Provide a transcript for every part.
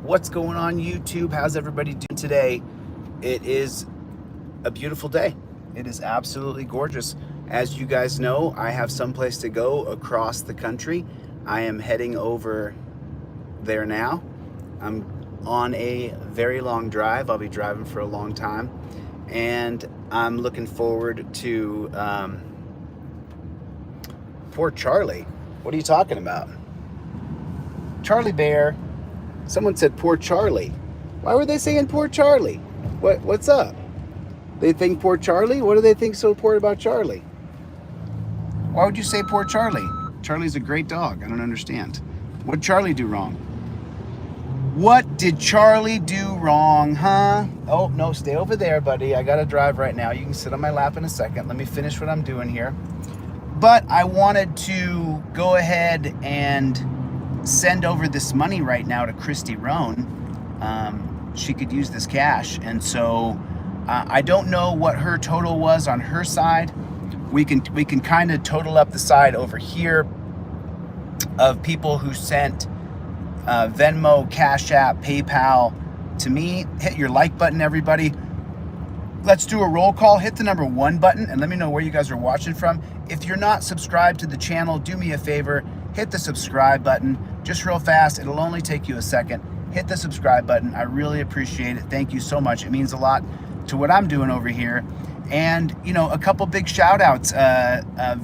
What's going on YouTube? How's everybody doing today? It is a beautiful day. It is absolutely gorgeous. As you guys know, I have someplace to go across the country. I am heading over there now. I'm on a very long drive. I'll be driving for a long time. And I'm looking forward to poor Charlie. What are you talking about? Charlie Bear. Someone said poor Charlie. Why were they saying poor Charlie? What's up? They think poor Charlie? What do they think so poor about Charlie? Why would you say poor Charlie? Charlie's a great dog. I don't understand. What did Charlie do wrong? What did Charlie do wrong, huh? Oh, no, stay over there, buddy. I gotta drive right now. You can sit on my lap in a second. Let me finish what I'm doing here. But I wanted to go ahead and send over this money right now to Christy Rohn. She could use this cash, and so I don't know what her total was on her side. We can kind of total up the side over here of people who sent Venmo, Cash App, PayPal to me. Hit your like button, everybody. Let's do a roll call. Hit the number 1 button and let me know where you guys are watching from. If you're not subscribed to the channel, do me a favor. Hit the subscribe button just real fast. It'll only take you a second. Hit the subscribe button. I really appreciate it. Thank you so much. It means a lot to what I'm doing over here. And, you know, a couple big shout outs,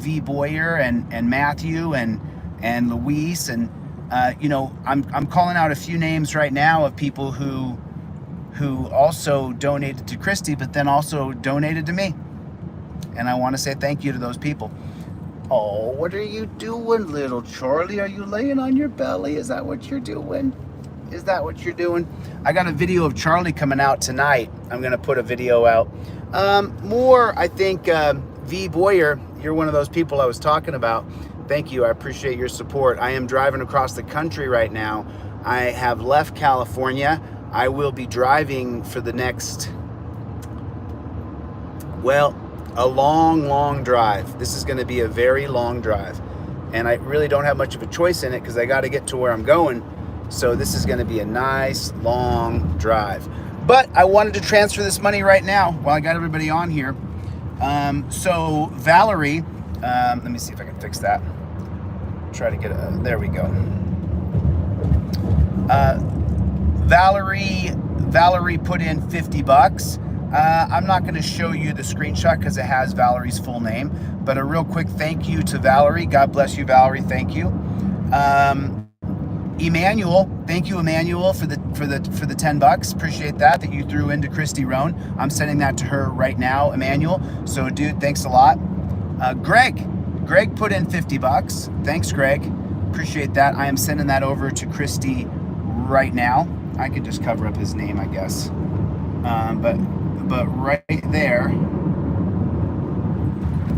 V Boyer and Matthew and Luis. And, you know, I'm calling out a few names right now of people who also donated to Christy, but then also donated to me. And I want to say thank you to those people. Oh, what are you doing, little Charlie? Are you laying on your belly? Is that what you're doing? Is that what you're doing? I got a video of Charlie coming out tonight. I'm going to put a video out. More, I think, V Boyer, you're one of those people I was talking about. Thank you. I appreciate your support. I am driving across the country right now. I have left California. I will be driving for the next, well, a long drive. This is going to be a very long drive, and I really don't have much of a choice in it because I got to get to where I'm going. So this is going to be a nice long drive, but I wanted to transfer this money right now while I got everybody on here. So Valerie, let me see if I can fix that. Try to get there we go. Valerie put in $50. I'm not going to show you the screenshot because it has Valerie's full name, but a real quick thank you to Valerie. God bless you, Valerie. Thank you. Emmanuel, thank you, Emmanuel, for the $10. Appreciate that you threw into Christy Rohn. I'm sending that to her right now, Emmanuel. So, dude, thanks a lot. Greg put in $50. Thanks, Greg. Appreciate that. I am sending that over to Christy right now. I could just cover up his name, I guess. But right there,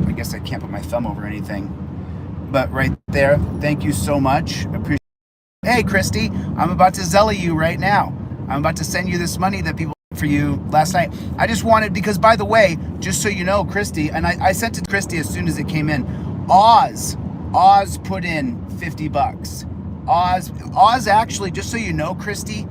I guess I can't put my thumb over anything, but right there, thank you so much. Appreciate. Hey, Christy, I'm about to Zelle you right now. I'm about to send you this money that people for you last night. I just wanted, because by the way, just so you know, Christy, and I sent it to Christy as soon as it came in. Oz put in $50. Oz actually, just so you know, Christy,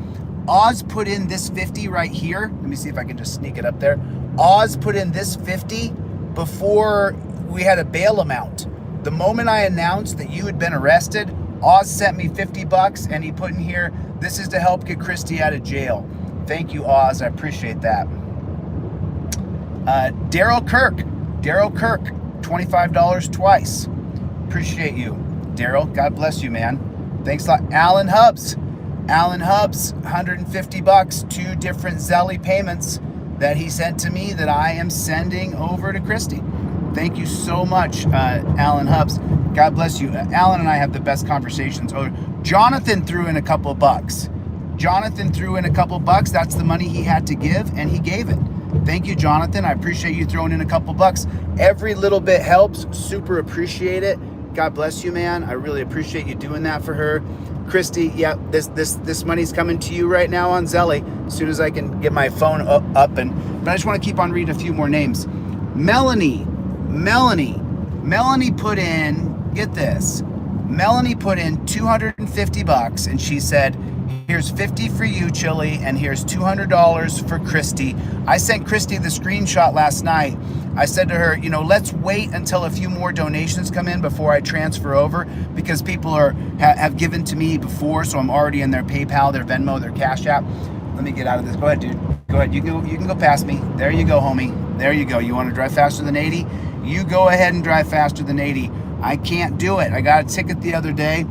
Oz put in this 50 right here. Let me see if I can just sneak it up there. Oz put in this 50 before we had a bail amount. The moment I announced that you had been arrested, Oz sent me $50 and he put in here, this is to help get Christy out of jail. Thank you, Oz. I appreciate that. Daryl Kirk, $25 twice. Appreciate you, Daryl. God bless you, man. Thanks a lot. Alan Hubbs, $150, 2 different Zelle payments that he sent to me that I am sending over to Christy. Thank you so much, Alan Hubbs. God bless you. Alan and I have the best conversations. Oh, Jonathan threw in a couple bucks. That's the money he had to give, and he gave it. Thank you, Jonathan. I appreciate you throwing in a couple bucks. Every little bit helps. Super appreciate it. God bless you, man. I really appreciate you doing that for her. Christy, yeah, this money's coming to you right now on Zelle as soon as I can get my phone up. But I just want to keep on reading a few more names. Melanie put in, get this, Melanie put in $250 and she said, Here's 50 for you, Chille, and here's $200 for Christy. I sent Christy the screenshot last night. I said to her, you know, let's wait until a few more donations come in before I transfer over, because people have given to me before, so I'm already in their PayPal, their Venmo, their Cash App. Let me get out of this. Go ahead, dude. Go ahead. You can go past me. There you go, homie. There you go. You want to drive faster than 80? You go ahead and drive faster than 80. I can't do it. I got a ticket the other day.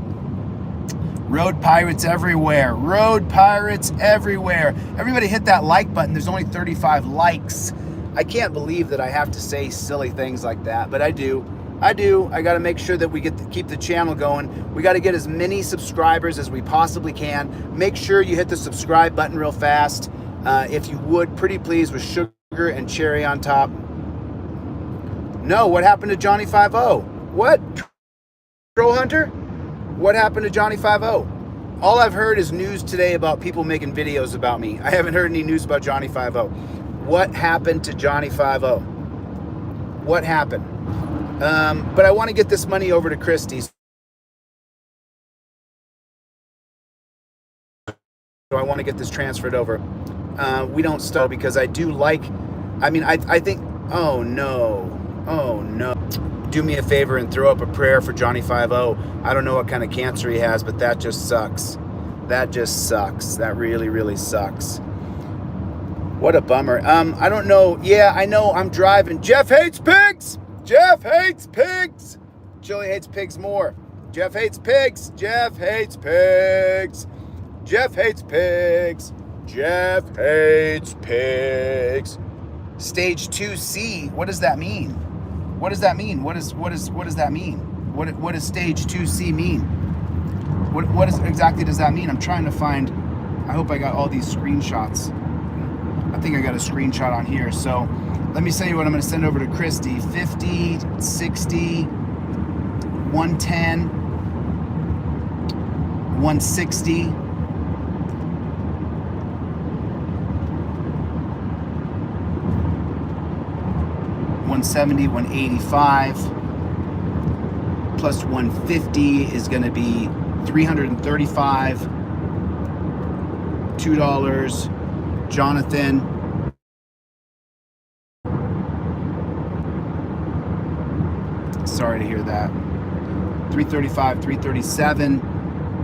Road pirates everywhere. Road pirates everywhere. Everybody hit that like button. There's only 35 likes. I can't believe that I have to say silly things like that, but I do. I got to make sure that we keep the channel going. We got to get as many subscribers as we possibly can. Make sure you hit the subscribe button real fast. If you would, pretty please, with sugar and cherry on top. No, what happened to Johnny 5-0? What? Troll Hunter? What happened to Johnny 5-0? All I've heard is news today about people making videos about me. I haven't heard any news about Johnny 5-0. What happened to Johnny 5-0? What happened? But I want to get this money over to Christy. So I want to get this transferred over. We don't stop because I do like, I think, oh no. Do me a favor and throw up a prayer for Johnny 5-0. I don't know what kind of cancer he has, but that just sucks. That just sucks. That really, really sucks. What a bummer. I don't know. Yeah, I know I'm driving. Jeff hates pigs. Jeff hates pigs. Chille hates pigs more. Jeff hates pigs. Jeff hates pigs. Jeff hates pigs. Jeff hates pigs. Stage 2C. What does that mean? What does that mean? What does that mean? What does stage 2C mean? What exactly does that mean? I'm trying to find. I hope I got all these screenshots. I think I got a screenshot on here. So let me tell you what I'm going to send over to Christy. 50, 60, 110, 160. 170, 185, plus 150 is going to be 335, $2. Jonathan, sorry to hear that. 335, 337,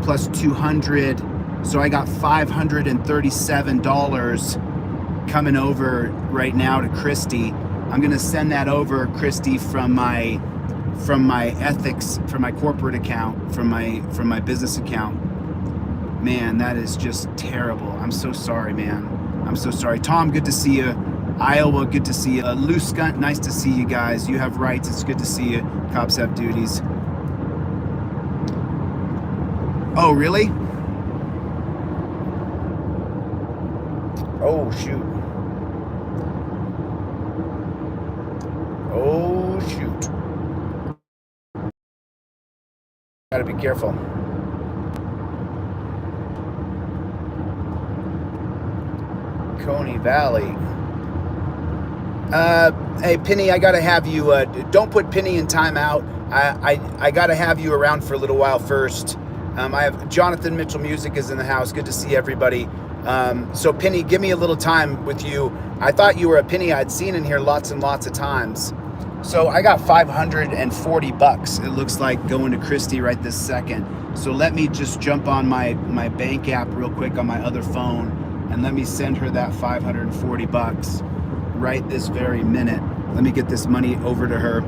plus 200. So I got $537 coming over right now to Christy. I'm gonna send that over, Christy, from my ethics, from my corporate account, from my business account. Man, that is just terrible. I'm so sorry, man. I'm so sorry. Tom, good to see you. Iowa, good to see you. Loose Skunt, nice to see you guys. You have rights. It's good to see you. Cops have duties. Oh, really? Oh, shoot. Oh, shoot. Gotta be careful. Coney Valley. Hey, Penny, I gotta have you, don't put Penny in timeout. I gotta have you around for a little while first. I have Jonathan Mitchell Music is in the house. Good to see everybody. So Penny, give me a little time with you. I thought you were a Penny I'd seen in here lots and lots of times. So I got $540, it looks like, going to Christy right this second. So let me just jump on my bank app real quick on my other phone, and let me send her that $540 right this very minute. Let me get this money over to her.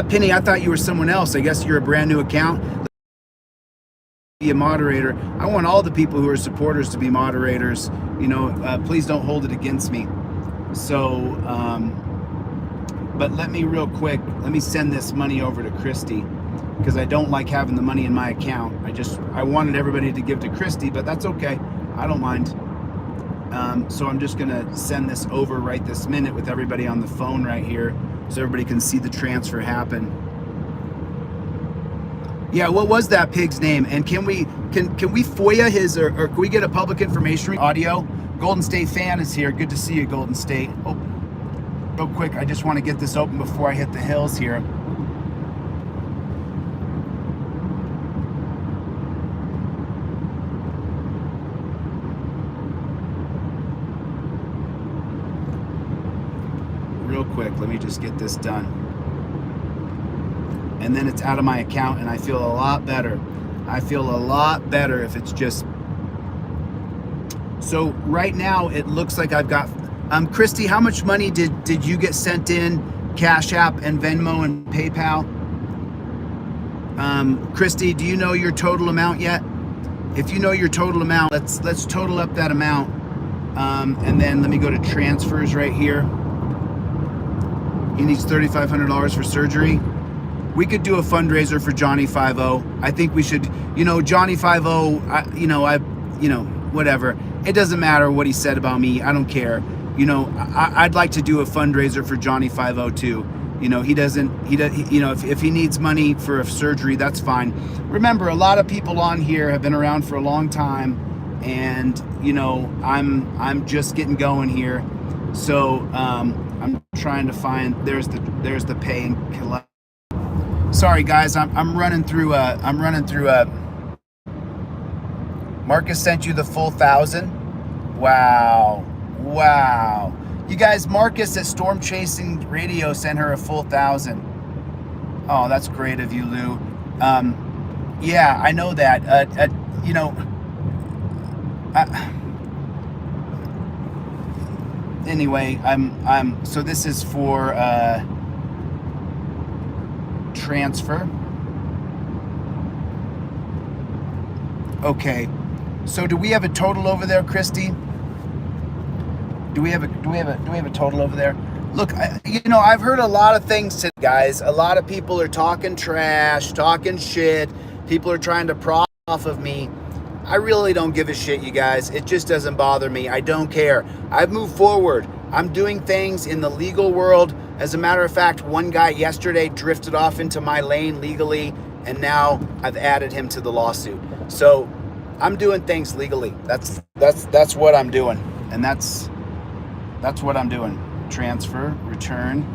Penny, I thought you were someone else. I guess you're a brand new account. Be a moderator. I want all the people who are supporters to be moderators. You know, please don't hold it against me. So, but let me real quick, let me send this money over to Christy, because I don't like having the money in my account. I wanted everybody to give to Christy, but that's okay. I don't mind. So I'm just gonna send this over right this minute with everybody on the phone right here, so everybody can see the transfer happen. Yeah, what was that pig's name? And can we FOIA his, or can we get a public information audio? Golden State fan is here. Good to see you, Golden State. Oh, real quick, I just want to get this open before I hit the hills here. quick. Let me just get this done. And then it's out of my account, and I feel a lot better. I feel a lot better if it's just... So right now, it looks like I've got... Christy, how much money did you get sent in? Cash App and Venmo and PayPal? Christy, do you know your total amount yet? If you know your total amount, let's total up that amount. And then let me go to transfers right here. He needs $3,500 for surgery. We could do a fundraiser for Johnny 50. I think we should, Johnny 50, whatever. It doesn't matter what he said about me. I don't care. I'd like to do a fundraiser for Johnny 50 too. If he needs money for a surgery, that's fine. Remember, a lot of people on here have been around for a long time, and I'm just getting going here. So I'm trying to find, there's the pay and collect. Sorry guys, I'm running through Marcus sent you the full 1,000. Wow. You guys, Marcus at Storm Chasing Radio sent her a full 1,000. Oh, that's great of you, Lou. Yeah, I know that. Anyway, so this is for transfer. Okay. So do we have a total over there, Christy? Do we have a total over there? Look, I've heard a lot of things today, guys. A lot of people are talking trash, talking shit. People are trying to profit off of me. I really don't give a shit, you guys. It just doesn't bother me. I don't care. I've moved forward. I'm doing things in the legal world. As a matter of fact, one guy yesterday drifted off into my lane legally, and now I've added him to the lawsuit. So I'm doing things legally. That's what I'm doing, and that's what I'm doing. Transfer, return.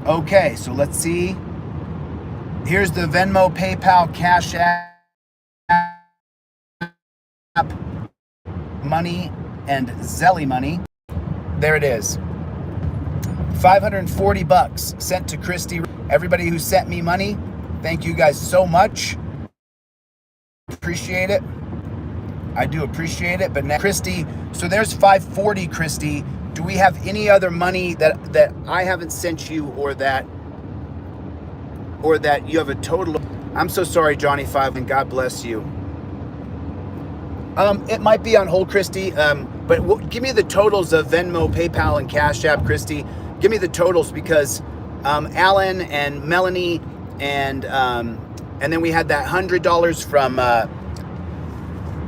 Okay, so let's see. Here's the Venmo, PayPal, Cash App, money, and Zelly money. There it is. $540 sent to Christy. Everybody who sent me money, thank you guys so much. Appreciate it. I do appreciate it. But now, Christy, so there's $540, Christy. Do we have any other money that I haven't sent you, or that you have a total of? I'm so sorry, Johnny 5, and God bless you. It might be on hold, Christy, but give me the totals of Venmo, PayPal, and Cash App, Christy. Give me the totals, because Alan and Melanie and then we had that $100 from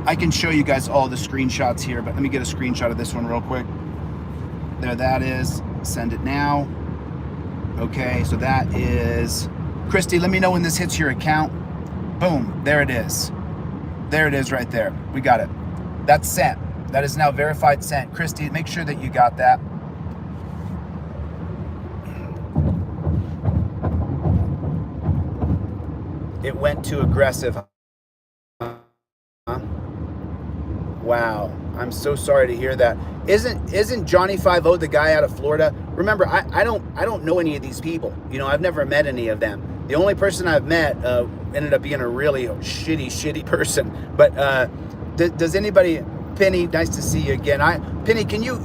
I can show you guys all the screenshots here, but let me get a screenshot of this one real quick. There that is. Send it now. Okay, so that is... Christy, let me know when this hits your account. Boom, there it is. There it is right there. We got it. That's sent. That is now verified sent. Christy, make sure that you got that. It went to aggressive. Wow, I'm so sorry to hear that. Isn't Johnny 50 the guy out of Florida? Remember, I don't know any of these people. I've never met any of them. The only person I've met ended up being a really shitty person. But does anybody? Penny, nice to see you again. Penny, can you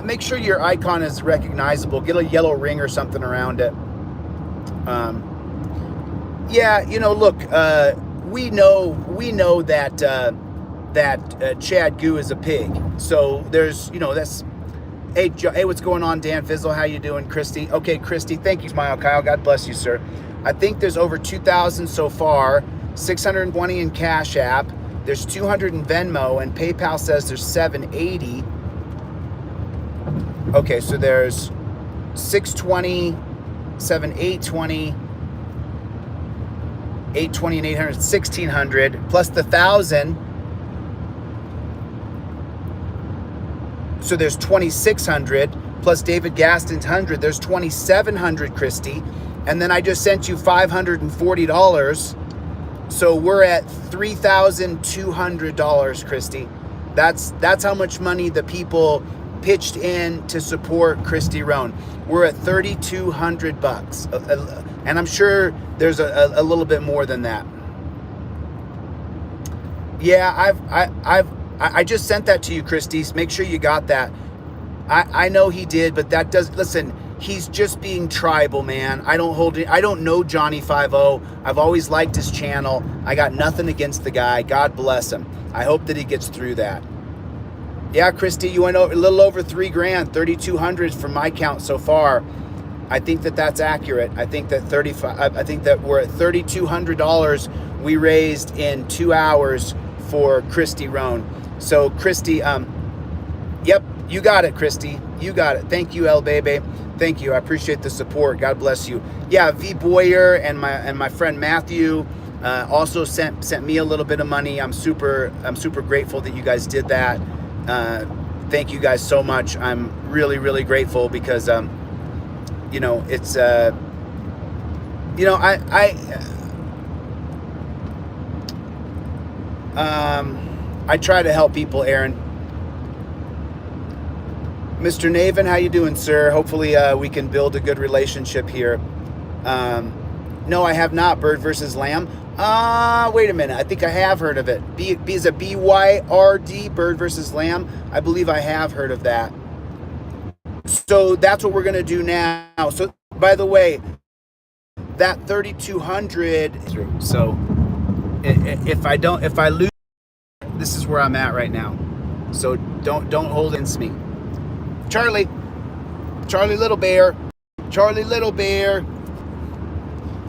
make sure your icon is recognizable? Get a yellow ring or something around it. Yeah, look, we know that Chad Goo is a pig. So there's, that's, hey, what's going on, Dan Fizzle? How you doing, Christy? Okay, Christy, thank you, Smile Kyle. God bless you, sir. I think there's over 2,000 so far, 620 in Cash App. There's 200 in Venmo, and PayPal says there's 780. Okay, so there's 620, 820, 820 and 800, 1,600, plus the 1,000. So there's 2,600, plus David Gaston's 100. There's 2,700, Christy. And then I just sent you $540. So we're at $3,200, Christy. That's how much money the people pitched in to support Christy Rohn. We're at $3,200, and I'm sure there's a little bit more than that. Yeah, I just sent that to you, Christy. Make sure you got that. I know he did, but that does, listen, he's just being tribal, man. I don't know Johnny 5-0. I've always liked his channel. I got nothing against the guy. God bless him. I hope that he gets through that. Yeah, Christy, you went over a little over $3 grand, 3,200 from my count so far. I think that that's accurate. I think that we're at $3,200 we raised in 2 hours for Christy Rohn. So Christy, yep, you got it, Christy. You got it. Thank you, El Bebe. Thank you. I appreciate the support. God bless you. Yeah, V Boyer and my friend Matthew also sent me a little bit of money. I'm super grateful that you guys did that. Thank you guys so much. I'm really, really grateful because you know, it's you know, I try to help people, Aaron. Mr. Naven, how you doing, sir? Hopefully we can build a good relationship here. No, I have not. Bird versus Lamb. Wait a minute. I think I have heard of it. B is a BYRD, Bird versus Lamb. I believe I have heard of that. So that's what we're going to do now. So, by the way, that 3,200. So if I lose, this is where I'm at right now. So don't hold against me. Charlie Little Bear.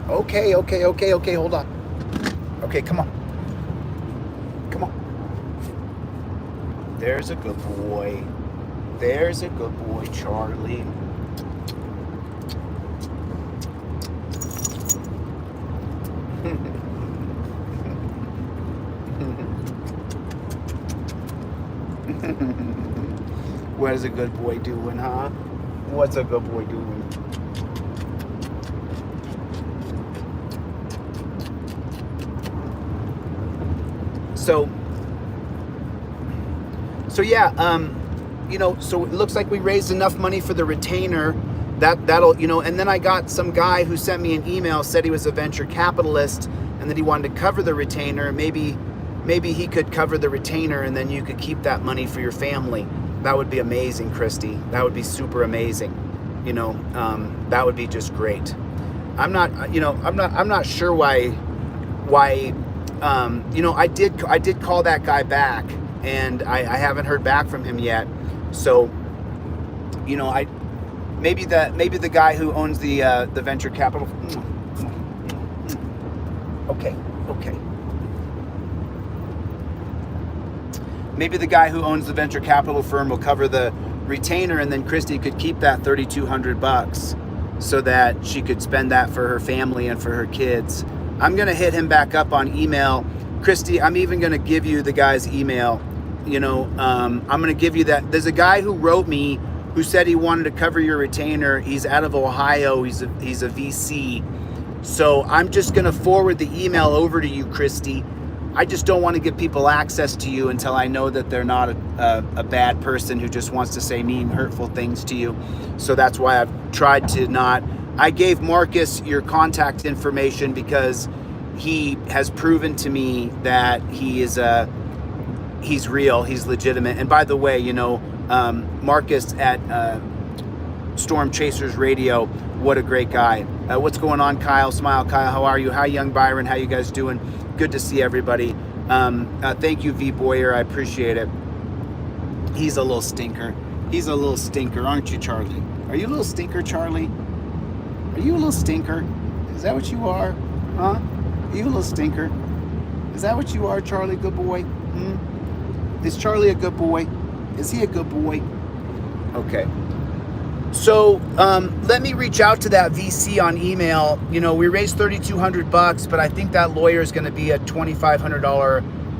Okay, hold on. Okay, come on. There's a good boy. Charlie. What is a good boy doing, huh? What's a good boy doing? So yeah, you know, so it looks like we raised enough money for the retainer that'll, you know, and then I got some guy who sent me an email, said he was a venture capitalist and that he wanted to cover the retainer. Maybe he could cover the retainer and then you could keep that money for your family. That would be amazing, Christy. That would be super amazing. You know, that would be just great. I'm not sure why, you know, I did call that guy back and I haven't heard back from him yet. So, you know, maybe the guy who owns the venture capital. Okay. Maybe the guy who owns the venture capital firm will cover the retainer, and then Christy could keep that $3,200 so that she could spend that for her family and for her kids. I'm gonna hit him back up on email. Christy, I'm even gonna give you the guy's email. You know, I'm gonna give you that. There's a guy who wrote me who said he wanted to cover your retainer. He's out of Ohio. He's a VC. So I'm just gonna forward the email over to you, Christy. I just don't want to give people access to you until I know that they're not a bad person who just wants to say mean, hurtful things to you. So that's why I've tried to not. I gave Marcus your contact information because he has proven to me that he's real, he's legitimate. And by the way, you know, Marcus at Storm Chasers Radio, what a great guy. What's going on, Kyle? Smile, Kyle. How are you? Hi, young Byron. How you guys doing? Good to see everybody. Thank you, V Boyer. I appreciate it. He's a little stinker. He's a little stinker, aren't you, Charlie? Are you a little stinker, Charlie? Are you a little stinker? Is that what you are? Huh? Are you a little stinker? Is that what you are, Charlie? Good boy? Is Charlie a good boy? Is he a good boy? Okay. So let me reach out to that VC on email. You know, we raised $3,200, but I think that lawyer is going to be a $2,500,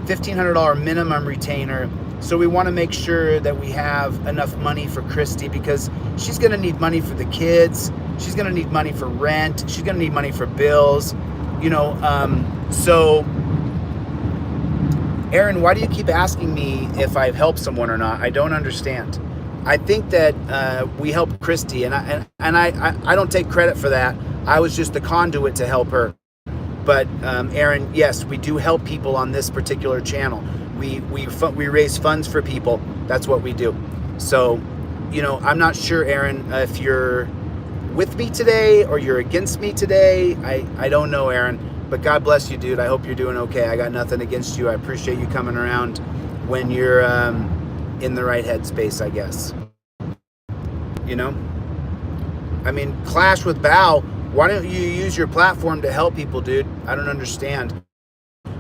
$1,500 minimum retainer. So we want to make sure that we have enough money for Christy because she's going to need money for the kids. She's going to need money for rent. She's going to need money for bills. You know, so Aaron, why do you keep asking me if I've helped someone or not? I don't understand. I think that we helped Christy, and I don't take credit for that. I was just the conduit to help her. But Aaron, yes, we do help people on this particular channel. We raise funds for people. That's what we do. So, you know, I'm not sure, Aaron, if you're with me today or you're against me today. I don't know, Aaron. But God bless you, dude. I hope you're doing okay. I got nothing against you. I appreciate you coming around when you're in the right headspace, I guess. You know? I mean, clash with Bao. Why don't you use your platform to help people, dude? I don't understand.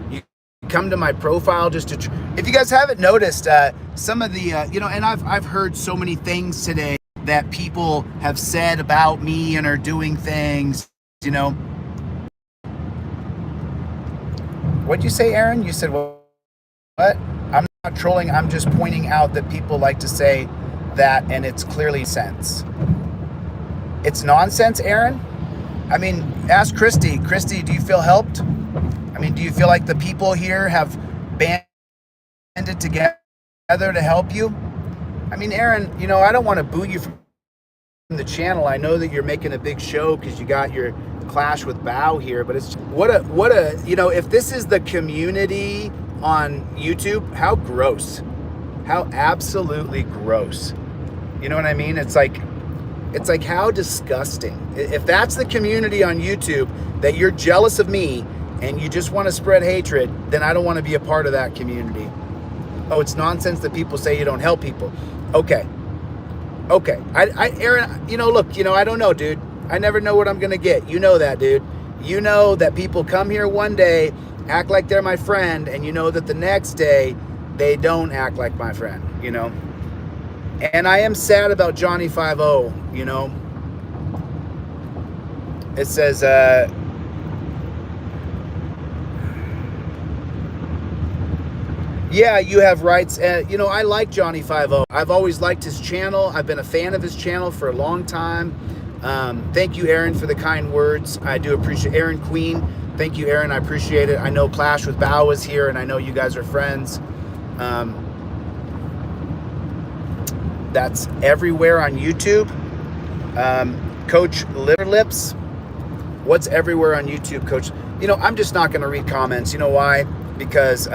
You come to my profile just to... If you guys haven't noticed, some of the... you know, and I've heard so many things today that people have said about me and are doing things, you know. What'd you say, Aaron? You said, what? I'm not trolling. I'm just pointing out that people like to say that, and it's clearly sense. It's nonsense, Aaron? I mean, ask Christy. Christy, do you feel helped? I mean, do you feel like the people here have banded together to help you? I mean, Aaron, you know, I don't want to boot you from the channel. I know that you're making a big show because you got your clash with Bao here, but it's what a you know, if this is the community on YouTube, how gross. How absolutely gross. You know what I mean? It's like how disgusting. If that's the community on YouTube, that you're jealous of me and you just want to spread hatred, then I don't want to be a part of that community. Oh, it's nonsense that people say you don't help people. Okay. Aaron, you know, look, you know, I don't know, dude. I never know what I'm going to get. You know that, dude. You know that people come here one day, act like they're my friend, and you know that the next day they don't act like my friend, you know. And I am sad about Johnny 5-0, you know. It says, yeah, you have rights. You know, I like Johnny 5-0. I've always liked his channel. I've been a fan of his channel for a long time. Thank you, Aaron, for the kind words. I do appreciate Aaron Queen. Thank you, Aaron. I appreciate it. I know Clash with Bao is here, and I know you guys are friends. That's everywhere on YouTube. Coach Lips. What's everywhere on YouTube, Coach? You know, I'm just not going to read comments. You know why? Because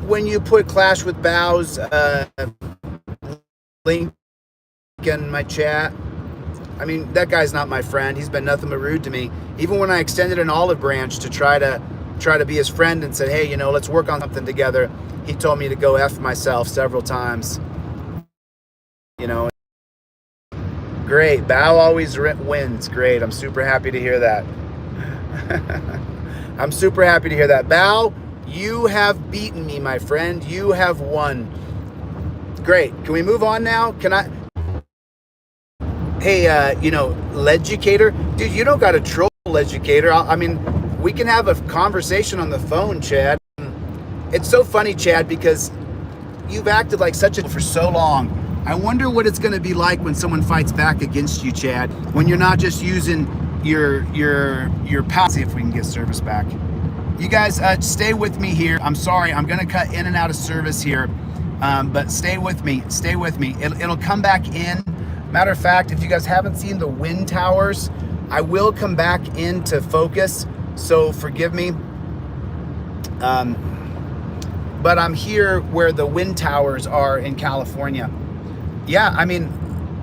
when you put Clash with Bao's link in my chat, I mean, that guy's not my friend. He's been nothing but rude to me. Even when I extended an olive branch to try to be his friend and said, hey, you know, let's work on something together, he told me to go F myself several times. You know, great. Bao always wins. Great. I'm super happy to hear that. I'm super happy to hear that. Bao, you have beaten me, my friend. You have won. Great. Can we move on now? Can I? Hey, you know, Leducator, dude, you don't got to troll Leducator. I mean, we can have a conversation on the phone, Chad. It's so funny, Chad, because you've acted like such a for so long. I wonder what it's going to be like when someone fights back against you, Chad, when you're not just using your power. See if we can get service back. You guys, stay with me here. I'm sorry, I'm going to cut in and out of service here, but stay with me. Stay with me. It'll come back in. Matter of fact, if you guys haven't seen the wind towers, I will come back into focus, so forgive me. But I'm here where the wind towers are in California. Yeah, I mean,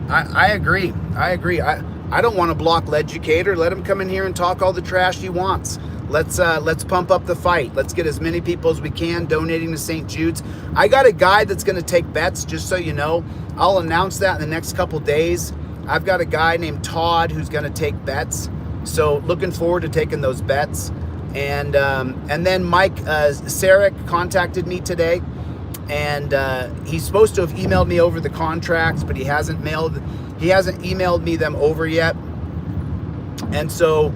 I agree. I agree. I don't want to block Leducator. Let him come in here and talk all the trash he wants. Let's pump up the fight. Let's get as many people as we can donating to St. Jude's. I got a guy that's going to take bets, just so you know. I'll announce that in the next couple days. I've got a guy named Todd who's going to take bets. So looking forward to taking those bets. And then Mike Sarek contacted me today, and he's supposed to have emailed me over the contracts, but he hasn't emailed me them over yet. And so,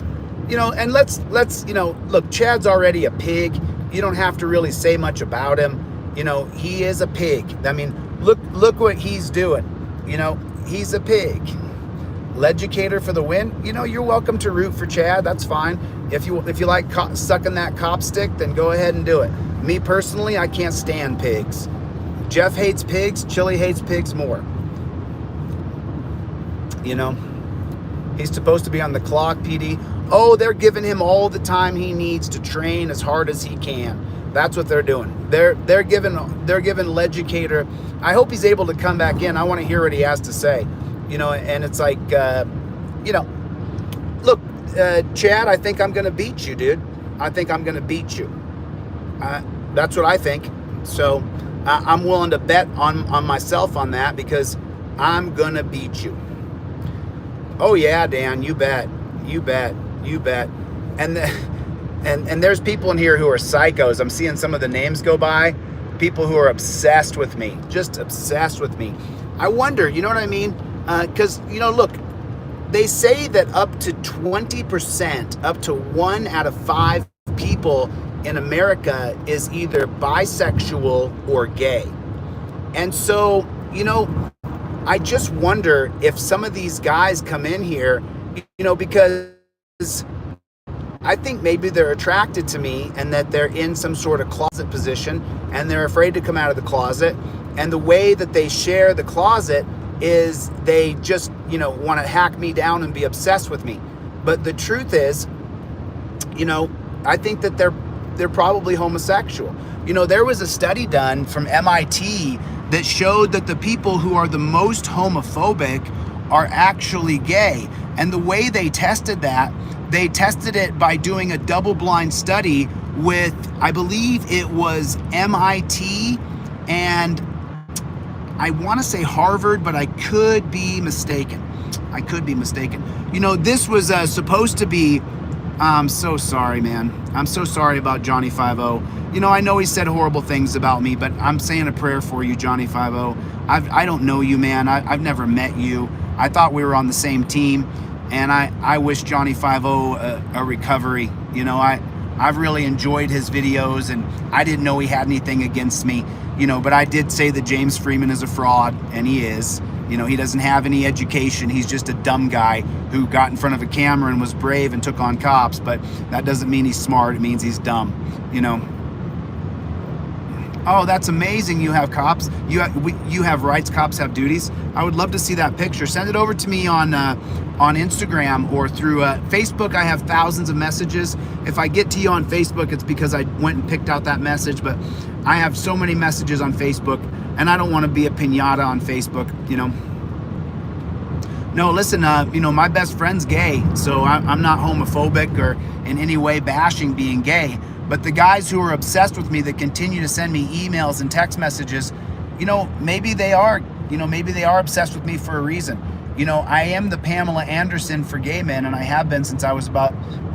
you know, and let's you know, look, Chad's already a pig. You don't have to really say much about him. You know, he is a pig. I mean, look what he's doing. You know, he's a pig. Leducator for the win. You know, you're welcome to root for Chad. That's fine. If you like sucking that cop stick, then go ahead and do it. Me personally, I can't stand pigs. Jeff hates pigs. Chille hates pigs more. You know, he's supposed to be on the clock, PD. Oh, they're giving him all the time he needs to train as hard as he can. That's what they're doing. They're giving DeletelawZ. I hope he's able to come back in. I want to hear what he has to say. You know, and it's like, you know, look, Chad, I think I'm going to beat you, dude. I think I'm going to beat you. That's what I think. So I'm willing to bet on myself on that, because I'm going to beat you. Oh yeah, Dan, you bet. You bet. You bet. And there's people in here who are psychos. I'm seeing some of the names go by. People who are obsessed with me. Just obsessed with me. I wonder, you know what I mean? Because, you know, look, they say that up to 20%, up to 1 out of 5 people in America is either bisexual or gay. And so, you know, I just wonder if some of these guys come in here, you know, because I think maybe they're attracted to me and that they're in some sort of closet position and they're afraid to come out of the closet. And the way that they share the closet is they just, you know, want to hack me down and be obsessed with me. But the truth is, you know, I think that they're probably homosexual. You know, there was a study done from MIT that showed that the people who are the most homophobic are actually gay. And the way they tested that, they tested it by doing a double-blind study with, I believe it was MIT and I want to say Harvard, but I could be mistaken. I could be mistaken. You know, this was supposed to be, I'm so sorry, man. I'm so sorry about Johnny 5-0. You know, I know he said horrible things about me, but I'm saying a prayer for you, Johnny 5-0. I don't know you, man. I've never met you. I thought we were on the same team, and I wish Johnny 5-0 a recovery. You know, I've really enjoyed his videos, and I didn't know he had anything against me, you know, but I did say that James Freeman is a fraud, and he is. You know, he doesn't have any education. He's just a dumb guy who got in front of a camera and was brave and took on cops, but that doesn't mean he's smart. It means he's dumb, you know. Oh, that's amazing. You have cops. You have rights. Cops have duties. I would love to see that picture. Send it over to me on Instagram or through Facebook. I have thousands of messages. If I get to you on Facebook, it's because I went and picked out that message. But I have so many messages on Facebook, and I don't want to be a piñata on Facebook. You know. No, listen. You know, my best friend's gay, so I'm not homophobic or in any way bashing being gay. But the guys who are obsessed with me that continue to send me emails and text messages, you know, maybe they are obsessed with me for a reason. You know, I am the Pamela Anderson for gay men, and I have been since I was about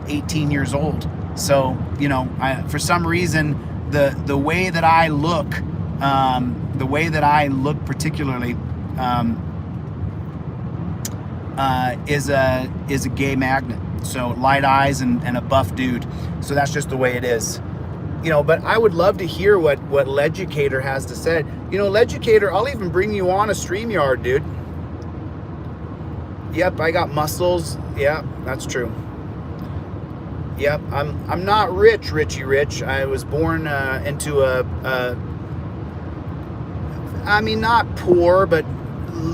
18 years old. So, you know, for some reason, the way that I look, particularly, is a gay magnet. So light eyes and a buff dude. So that's just the way it is. You know, but I would love to hear what DeletelawZ has to say. You know, DeletelawZ, I'll even bring you on a StreamYard, dude. Yep, I got muscles. Yeah, that's true. Yep, I'm not Richie Rich. I was born into I mean, not poor, but,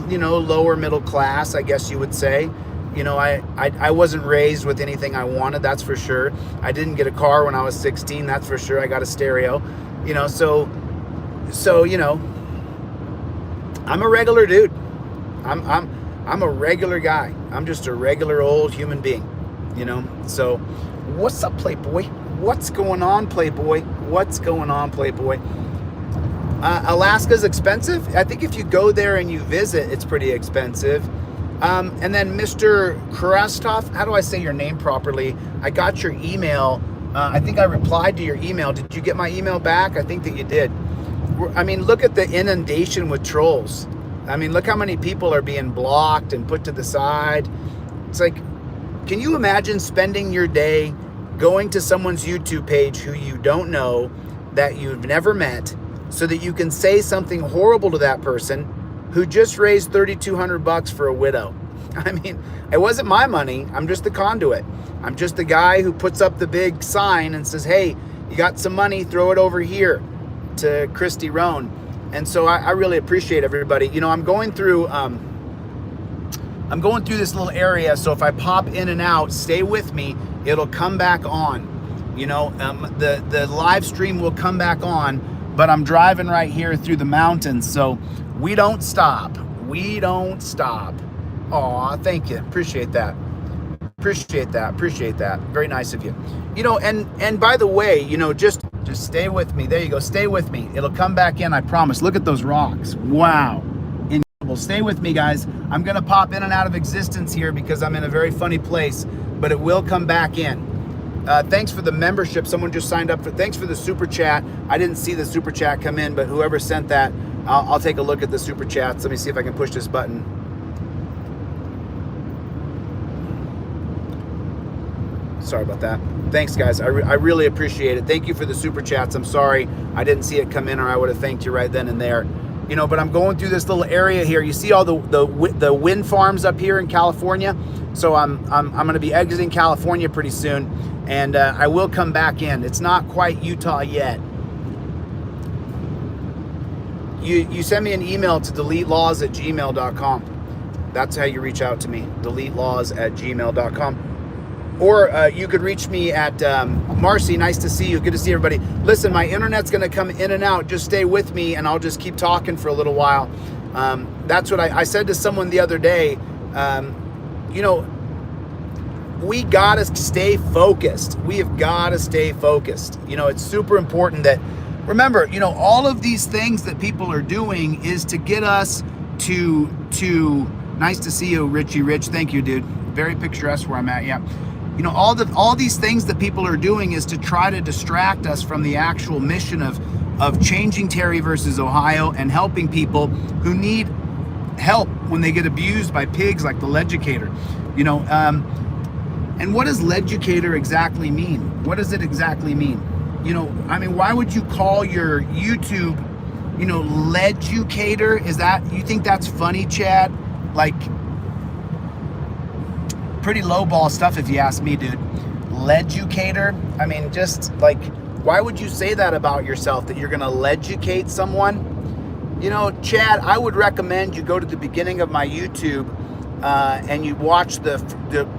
you know, lower middle class, I guess you would say. You know, I wasn't raised with anything I wanted, that's for sure. I didn't get a car when I was 16, that's for sure. I got a stereo, you know, so you know, I'm a regular dude. I'm a regular guy. I'm just a regular old human being, you know. So, what's up, Playboy? What's going on, Playboy? What's going on, Playboy? Alaska's expensive. I think if you go there and you visit, it's pretty expensive. And then Mr. Krastov, how do I say your name properly? I got your email. I think I replied to your email. Did you get my email back? I think that you did. I mean, look at the inundation with trolls. I mean, look how many people are being blocked and put to the side. It's like, can you imagine spending your day going to someone's YouTube page who you don't know, that you've never met, so that you can say something horrible to that person who just raised $3,200 for a widow? I mean, it wasn't my money. I'm just the conduit. I'm just the guy who puts up the big sign and says, hey, you got some money, throw it over here to Christy Rohn. And so I really appreciate everybody. You know, I'm going through this little area. So if I pop in and out, stay with me. It'll come back on. You know, the live stream will come back on, but I'm driving right here through the mountains. So we don't stop. We don't stop. Aw, thank you. Appreciate that. Appreciate that. Appreciate that. Very nice of you. You know, and by the way, you know, just stay with me. There you go. Stay with me. It'll come back in, I promise. Look at those rocks. Wow. Incredible. Stay with me, guys. I'm going to pop in and out of existence here because I'm in a very funny place, but it will come back in. Thanks for the membership. Someone just signed up for, thanks for the super chat. I didn't see the super chat come in, but whoever sent that, I'll take a look at the super chats. Let me see if I can push this button. Sorry about that. Thanks, guys. I really appreciate it. Thank you for the super chats. I'm sorry I didn't see it come in, or I would have thanked you right then and there. You know, but I'm going through this little area here. You see all the wind farms up here in California. So I'm going to be exiting California pretty soon, and I will come back in. It's not quite Utah yet. You send me an email to DeletelawZ@gmail.com. That's how you reach out to me. DeletelawZ@gmail.com. Or you could reach me at Marcy. Nice to see you. Good to see everybody. Listen, my internet's going to come in and out. Just stay with me, and I'll just keep talking for a little while. That's what I said to someone the other day. You know, we got to stay focused. We have got to stay focused. You know, it's super important that, remember, you know, all of these things that people are doing is to get us to nice to see you, Richie Rich. Thank you, dude. Very picturesque where I'm at. Yeah. You know, all these things that people are doing is to try to distract us from the actual mission of changing Terry versus Ohio and helping people who need help when they get abused by pigs like the Leducator. You know, and what does Leducator exactly mean? What does it exactly mean? You know, I mean, why would you call your YouTube, you know, Leducator? Is that, you think that's funny, Chad? Like, pretty lowball stuff if you ask me, dude. Leducator? I mean, just like, why would you say that about yourself, that you're gonna leducate someone? You know, Chad, I would recommend you go to the beginning of my YouTube and you watch the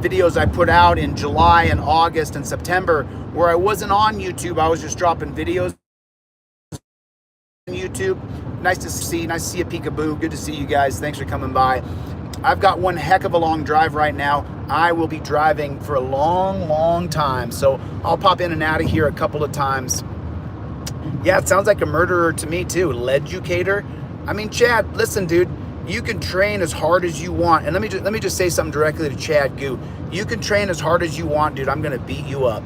videos I put out in July and August and September, where I wasn't on YouTube. I was just dropping videos on YouTube. Nice to see you, Peekaboo. Good to see you guys. Thanks for coming by. I've got one heck of a long drive right now. I will be driving for a long, long time. So I'll pop in and out of here a couple of times. Yeah, it sounds like a murderer to me too. Leducator. I mean, Chad, listen, dude, you can train as hard as you want. And let me just say something directly to Chad Goo. You can train as hard as you want, dude. I'm going to beat you up.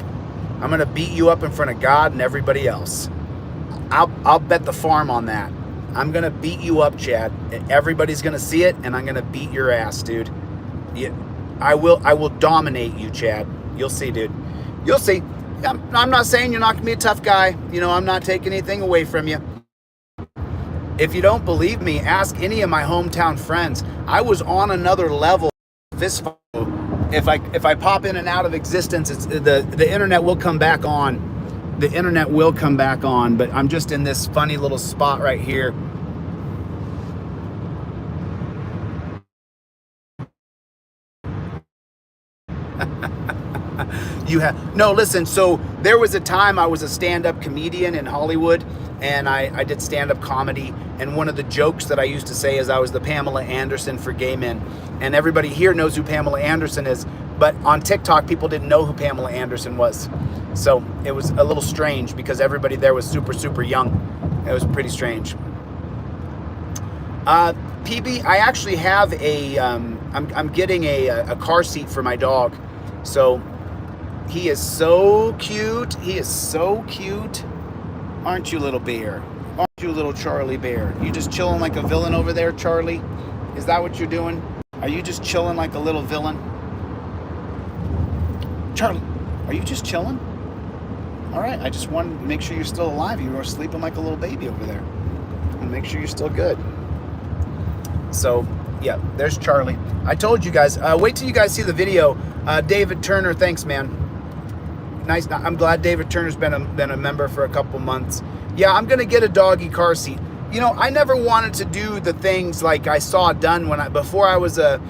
I'm going to beat you up in front of God and everybody else. I'll bet the farm on that. I'm going to beat you up, Chad. Everybody's going to see it, and I'm going to beat your ass, dude. Yeah, I will dominate you, Chad. You'll see, dude. You'll see. I'm not saying you're not going to be a tough guy. You know, I'm not taking anything away from you. If you don't believe me, ask any of my hometown friends. I was on another level. This, if I pop in and out of existence, it's the internet will come back on. The internet will come back on, but I'm just in this funny little spot right here. No, listen, so there was a time I was a stand-up comedian in Hollywood, and I did stand-up comedy, and one of the jokes that I used to say is I was the Pamela Anderson for gay men. And everybody here knows who Pamela Anderson is, but on TikTok, people didn't know who Pamela Anderson was. So it was a little strange because everybody there was super, super young. It was pretty strange. PB, I actually have a, I'm getting a car seat for my dog. So he is so cute. He is so cute. Aren't you, little bear? Aren't you, little Charlie bear? You just chilling like a villain over there, Charlie? Is that what you're doing? Are you just chilling like a little villain? Charlie, are you just chilling? All right, I just wanted to make sure you're still alive. You were sleeping like a little baby over there. And make sure you're still good. So, Yeah, there's Charlie. I told you guys. Wait till you guys see the video. David Turner, thanks, man. Nice. I'm glad David Turner's been a member for a couple months. Yeah, I'm gonna get a doggy car seat. You know, I never wanted to do the things like I saw done before I was a.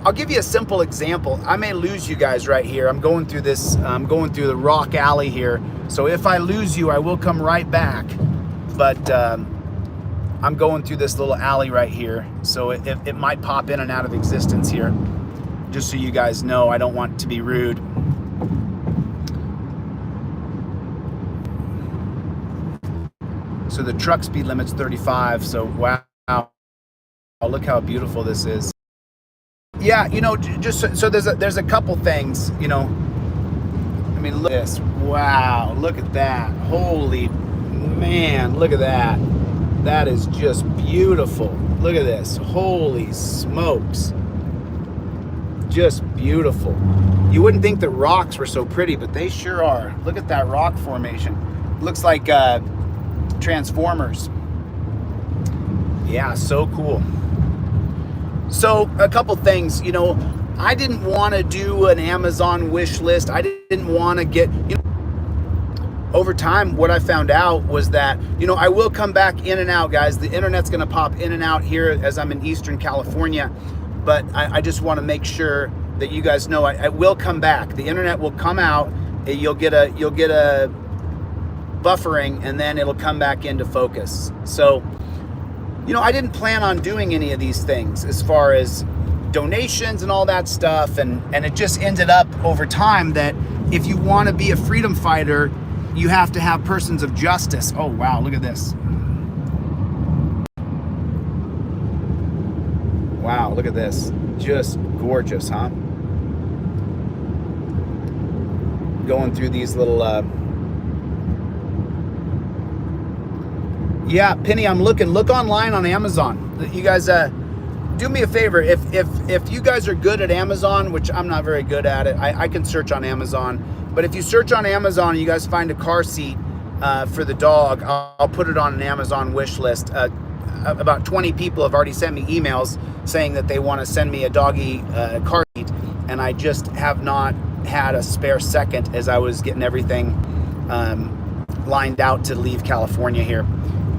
I'll give you a simple example. I may lose you guys right here. I'm going through this. I'm going through the rock alley here. So if I lose you, I will come right back. But I'm going through this little alley right here. So it might pop in and out of existence here. Just so you guys know, I don't want to be rude. So the truck speed limit's 35. So wow, look how beautiful this is. Yeah, you know, just so there's a couple things, you know. I mean, look at this. Wow, look at that. Holy man, look at that. That is just beautiful. Look at this. Holy smokes. Just beautiful. You wouldn't think the rocks were so pretty, but they sure are. Look at that rock formation. Looks like Transformers. Yeah, so cool. So a couple things, you know, I didn't want to do an Amazon wish list. I didn't want to get, you know, over time, what I found out was that, you know, I will come back in and out, guys. The internet's going to pop in and out here as I'm in Eastern California, but I just want to make sure that you guys know I will come back. The internet will come out. You'll get a buffering, and then it'll come back into focus. So, you know, I didn't plan on doing any of these things as far as donations and all that stuff. And it just ended up over time that if you want to be a freedom fighter, you have to have persons of justice. Oh, wow, look at this. Wow, look at this. Just gorgeous, huh? Going through these little... Yeah, Penny, I'm looking. Look online on Amazon. You guys, do me a favor. If you guys are good at Amazon, which I'm not very good at it, I can search on Amazon. But if you search on Amazon and you guys find a car seat for the dog, I'll put it on an Amazon wish list. About 20 people have already sent me emails saying that they want to send me a doggy car seat, and I just have not had a spare second as I was getting everything lined out to leave California here.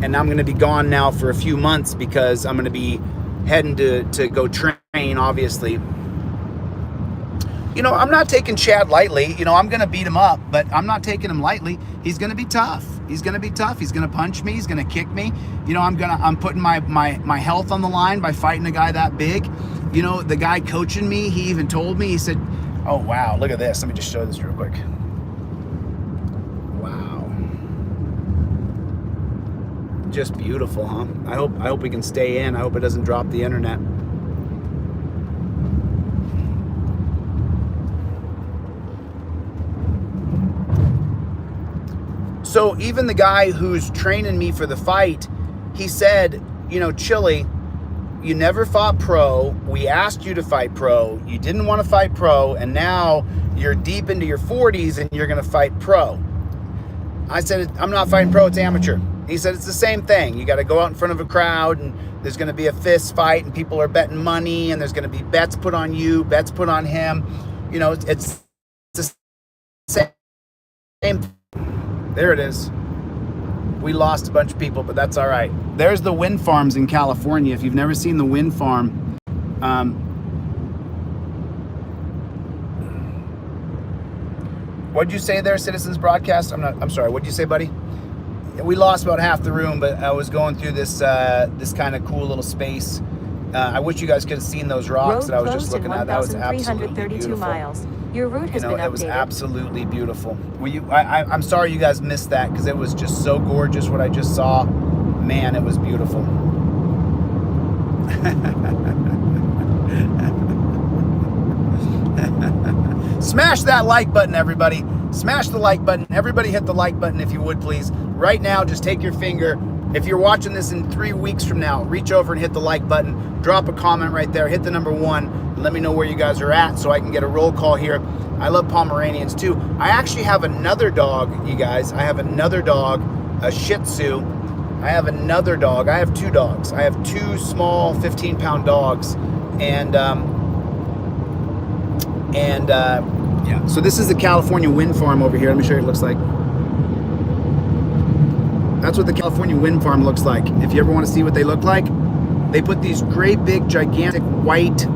And I'm going to be gone now for a few months because I'm going to be heading to go train, obviously. You know, I'm not taking Chad lightly. You know, I'm going to beat him up, but I'm not taking him lightly. He's going to be tough. He's going to be tough. He's going to punch me. He's going to kick me. You know, I'm putting my health on the line by fighting a guy that big. You know, the guy coaching me, he even told me, he said, oh, wow, look at this. Let me just show this real quick. Just beautiful, huh? I hope we can stay in. I hope it doesn't drop the internet. So even the guy who's training me for the fight, he said, you know, Chille, you never fought pro. We asked you to fight pro. You didn't want to fight pro, and now you're deep into your 40s and you're going to fight pro. I said, I'm not fighting pro, it's amateur. He said, it's the same thing. You got to go out in front of a crowd, and there's going to be a fist fight, and people are betting money, and there's going to be bets put on you, bets put on him. You know, it's the same. There it is. We lost a bunch of people, but that's all right. There's the wind farms in California. If you've never seen the wind farm, what'd you say there, Citizens Broadcast? I'm sorry. What'd you say, buddy? We lost about half the room, but I was going through this this kind of cool little space. I wish you guys could have seen those rocks that I was just looking at. That was absolutely beautiful. Miles. Your route has been updated. It was absolutely beautiful. I'm sorry you guys missed that because it was just so gorgeous what I just saw. Man, it was beautiful. Smash that like button, everybody. Smash the like button. Everybody hit the like button if you would, please. Right now, just take your finger. If you're watching this in 3 weeks from now, reach over and hit the like button. Drop a comment right there. Hit the number 1. And let me know where you guys are at so I can get a roll call here. I love Pomeranians too. I actually have another dog, you guys. I have another dog, a Shih Tzu. I have another dog. I have 2 dogs. I have 2 small 15-pound dogs. Yeah, so this is the California wind farm over here. Let me show you what it looks like. That's what the California wind farm looks like. If you ever want to see what they look like, they put these great big gigantic white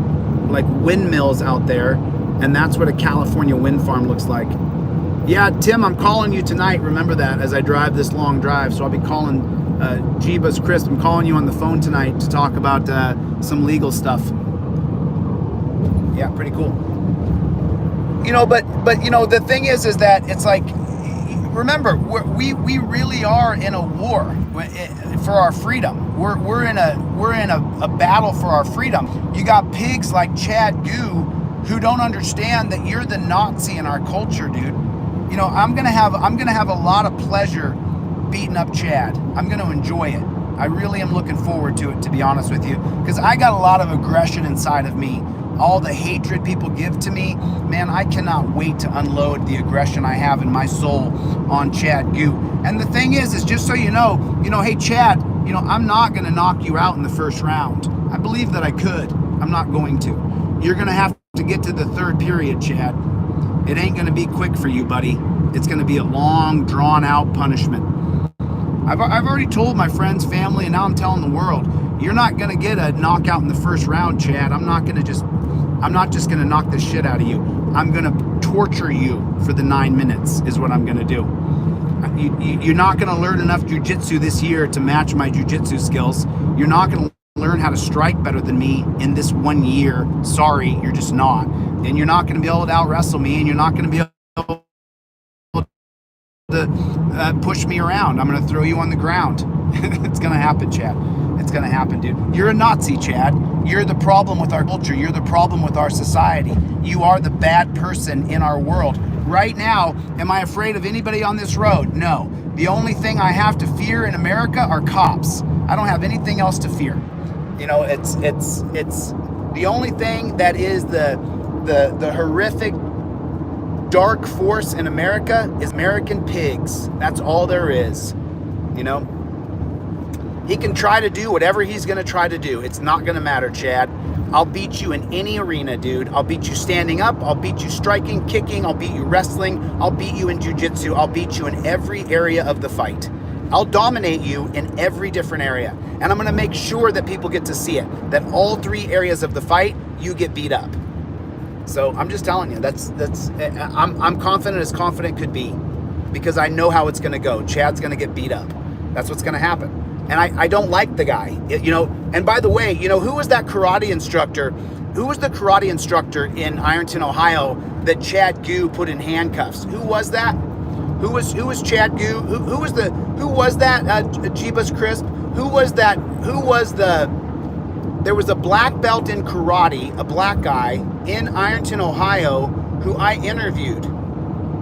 like windmills out there, and that's what a California wind farm looks like. Yeah, Tim, I'm calling you tonight. Remember that as I drive this long drive. So I'll be calling Jeebus Crisp. I'm calling you on the phone tonight to talk about some legal stuff. Yeah, pretty cool. You know, but you know, the thing is that it's like, remember, we really are in a war for our freedom. We're in a battle for our freedom. You got pigs like Chad Goo who don't understand that you're the Nazi in our culture, dude. You know, I'm gonna have a lot of pleasure beating up Chad. I'm gonna enjoy it. I really am looking forward to it, to be honest with you, because I got a lot of aggression inside of me. All the hatred people give to me, man, I cannot wait to unload the aggression I have in my soul on Chad Goo. And the thing is just so you know, hey Chad, you know, I'm not gonna knock you out in the first round. I believe that I could. I'm not going to. You're gonna have to get to the third period, Chad. It ain't gonna be quick for you, buddy. It's gonna be a long, drawn out punishment. I've already told my friends, family, and now I'm telling the world, you're not gonna get a knockout in the first round, Chad. I'm not just gonna knock the shit out of you. I'm gonna torture you for the 9 minutes is what I'm gonna do. You're not gonna learn enough jujitsu this year to match my jujitsu skills. You're not gonna learn how to strike better than me in this 1 year. Sorry, you're just not. And you're not gonna be able to out wrestle me, and you're not gonna be able to push me around. I'm gonna throw you on the ground. It's gonna happen, Chad. It's gonna happen, dude. You're a Nazi, Chad. You're the problem with our culture. You're the problem with our society. You are the bad person in our world. Right now, am I afraid of anybody on this road? No. The only thing I have to fear in America are cops. I don't have anything else to fear. You know, it's the only thing that is the horrific dark force in America is American pigs. That's all there is. You know? He can try to do whatever he's going to try to do. It's not going to matter, Chad. I'll beat you in any arena, dude. I'll beat you standing up. I'll beat you striking, kicking. I'll beat you wrestling. I'll beat you in jiu-jitsu. I'll beat you in every area of the fight. I'll dominate you in every different area. And I'm going to make sure that people get to see it, that all 3 areas of the fight, you get beat up. So I'm just telling you, I'm confident as confident could be, because I know how it's going to go. Chad's going to get beat up. That's what's going to happen. And I don't like the guy, you know. And by the way, you know, who was that karate instructor? Who was the karate instructor in Ironton, Ohio that Chad Goo put in handcuffs? Who was that? Who was Chad Goo? Who was that? Jeebus Crisp? Who was that? There was a black belt in karate, a black guy in Ironton, Ohio, who I interviewed,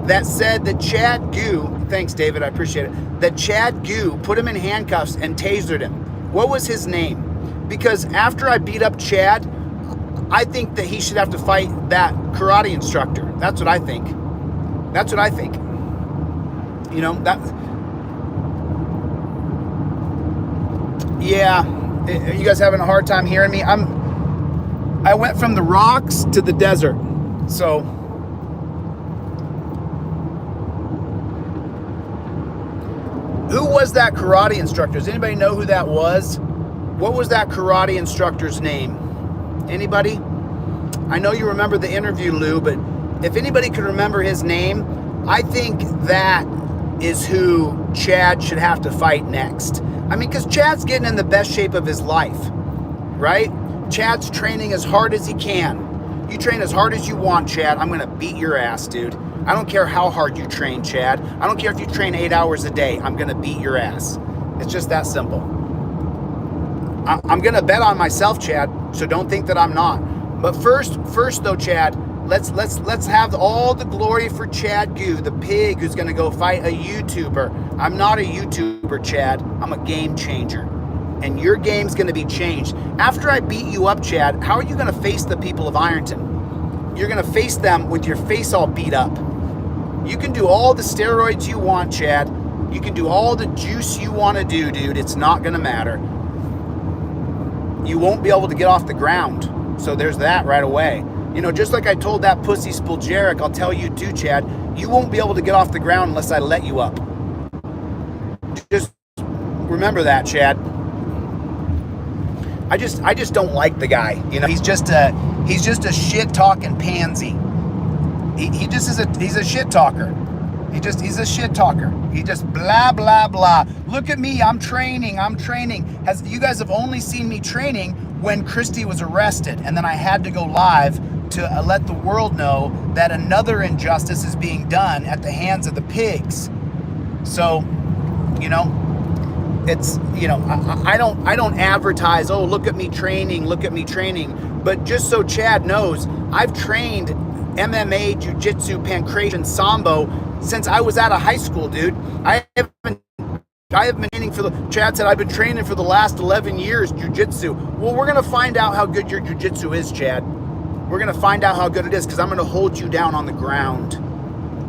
that said that Chad Goo, thanks David, I appreciate it, that Chad Goo put him in handcuffs and tasered him. What was his name? Because after I beat up Chad, I think that he should have to fight that karate instructor. That's what I think. That's what I think. You know, that, yeah, are you guys having a hard time hearing me? I went from the rocks to the desert, so who was that karate instructor? Does anybody know who that was? What was that karate instructor's name? Anybody? I know you remember the interview, Lou, but if anybody could remember his name, I think that is who Chad should have to fight next. I mean, because Chad's getting in the best shape of his life, right? Chad's training as hard as he can. You train as hard as you want, Chad. I'm going to beat your ass, dude. I don't care how hard you train, Chad. I don't care if you train 8 hours a day. I'm going to beat your ass. It's just that simple. I'm going to bet on myself, Chad, so don't think that I'm not. But first though, Chad, let's have all the glory for Chad Goo, the pig who's going to go fight a YouTuber. I'm not a YouTuber, Chad. I'm a game changer. And your game's going to be changed. After I beat you up, Chad, how are you going to face the people of Ironton? You're going to face them with your face all beat up. You can do all the steroids you want, Chad. You can do all the juice you want to do, dude. It's not going to matter. You won't be able to get off the ground. So there's that right away. You know, just like I told that pussy Spulgeric, I'll tell you too, Chad, you won't be able to get off the ground unless I let you up. Just remember that, Chad. I just don't like the guy. You know, he's just a shit talking pansy. He just is he's a shit talker. He's a shit talker. He just blah blah blah. Look at me, I'm training. You guys have only seen me training when Christy was arrested, and then I had to go live to let the world know that another injustice is being done at the hands of the pigs. So, you know, it's, you know, I don't advertise, oh, look at me training, but just so Chad knows, I've trained MMA, jiu-jitsu, pancration, sambo since I was out of high school, dude. I have been training Chad said I've been training for the last 11 years, jiu-jitsu. Well, we're going to find out how good your jiu-jitsu is, Chad. We're going to find out how good it is, because I'm going to hold you down on the ground.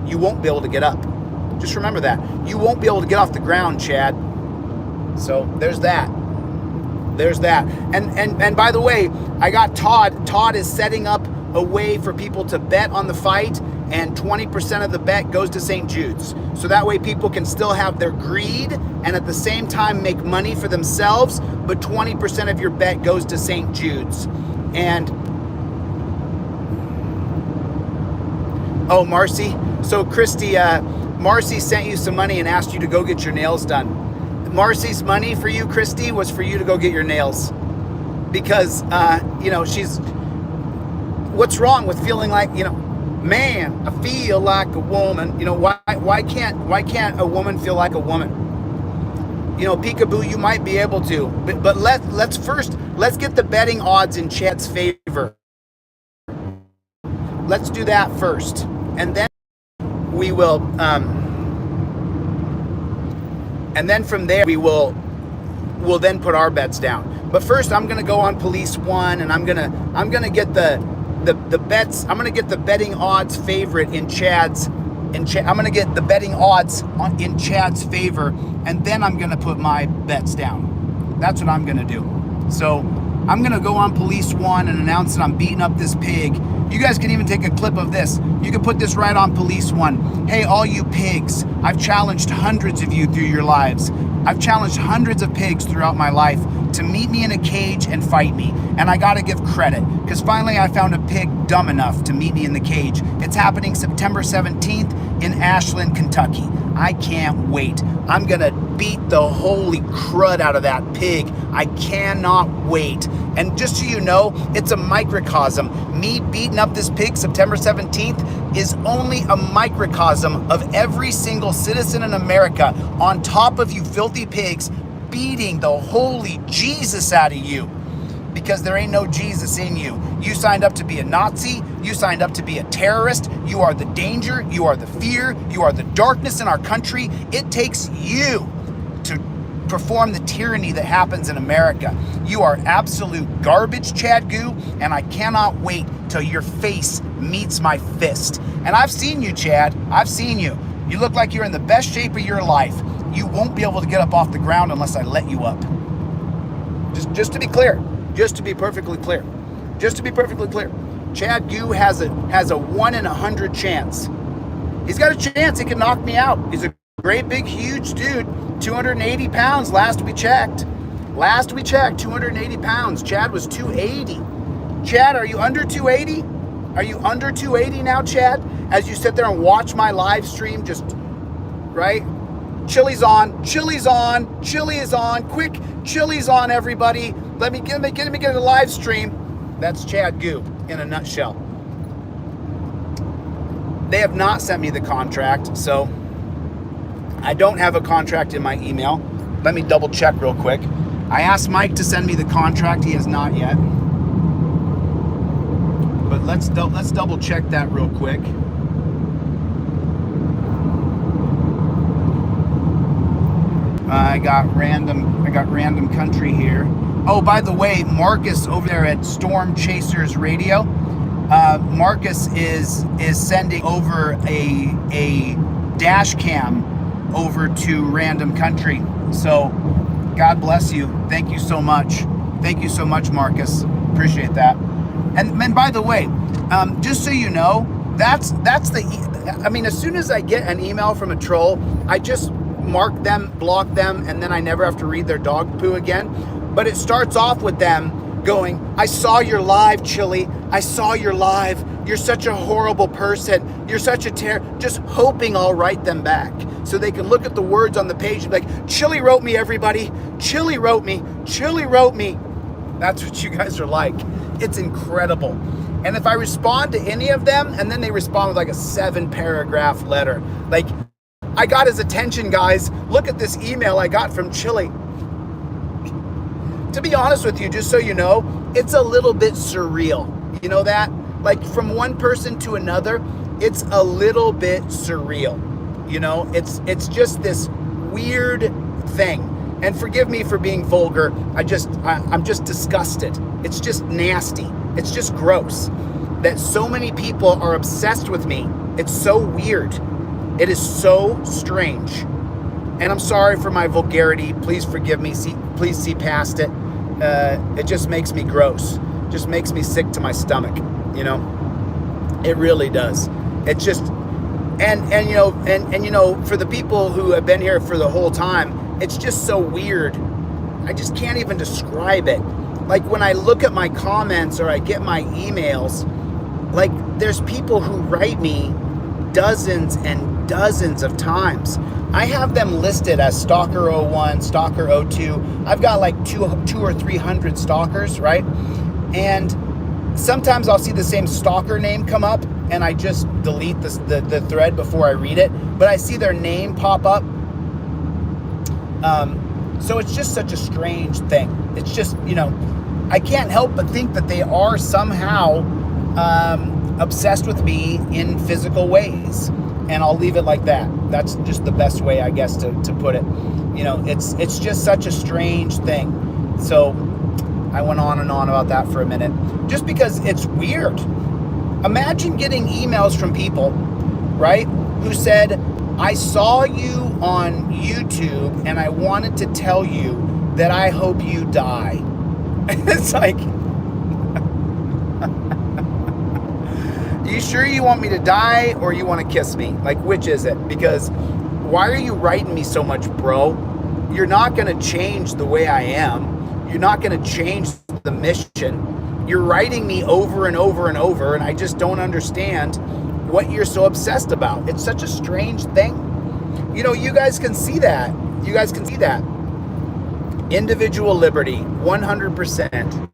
You won't be able to get up. Just remember that. You won't be able to get off the ground, Chad. So there's that. And by the way, I got Todd. Todd is setting up a way for people to bet on the fight, and 20% of the bet goes to St. Jude's. So that way people can still have their greed and at the same time make money for themselves, but 20% of your bet goes to St. Jude's. And oh, Marcy. So Christy, Marcy sent you some money and asked you to go get your nails done. Marcy's money for you, Christy, was for you to go get your nails. Because, you know, what's wrong with feeling like, you know, man, I feel like a woman. You know, why can't a woman feel like a woman? You know, peekaboo, you might be able to. But let's get the betting odds in Chad's favor. Let's do that first. And then we will, and then from there we'll then put our bets down. But first I'm gonna go on Police One, and I'm gonna get the bets. I'm gonna get the betting odds favorite I'm gonna get the betting odds in Chad's favor, and then I'm gonna put my bets down. That's what I'm gonna do. So I'm gonna go on Police One and announce that I'm beating up this pig. You guys can even take a clip of this. You can put this right on Police One. Hey, all you pigs, I've challenged hundreds of you through your lives. I've challenged hundreds of pigs throughout my life to meet me in a cage and fight me. And I gotta give credit, because finally I found a pig dumb enough to meet me in the cage. It's happening September 17th in Ashland, Kentucky. I can't wait. I'm gonna beat the holy crud out of that pig. I cannot wait. And just so you know, it's a microcosm. Me beating up this pig September 17th is only a microcosm of every single citizen in America, on top of you filthy pigs, beating the holy Jesus out of you. Because there ain't no Jesus in you. You signed up to be a Nazi. You signed up to be a terrorist. You are the danger. You are the fear. You are the darkness in our country. It takes you to perform the tyranny that happens in America. You are absolute garbage, Chad Goo, and I cannot wait till your face meets my fist. And I've seen you, Chad. I've seen you. You look like you're in the best shape of your life. You won't be able to get up off the ground unless I let you up. Just to be clear. Just to be perfectly clear. Chad Goo has a 1 in 100 chance. He's got a chance he can knock me out. He's a great big huge dude. 280 pounds last we checked. 280 pounds. Chad was 280. Chad, are you under 280? Are you under 280 now, Chad? As you sit there and watch my live stream, just, right? Chille's on. Chille is on. Quick, Chille's on, everybody. Let me get a live stream. That's Chad Goo in a nutshell. They have not sent me the contract, so I don't have a contract in my email. Let me double check real quick. I asked Mike to send me the contract. He has not yet. But let's double check that real quick. I got random country here. Oh, by the way, Marcus over there at Storm Chasers Radio, Marcus is sending over a dash cam over to Random Country. So God bless you. Thank you so much. Thank you so much, Marcus. Appreciate that. And by the way, just so you know, that's I mean, as soon as I get an email from a troll, I just mark them, block them, and then I never have to read their dog poo again. But it starts off with them going, I saw your live, Chille. I saw your live. You're such a horrible person. You're such a just hoping I'll write them back so they can look at the words on the page and be like, Chille wrote me, everybody. Chille wrote me. Chille wrote me. That's what you guys are like. It's incredible. And if I respond to any of them, and then they respond with like a 7-paragraph letter, like, I got his attention, guys. Look at this email I got from Chille. To be honest with you, just so you know, it's a little bit surreal. You know that? Like, from one person to another, it's a little bit surreal. You know, it's just this weird thing. And forgive me for being vulgar. I'm just disgusted. It's just nasty. It's just gross that so many people are obsessed with me. It's so weird. It is so strange. And I'm sorry for my vulgarity. Please forgive me. Please see past it. It just makes me gross. Just makes me sick to my stomach. You know, it really does. It just, and you know, for the people who have been here for the whole time, it's just so weird. I just can't even describe it. Like, when I look at my comments or I get my emails, like, there's people who write me dozens and dozens of times. I have them listed as Stalker 01, Stalker 02. I've got like 200 or 300 stalkers, right? And sometimes I'll see the same stalker name come up and I just delete the thread before I read it. But I see their name pop up. So it's just such a strange thing. It's just, you know, I can't help but think that they are somehow obsessed with me in physical ways. And I'll leave it like that. That's just the best way, I guess, to put it. You know, it's just such a strange thing. So I went on and on about that for a minute. Just because it's weird. Imagine getting emails from people, right, who said, I saw you on YouTube and I wanted to tell you that I hope you die. It's like, you sure you want me to die or you want to kiss me? Like, which is it? Because why are you writing me so much, bro? You're not going to change the way I am. You're not going to change the mission. You're writing me over and over and over, and I just don't understand what you're so obsessed about. It's such a strange thing. You know, you guys can see that. You guys can see that. Individual liberty, 100%.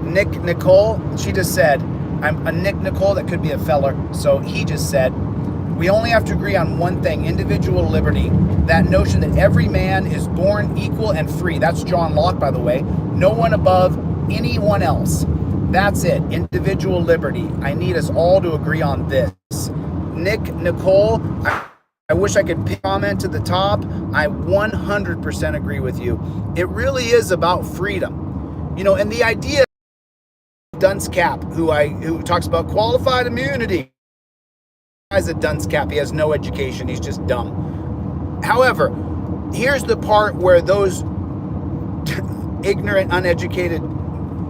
Nick Nicole, she just said, I'm a Nick Nicole, that could be a feller. So he just said, we only have to agree on one thing, individual liberty. That notion that every man is born equal and free. That's John Locke, by the way. No one above anyone else. That's it, individual liberty. I need us all to agree on this. Nick Nicole, I wish I could comment to the top. I 100% agree with you. It really is about freedom. You know, and the idea of dunce cap, who talks about qualified immunity. Guy's a dunce cap. He has no education. He's just dumb. However, here's the part where those ignorant, uneducated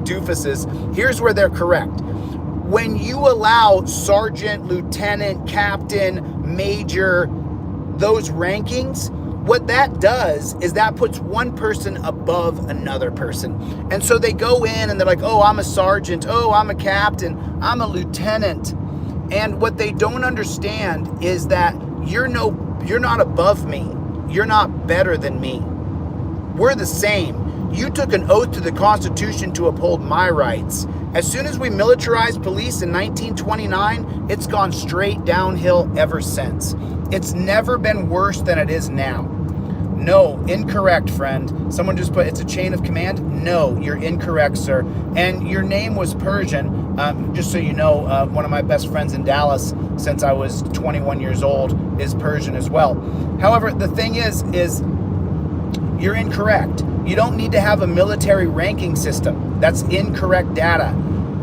doofuses, here's where they're correct. When you allow sergeant, lieutenant, captain, major, those rankings, what that does is that puts one person above another person. And so they go in and they're like, oh, I'm a sergeant. Oh, I'm a captain. I'm a lieutenant. And what they don't understand is that you're not above me. You're not better than me. We're the same. You took an oath to the Constitution to uphold my rights. As soon as we militarized police in 1929, it's gone straight downhill ever since. It's never been worse than it is now. No, incorrect, friend. Someone just put, it's a chain of command. No, you're incorrect, sir. And your name was Persian. Just so you know, one of my best friends in Dallas since I was 21 years old is Persian as well. However, the thing is you're incorrect. You don't need to have a military ranking system. That's incorrect data.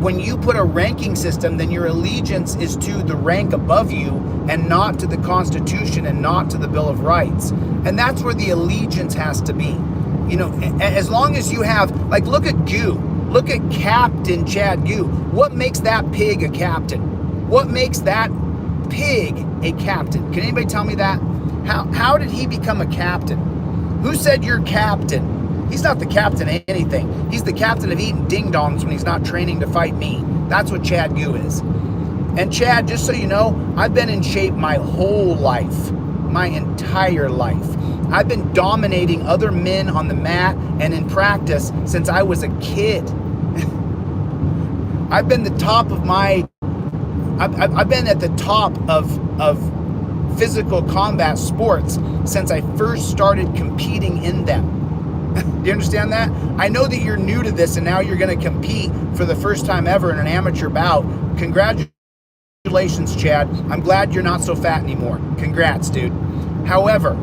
When you put a ranking system, then your allegiance is to the rank above you and not to the Constitution and not to the Bill of Rights. And that's where the allegiance has to be. You know, as long as you have, like, look at Goo. Look at Captain Chad Gu. What makes that pig a captain? What makes that pig a captain? Can anybody tell me that? How did he become a captain? Who said you're captain? He's not the captain of anything. He's the captain of eating ding-dongs when he's not training to fight me. That's what Chad Gu is. And Chad, just so you know, I've been in shape my whole life. My entire life. I've been dominating other men on the mat and in practice since I was a kid. I've been the top of my... I've been at the top of physical combat sports since I first started competing in them. Do you understand that? I know that you're new to this and now you're going to compete for the first time ever in an amateur bout. Congratulations, Chad. I'm glad you're not so fat anymore. Congrats, dude. However,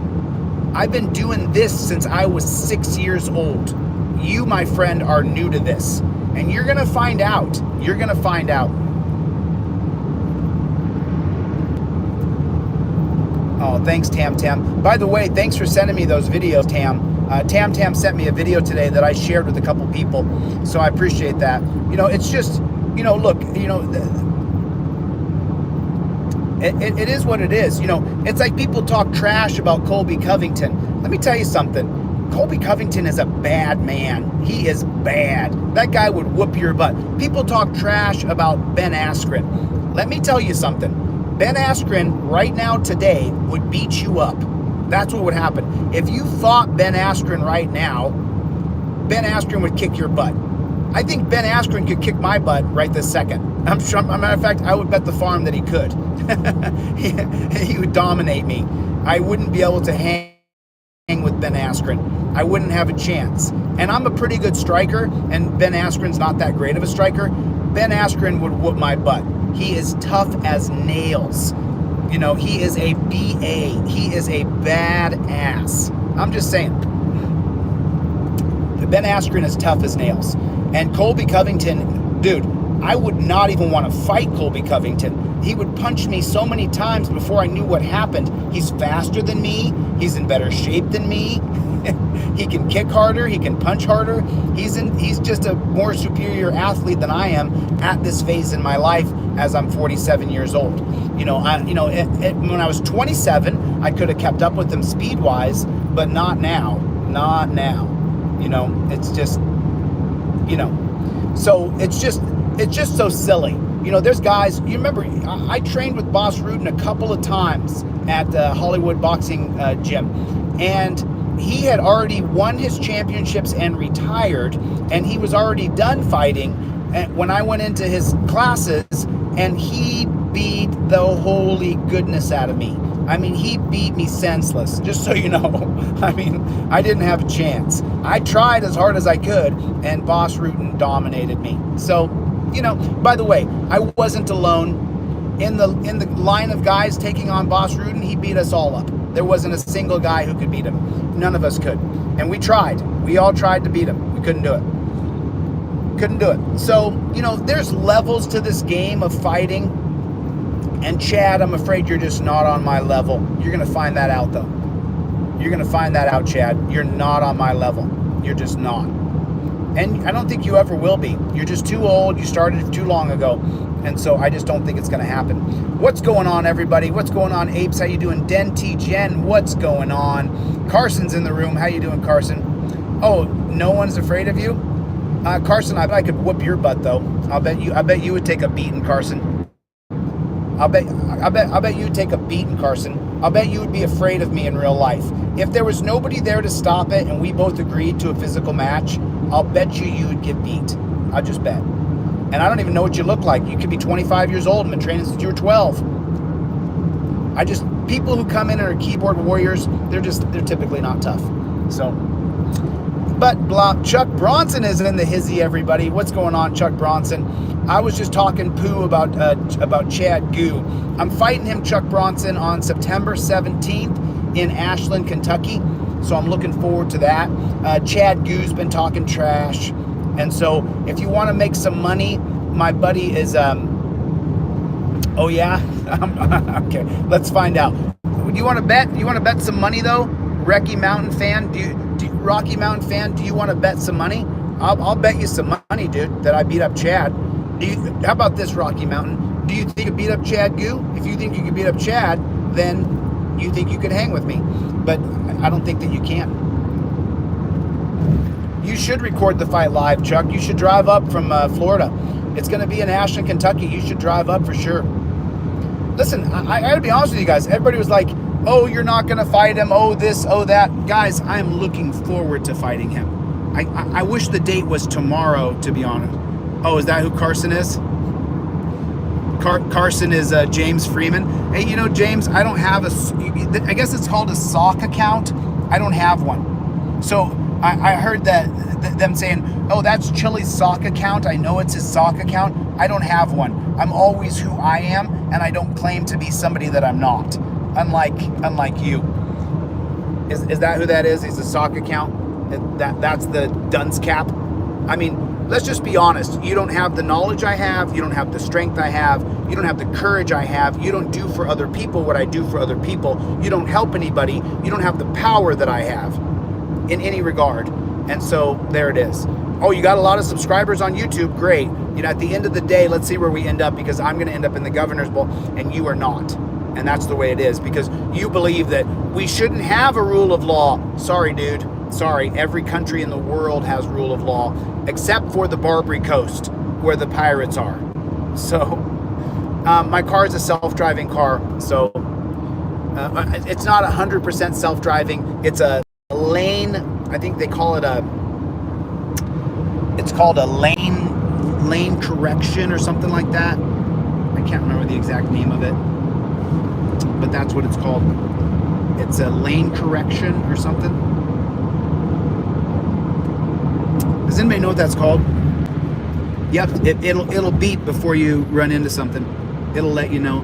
I've been doing this since I was 6 years old. You, my friend, are new to this. And you're going to find out. You're going to find out. Oh, thanks, Tam Tam. By the way, thanks for sending me those videos, Tam. Tam Tam sent me a video today that I shared with a couple people, so I appreciate that. You know, it's just, you know, look, you know, it is what it is. You know, it's like people talk trash about Colby Covington. Let me tell you something. Colby Covington is a bad man. He is bad. That guy would whoop your butt. People talk trash about Ben Askren. Let me tell you something. Ben Askren right now today would beat you up. That's what would happen. If you fought Ben Askren right now, Ben Askren would kick your butt. I think Ben Askren could kick my butt right this second. I'm sure, as a matter of fact, I would bet the farm that he could. He would dominate me. I wouldn't be able to hang with Ben Askren. I wouldn't have a chance. And I'm a pretty good striker, and Ben Askren's not that great of a striker. Ben Askren would whoop my butt. He is tough as nails. You know, he is a BA. He is a badass. I'm just saying. Ben Askren is tough as nails. And Colby Covington, dude, I would not even want to fight Colby Covington. He would punch me so many times before I knew what happened. He's faster than me. He's in better shape than me. He can kick harder. He can punch harder. He's just a more superior athlete than I am at this phase in my life as I'm 47 years old. You know, when I was 27, I could have kept up with him speed-wise, but not now. Not now. You know, it's just, you know, so it's just so silly. You know, there's guys, you remember, I trained with Boss Rudin a couple of times at Hollywood Boxing Gym, and he had already won his championships and retired, and he was already done fighting when I went into his classes, and he beat the holy goodness out of me. I mean, he beat me senseless, just so you know. I mean, I didn't have a chance. I tried as hard as I could, and Boss Rudin dominated me. So, you know, by the way, I wasn't alone. In the line of guys taking on Boss Rudin, he beat us all up. There wasn't a single guy who could beat him. None of us could. And we tried. We all tried to beat him. We couldn't do it. Couldn't do it. So, you know, there's levels to this game of fighting. And Chad, I'm afraid you're just not on my level. You're going to find that out, though. You're going to find that out, Chad. You're not on my level. You're just not. And I don't think you ever will be. You're just too old. You started too long ago. And so I just don't think it's going to happen. What's going on, everybody? What's going on, Apes? How you doing? Den T Jen, what's going on? Carson's in the room. How you doing, Carson? Oh, no one's afraid of you? Carson, I could whoop your butt, though. I bet you would take a beating, Carson. I bet you would take a beating, Carson. I'll bet you would be afraid of me in real life. If there was nobody there to stop it and we both agreed to a physical match, I'll bet you would get beat. I'll just bet. And I don't even know what you look like. You could be 25 years old and been training since you were 12. People who come in and are keyboard warriors, they're typically not tough. So, but Chuck Bronson is in the hizzy, everybody. What's going on, Chuck Bronson? I was just talking poo about Chad Gu. I'm fighting him, Chuck Bronson, on September 17th in Ashland, Kentucky. So I'm looking forward to that. Chad Gu's been talking trash. And so if you want to make some money, my buddy is, oh yeah? Okay, let's find out. Do you want to bet? You want to bet some money though? Rocky Mountain fan, do you want to bet some money? I'll bet you some money, dude, that I beat up Chad. How about this, Rocky Mountain? Do you think you beat up Chad Goo? If you think you can beat up Chad, then you think you could hang with me. But I don't think that you can. You should record the fight live, Chuck. You should drive up from Florida. It's going to be in Ashland, Kentucky. You should drive up for sure. Listen, I got to be honest with you guys. Everybody was like, oh, you're not going to fight him. Oh, this, oh, that. Guys, I'm looking forward to fighting him. I wish the date was tomorrow, to be honest. Oh, is that who Carson is? Carson is James Freeman. Hey, you know, James, I don't have I guess it's called a sock account. I don't have one. So I heard that them saying, oh, that's Chille's sock account. I know it's his sock account. I don't have one. I'm always who I am, and I don't claim to be somebody that I'm not. Unlike you. Is that who that is? He's a sock account? That's the dunce cap? I mean, let's just be honest. You don't have the knowledge I have. You don't have the strength I have. You don't have the courage I have. You don't do for other people what I do for other people. You don't help anybody. You don't have the power that I have in any regard. And so there it is. Oh, you got a lot of subscribers on YouTube. Great. You know, at the end of the day, let's see where we end up, because I'm going to end up in the Governor's Bowl and you are not. And that's the way it is, because you believe that we shouldn't have a rule of law. Sorry, dude. Sorry. Every country in the world has rule of law, except for the Barbary Coast, where the pirates are. So my car is a self-driving car. So it's not 100% self-driving. It's a lane. I think they call it it's called a lane correction or something like that. I can't remember the exact name of it, but that's what it's called. It's a lane correction or something. Does anybody know what that's called? Yep, it'll beep before you run into something. It'll let you know.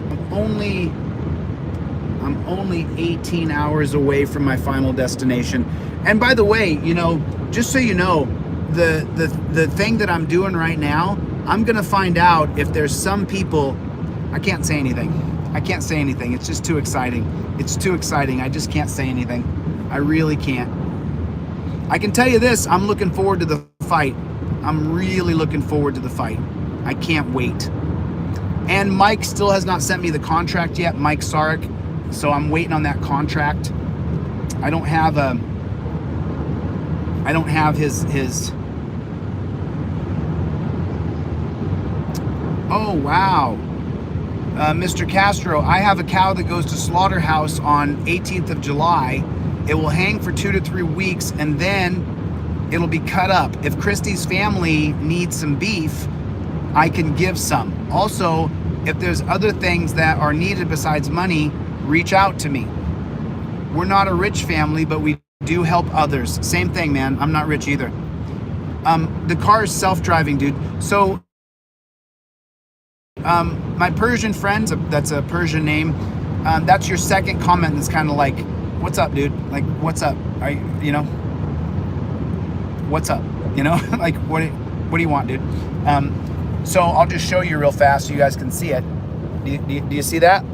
I'm only 18 hours away from my final destination. And by the way, you know, just so you know, the thing that I'm doing right now, I'm gonna find out if there's some people. I can't say anything. I can't say anything. It's just too exciting. It's too exciting. I just can't say anything. I really can't. I can tell you this, I'm looking forward to the fight. I'm really looking forward to the fight. I can't wait. And Mike still has not sent me the contract yet, Mike Sarek. So I'm waiting on that contract. I don't have his. Oh, wow. Mr. Castro, I have a cow that goes to slaughterhouse on 18th of July. It will hang for 2 to 3 weeks, and then it'll be cut up. If Christy's family needs some beef, I can give some. Also, if there's other things that are needed besides money, reach out to me. We're not a rich family, but we do help others. Same thing, man. I'm not rich either. The car is self-driving, dude. So my Persian friends, that's a Persian name. That's your second comment that's kind of like, what's up, dude? Like, what's up? You know, what's up? You know, like, what do you want, dude? So I'll just show you real fast so you guys can see it. Do you see that?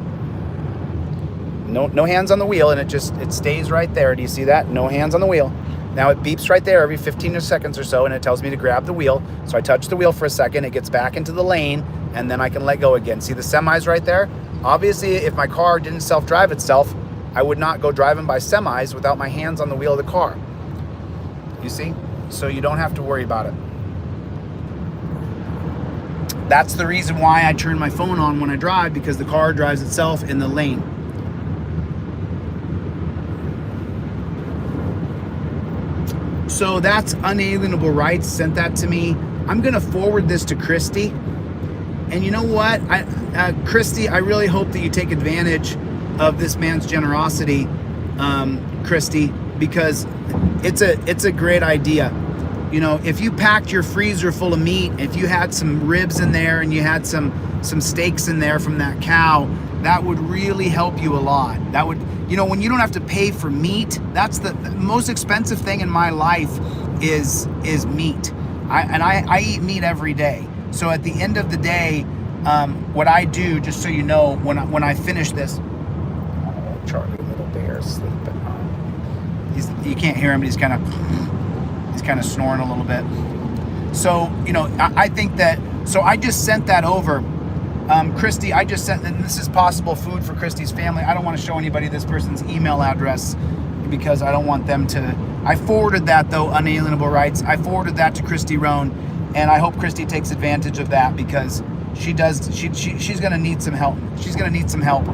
No hands on the wheel, and it stays right there. Do you see that? No hands on the wheel. Now it beeps right there every 15 seconds or so, and it tells me to grab the wheel. So I touch the wheel for a second, it gets back into the lane, and then I can let go again. See the semis right there? Obviously, if my car didn't self-drive itself, I would not go driving by semis without my hands on the wheel of the car. You see? So you don't have to worry about it. That's the reason why I turn my phone on when I drive, because the car drives itself in the lane. So that's Unalienable Rights, sent that to me. I'm gonna forward this to Christy. And you know what, Christy, I really hope that you take advantage of this man's generosity, Christy, because it's a great idea. You know, if you packed your freezer full of meat, if you had some ribs in there and you had some steaks in there from that cow, that would really help you a lot. That would, you know, when you don't have to pay for meat, that's the most expensive thing in my life is meat. I eat meat every day. So at the end of the day, what I do, just so you know, when I finish this, oh, Charlie, little bear sleeping. You can't hear him, but he's kind of snoring a little bit. So, you know, I think that, so I just sent that over. Christy, I just sent, and this is possible food for Christy's family. I don't want to show anybody this person's email address because I don't want them to, I forwarded that though, unalienable rights. I forwarded that to Christy Rohn, and I hope Christy takes advantage of that because she's going to need some help. She's going to need some help.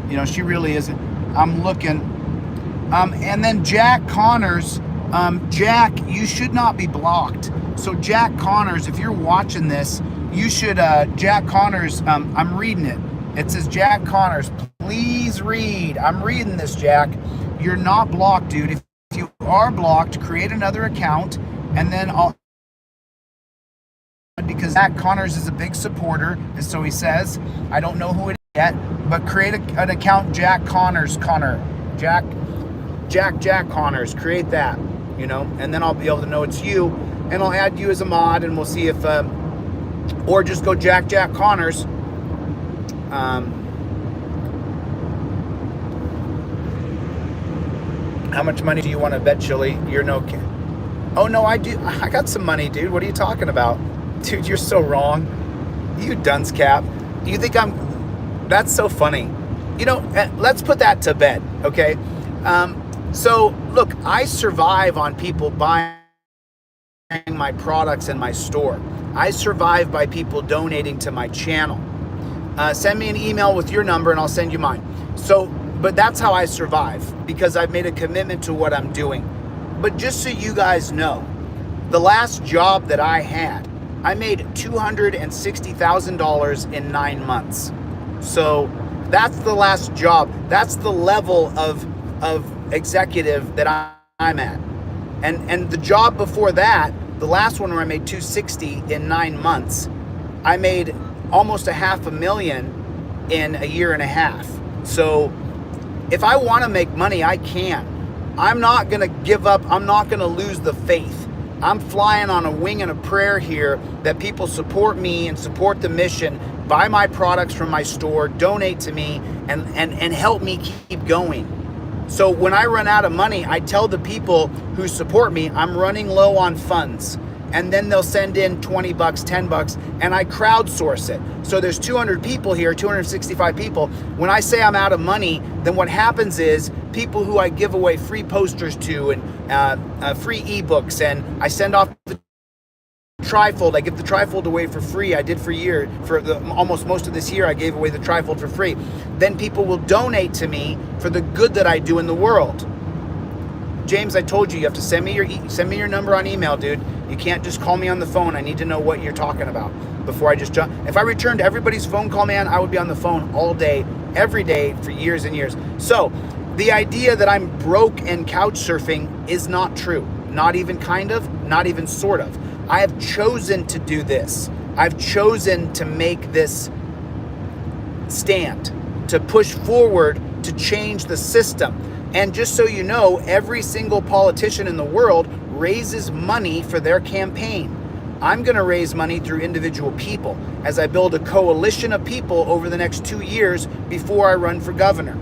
You know, she really isn't. I'm looking. And then Jack Connors, Jack, you should not be blocked. So Jack Connors, if you're watching this, you should, Jack Connors, I'm reading it. It says, Jack Connors, please read. I'm reading this, Jack. You're not blocked, dude. If you are blocked, create another account, and then because Jack Connors is a big supporter, and so he says, I don't know who it is yet, but create an account, Jack Connors, Jack Connors, create that, you know, and then I'll be able to know it's you, and I'll add you as a mod, and we'll see if, or just go Jack Connors. How much money do you want to bet, Chille? You're no kid. Oh no, I do. I got some money, dude. What are you talking about? Dude, you're so wrong. You dunce cap. You think that's so funny. You know, let's put that to bed, okay? So look, I survive on people buying my products in my store. I survive by people donating to my channel. Send me an email with your number and I'll send you mine. So, but that's how I survive because I've made a commitment to what I'm doing. But just so you guys know, the last job that I had, I made $260,000 in 9 months. So that's the last job. That's the level of executive that I'm at. And the job before that, the last one where I made $260 in 9 months, I made almost $500,000 in a year and a half. So if I want to make money, I can. I'm not going to give up. I'm not going to lose the faith. I'm flying on a wing and a prayer here that people support me and support the mission, buy my products from my store, donate to me, and help me keep going. So when I run out of money, I tell the people who support me, I'm running low on funds. And then they'll send in 20 bucks, 10 bucks, and I crowdsource it. So there's 200 people here, 265 people. When I say I'm out of money, then what happens is people who I give away free posters to and free ebooks, and I send off the trifold. I give the trifold away for free. I did for years, almost most of this year, I gave away the trifold for free. Then people will donate to me for the good that I do in the world. James, I told you, you have to send me your number on email, dude. You can't just call me on the phone. I need to know what you're talking about before I just jump. If I returned everybody's phone call, man, I would be on the phone all day, every day for years and years. So the idea that I'm broke and couch surfing is not true. Not even kind of, not even sort of. I have chosen to do this. I've chosen to make this stand, to push forward, to change the system. And just so you know, every single politician in the world raises money for their campaign. I'm going to raise money through individual people as I build a coalition of people over the next 2 years before I run for governor.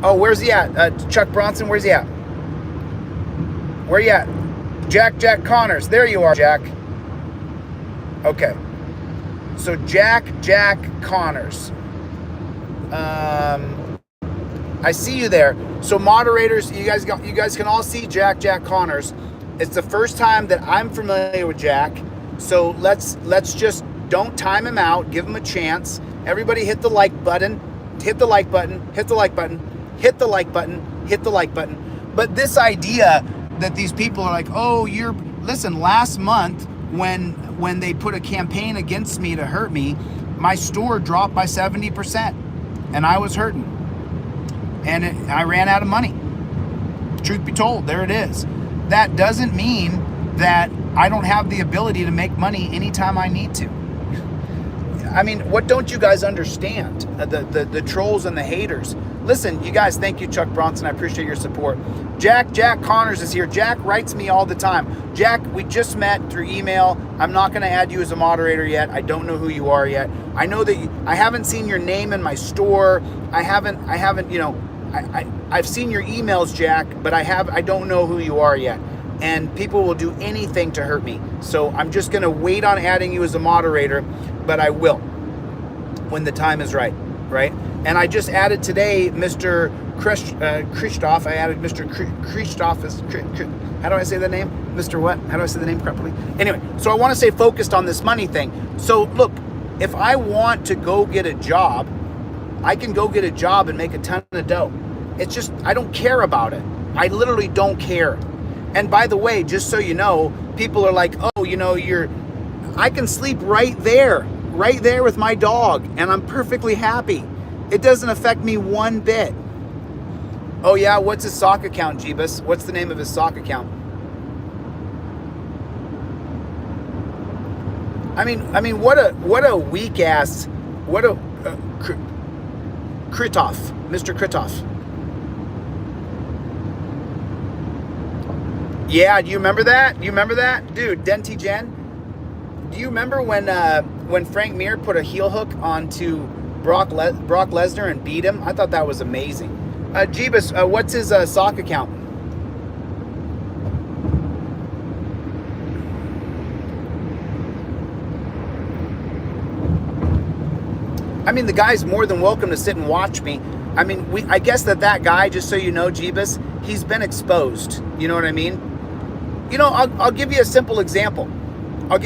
Oh, where's he at? Chuck Bronson, where's he at? Where you at? Jack Connors. There you are, Jack. Okay. So Jack Connors. I see you there. So moderators, you guys can all see Jack Connors. It's the first time that I'm familiar with Jack. So let's just don't time him out. Give him a chance. Everybody hit the like button. Hit the like button. Hit the like button. Hit the like button. Hit the like button. But this idea that these people are like, oh, listen, last month when they put a campaign against me to hurt me, my store dropped by 70% and I was hurting. And I ran out of money. Truth be told, there it is. That doesn't mean that I don't have the ability to make money anytime I need to. I mean, what don't you guys understand? The trolls and the haters. Listen, you guys, thank you, Chuck Bronson. I appreciate your support. Jack Connors is here. Jack writes me all the time. Jack, we just met through email. I'm not going to add you as a moderator yet. I don't know who you are yet. I know that I haven't seen your name in my store. I haven't, you know, I've seen your emails, Jack, but I don't know who you are yet. and people will do anything to hurt me. So I'm just going to wait on adding you as a moderator, but I will when the time is right, right? And I just added today Mr. Christoph. I added Mr. Christoph. How do I say the name? Mr. what? How do I say the name properly? Anyway, so I want to stay focused on this money thing. So look, if I want to go get a job, I can go get a job and make a ton of dough. It's just, I don't care about it. I literally don't care. And by the way, just so you know, people are like, oh, you know, I can sleep right there with my dog, and I'm perfectly happy. It doesn't affect me one bit. Oh yeah, what's his sock account, Jeebus? What's the name of his sock account? I mean, what a weak ass, Kritoff, Mr. Kritoff. Yeah, do you remember that? Dude, Denti Jen? Do you remember when Frank Mir put a heel hook onto Brock Lesnar and beat him? I thought that was amazing. Jeebus, what's his sock account? I mean, the guy's more than welcome to sit and watch me. I mean, I guess that guy, just so you know, Jeebus, he's been exposed. You know what I mean? You know, I'll give you a simple example. And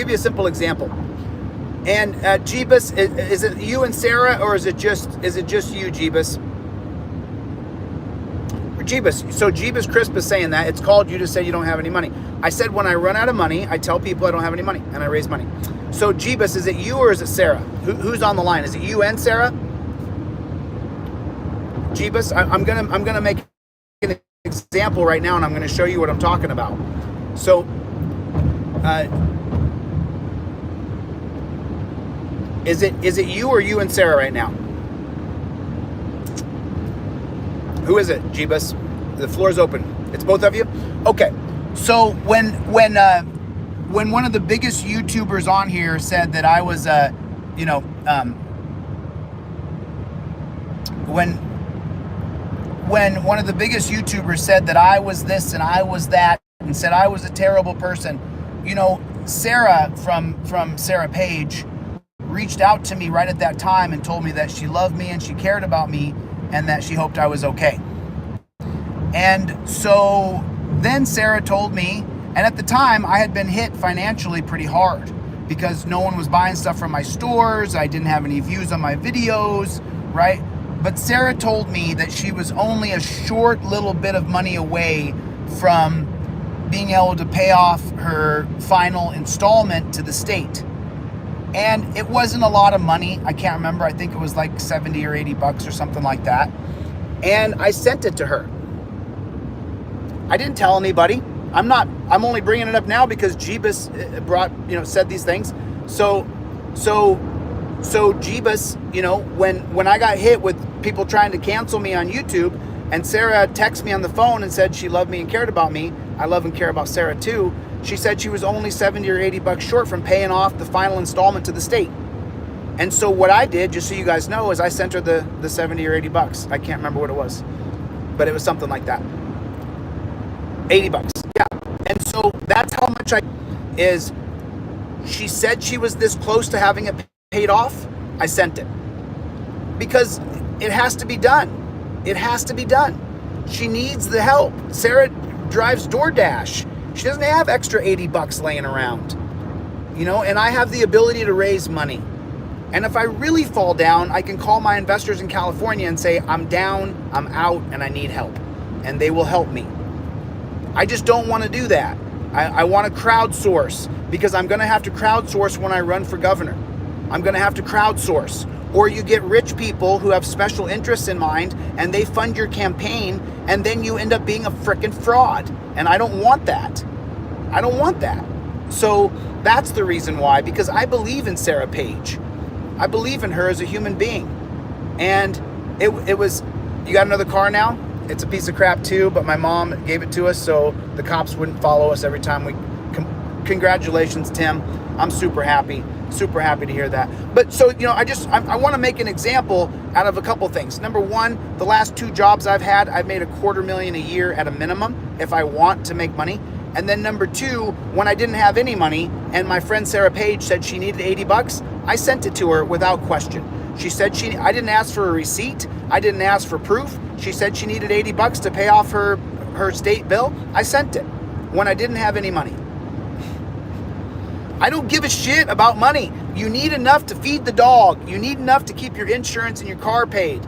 Jeebus, is it you and Sarah, or is it just you, Jeebus? Jeebus. So Jeebus Crisp is saying that it's called you to say you don't have any money. I said when I run out of money, I tell people I don't have any money and I raise money. So Jeebus, is it you or is it Sarah? Who's on the line? Is it you and Sarah? Jeebus, I'm gonna make an example right now, and I'm gonna show you what I'm talking about. So, is it you or you and Sarah right now? Who is it, Jeebus? The floor is open. It's both of you? Okay. So when one of the biggest YouTubers on here said that I was, when one of the biggest YouTubers said that I was this and I was that and said I was a terrible person, you know, Sarah from Sarah Page reached out to me right at that time and told me that she loved me and she cared about me and that she hoped I was okay. And so then Sarah told me, and at the time I had been hit financially pretty hard because no one was buying stuff from my stores. I didn't have any views on my videos, right? But Sarah told me that she was only a short little bit of money away from being able to pay off her final installment to the state. And it wasn't a lot of money. I can't remember. I think it was like 70 or 80 bucks or something like that. And I sent it to her. I didn't tell anybody. I'm only bringing it up now because Jeebus said these things. So Jeebus, you know, when I got hit with people trying to cancel me on YouTube, and Sarah texted me on the phone and said she loved me and cared about me. I love and care about Sarah too. She said she was only 70 or 80 bucks short from paying off the final installment to the state. And so what I did, just so you guys know, is I sent her the 70 or 80 bucks. I can't remember what it was, but it was something like that. 80 bucks. Yeah. And so that's how much she said she was this close to having it paid off. I sent it because it has to be done. It has to be done. She needs the help. Sarah drives DoorDash. She doesn't have extra 80 bucks laying around, you know, and I have the ability to raise money. And if I really fall down, I can call my investors in California and say, I'm down, I'm out, and I need help. And they will help me. I just don't want to do that. I want to crowdsource because I'm going to have to crowdsource when I run for governor. I'm going to have to crowdsource. Or you get rich people who have special interests in mind and they fund your campaign and then you end up being a frickin' fraud. And I don't want that. I don't want that. So that's the reason why, because I believe in Sarah Page. I believe in her as a human being. And it was, you got another car now? It's a piece of crap too, but my mom gave it to us so the cops wouldn't follow us every time we, congratulations, Tim. I'm super happy to hear that. But so, you know, I want to make an example out of a couple things. Number one, the last 2 jobs I've had, I've made $250,000 a year at a minimum if I want to make money. And then number two, when I didn't have any money and my friend Sarah Page said she needed $80, I sent it to her without question. She said I didn't ask for a receipt. I didn't ask for proof. She said she needed $80 to pay off her state bill. I sent it when I didn't have any money. I don't give a shit about money. You need enough to feed the dog. You need enough to keep your insurance and your car paid.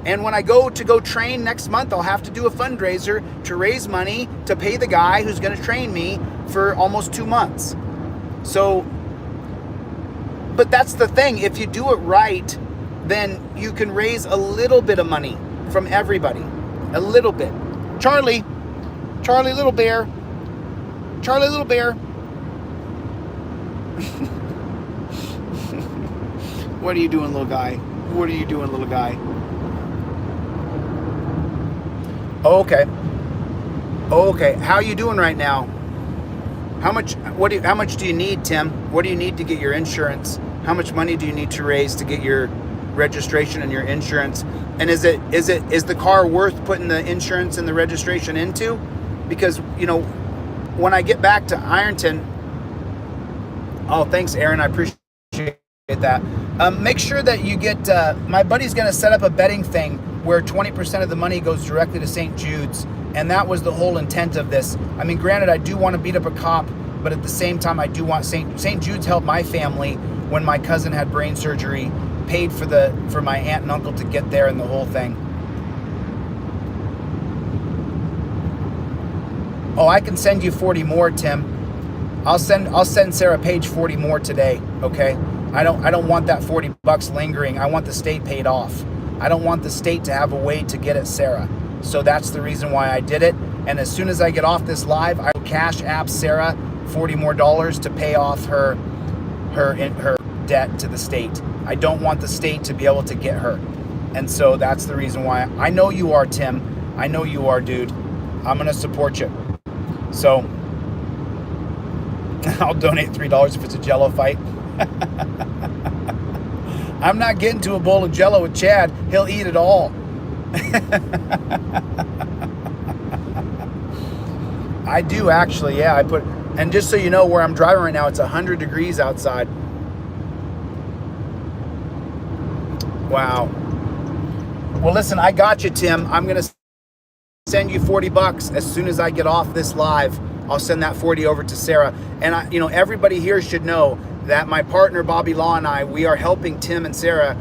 And when I go train next month, I'll have to do a fundraiser to raise money to pay the guy who's going to train me for almost 2 months. So, but that's the thing. If you do it right, then you can raise a little bit of money from everybody. A little bit. Charlie little bear. Charlie little bear. What are you doing, little guy? What are you doing, little guy? Okay. How are you doing right now? How much do you need, Tim? What do you need to get your insurance? How much money do you need to raise to get your registration and your insurance? And is the car worth putting the insurance and the registration into? Because, you know, when I get back to Ironton, oh, thanks, Aaron. I appreciate that. Make sure that you get, my buddy's going to set up a betting thing where 20% of the money goes directly to St. Jude's. And that was the whole intent of this. I mean, granted, I do want to beat up a cop, but at the same time, I do want St. Jude's helped my family when my cousin had brain surgery, paid for my aunt and uncle to get there and the whole thing. Oh, I can send you 40 more, Tim. I'll send Sarah Page 40 more today, okay? I don't want that $40 lingering. I want the state paid off. I don't want the state to have a way to get at Sarah. So that's the reason why I did it. And as soon as I get off this live, I will cash app Sarah $40 more to pay off her debt to the state. I don't want the state to be able to get her. And so that's the reason why. I know you are, Tim. I know you are, dude. I'm going to support you. So I'll donate $3 if it's a Jello fight. I'm not getting to a bowl of Jello with Chad. He'll eat it all. I do actually, yeah. And just so you know, where I'm driving right now, it's 100 degrees outside. Wow. Well, listen, I got you, Tim. I'm gonna send you $40 as soon as I get off this live. I'll send that 40 over to Sarah. And everybody here should know that my partner Bobby Law and I, we are helping Tim and Sarah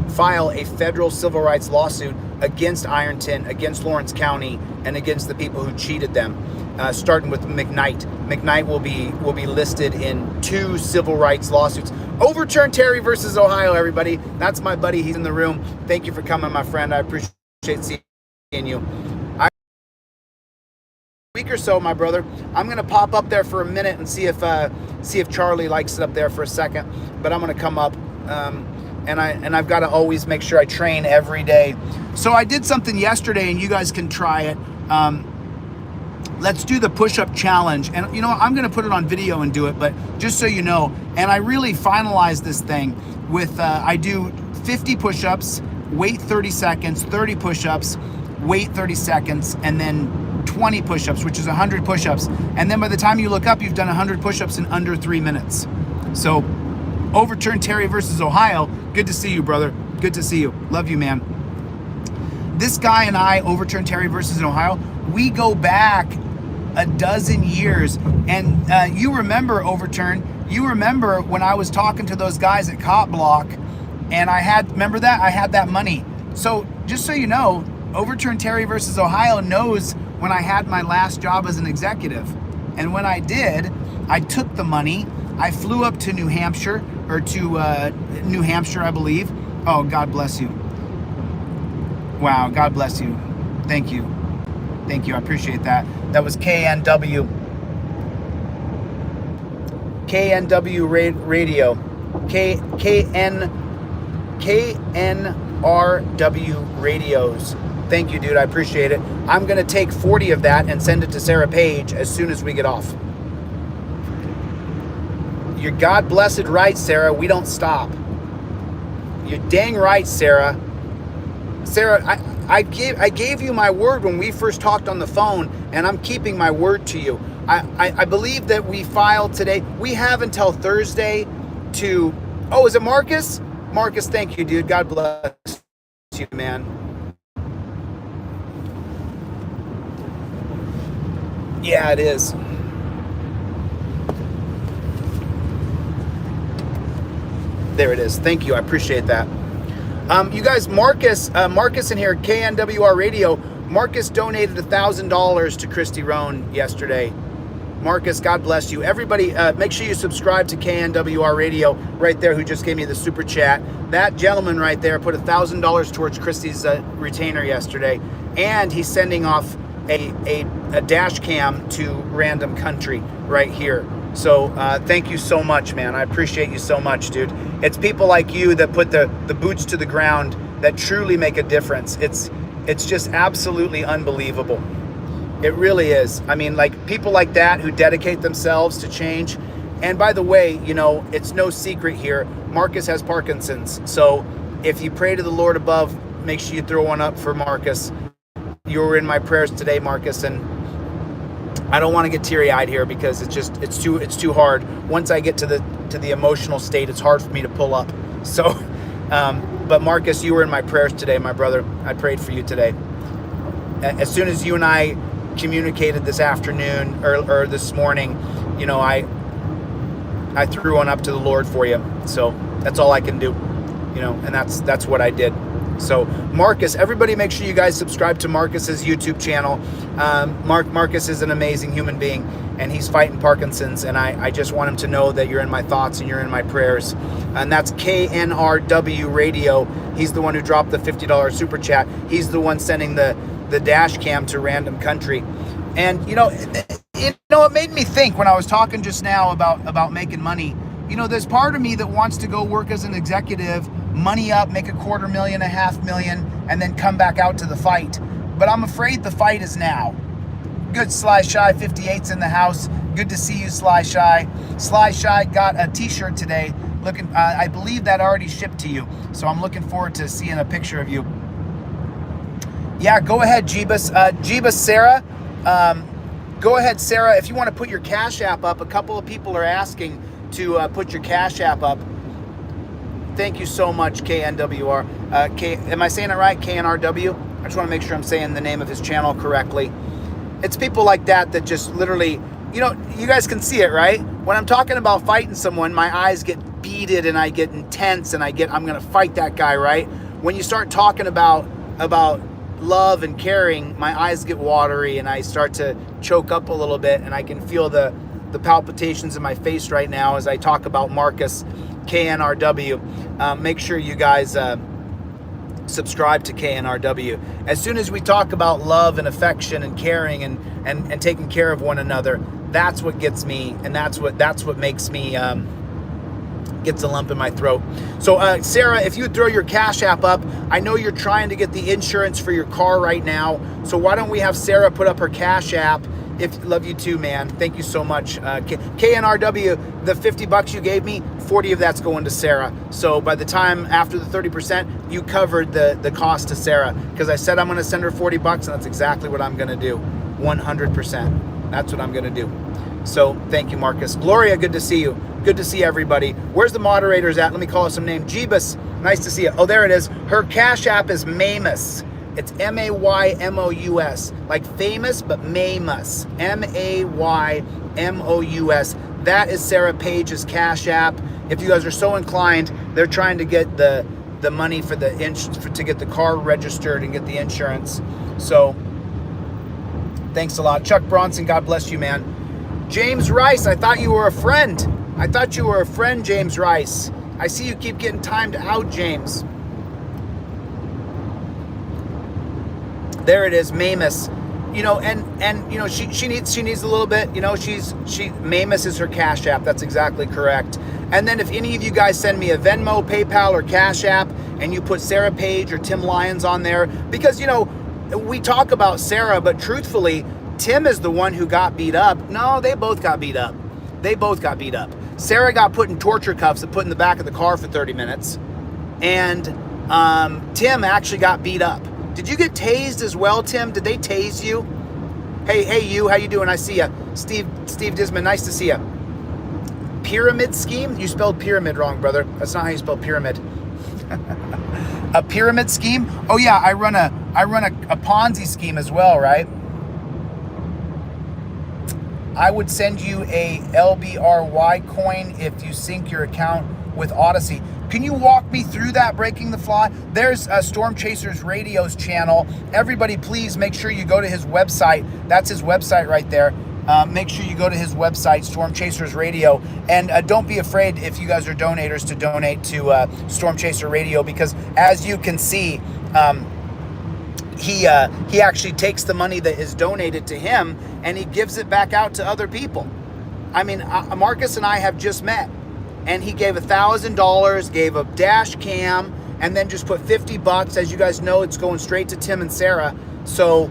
file a federal civil rights lawsuit against Ironton, against Lawrence County, and against the people who cheated them. Starting with McKnight. McKnight will be listed in 2 civil rights lawsuits. Overturn Terry versus Ohio, everybody. That's my buddy. He's in the room. Thank you for coming, my friend. I appreciate seeing you. Week or so, my brother. I'm gonna pop up there for a minute and see if Charlie likes it up there for a second. But I'm gonna come up, and I've got to always make sure I train every day. So I did something yesterday, and you guys can try it. Let's do the push-up challenge, and you know what? I'm gonna put it on video and do it. But just so you know, and I really finalized this thing with I do 50 push-ups, wait 30 seconds, 30 push-ups, wait 30 seconds, and then 20 push-ups, which is 100 push-ups. And then by the time you look up, you've done 100 push-ups in under 3 minutes. So overturn Terry versus Ohio. Good to see you, brother. Good to see you. Love you, man. This guy and I, overturn Terry versus Ohio, we go back a dozen years. And you remember, overturn, you remember when I was talking to those guys at Cop Block, and remember that? I had that money. So just so you know, overturn Terry versus Ohio knows when I had my last job as an executive. And when I did, I took the money, I flew up to New Hampshire, I believe. Oh, God bless you. Wow, God bless you. Thank you. Thank you, I appreciate that. That was KNW Radio. KNRW Radios. Thank you, dude. I appreciate it. I'm going to take 40 of that and send it to Sarah Page as soon as we get off. You're God blessed right, Sarah. We don't stop. You're dang right, Sarah. Sarah, I gave you my word when we first talked on the phone, and I'm keeping my word to you. I believe that we filed today. We have until Thursday to, oh, is it Marcus? Marcus, thank you, dude. God bless you, man. Yeah, it is. There it is. Thank you. I appreciate that. You guys, Marcus in here, KNWR Radio. Marcus donated $1,000 to Christy Rohn yesterday. Marcus, God bless you. Everybody, make sure you subscribe to KNWR Radio right there, who just gave me the super chat. That gentleman right there put $1,000 towards Christy's retainer yesterday, and he's sending off a dash cam to random country right here. So thank you so much, man. I appreciate you so much, dude. It's people like you that put the boots to the ground that truly make a difference. It's just absolutely unbelievable. It really is. I mean, like, people like that who dedicate themselves to change. And by the way, you know, it's no secret here, Marcus has Parkinson's. So if you pray to the Lord above, make sure you throw one up for Marcus. You were in my prayers today, Marcus, and I don't want to get teary-eyed here because it's too hard. Once I get to the emotional state, it's hard for me to pull up. So, but Marcus, you were in my prayers today, my brother. I prayed for you today. As soon as you and I communicated this afternoon or this morning, you know, I threw one up to the Lord for you. So that's all I can do, you know, and that's what I did. So Marcus, everybody make sure you guys subscribe to Marcus's YouTube channel. Marcus is an amazing human being, and he's fighting Parkinson's, and I just want him to know that you're in my thoughts and you're in my prayers. And that's KNRW Radio. He's the one who dropped the $50 super chat. He's the one sending the dash cam to random country. And you know, it made me think when I was talking just now about making money. You know, there's part of me that wants to go work as an executive, money up, make $250,000, $500,000, and then come back out to the fight. But I'm afraid the fight is now. Good, Sly Shy 58's in the house. Good to see you, Sly Shy. Sly Shy got a t-shirt today. Looking, I believe that already shipped to you. So I'm looking forward to seeing a picture of you. Yeah, go ahead, Jeebus, Sarah. Go ahead, Sarah. If you want to put your Cash App up, a couple of people are asking to put your Cash App up. Thank you so much, KNWR. Am I saying it right? KNRW? I just want to make sure I'm saying the name of his channel correctly. It's people like that just literally, you know, you guys can see it, right? When I'm talking about fighting someone, my eyes get beaded and I get intense and I'm going to fight that guy, right? When you start talking about love and caring, my eyes get watery and I start to choke up a little bit, and I can feel the palpitations in my face right now as I talk about Marcus, KNRW. Make sure you guys subscribe to KNRW. As soon as we talk about love and affection and caring and taking care of one another, that's what gets me, and that's what makes me gets a lump in my throat. So Sarah, if you would throw your Cash App up, I know you're trying to get the insurance for your car right now, so why don't we have Sarah put up her Cash App? Love you too, man. Thank you so much. KNRW, the $50 you gave me, 40 of that's going to Sarah. So by the time after the 30%, you covered the cost to Sarah, because I said I'm going to send her 40 bucks, and that's exactly what I'm going to do. 100%. That's what I'm going to do. So thank you, Marcus. Gloria, good to see you. Good to see everybody. Where's the moderators at? Let me call her some name. Jeebus, nice to see you. Oh, there it is. Her Cash App is Maymous. It's M-A-Y-M-O-U-S. Like famous, but Maymous. M-A-Y-M-O-U-S. That is Sarah Page's Cash App. If you guys are so inclined, they're trying to get the money for to get the car registered and get the insurance. So thanks a lot. Chuck Bronson, God bless you, man. James Rice, I thought you were a friend. I thought you were a friend, James Rice. I see you keep getting timed out, James. There it is, Maymous. You know, and you know, she needs a little bit, you know, Maymous is her Cash App. That's exactly correct. And then if any of you guys send me a Venmo, PayPal, or Cash App, and you put Sarah Page or Tim Lyons on there, because, you know, we talk about Sarah, but truthfully, Tim is the one who got beat up. No, they both got beat up. They both got beat up. Sarah got put in torture cuffs and put in the back of the car for 30 minutes. And Tim actually got beat up. Did you get tased as well, Tim? Did they tase you? Hey, you, how you doing? I see ya. Steve Disman, nice to see ya. Pyramid scheme? You spelled pyramid wrong, brother. That's not how you spell pyramid. A pyramid scheme? Oh yeah, I run a Ponzi scheme as well, right? I would send you a LBRY coin if you sync your account with Odyssey. Can you walk me through that, Breaking the Fly? There's a Storm Chasers Radio's channel. Everybody, please make sure you go to his website. That's his website right there. Make sure you go to his website, Storm Chasers Radio. And don't be afraid if you guys are donators to donate to Storm Chaser Radio, because as you can see, he actually takes the money that is donated to him and he gives it back out to other people. I mean, Marcus and I have just met, and he gave $1,000, gave a dash cam, and then just put $50. As you guys know, it's going straight to Tim and Sarah. So,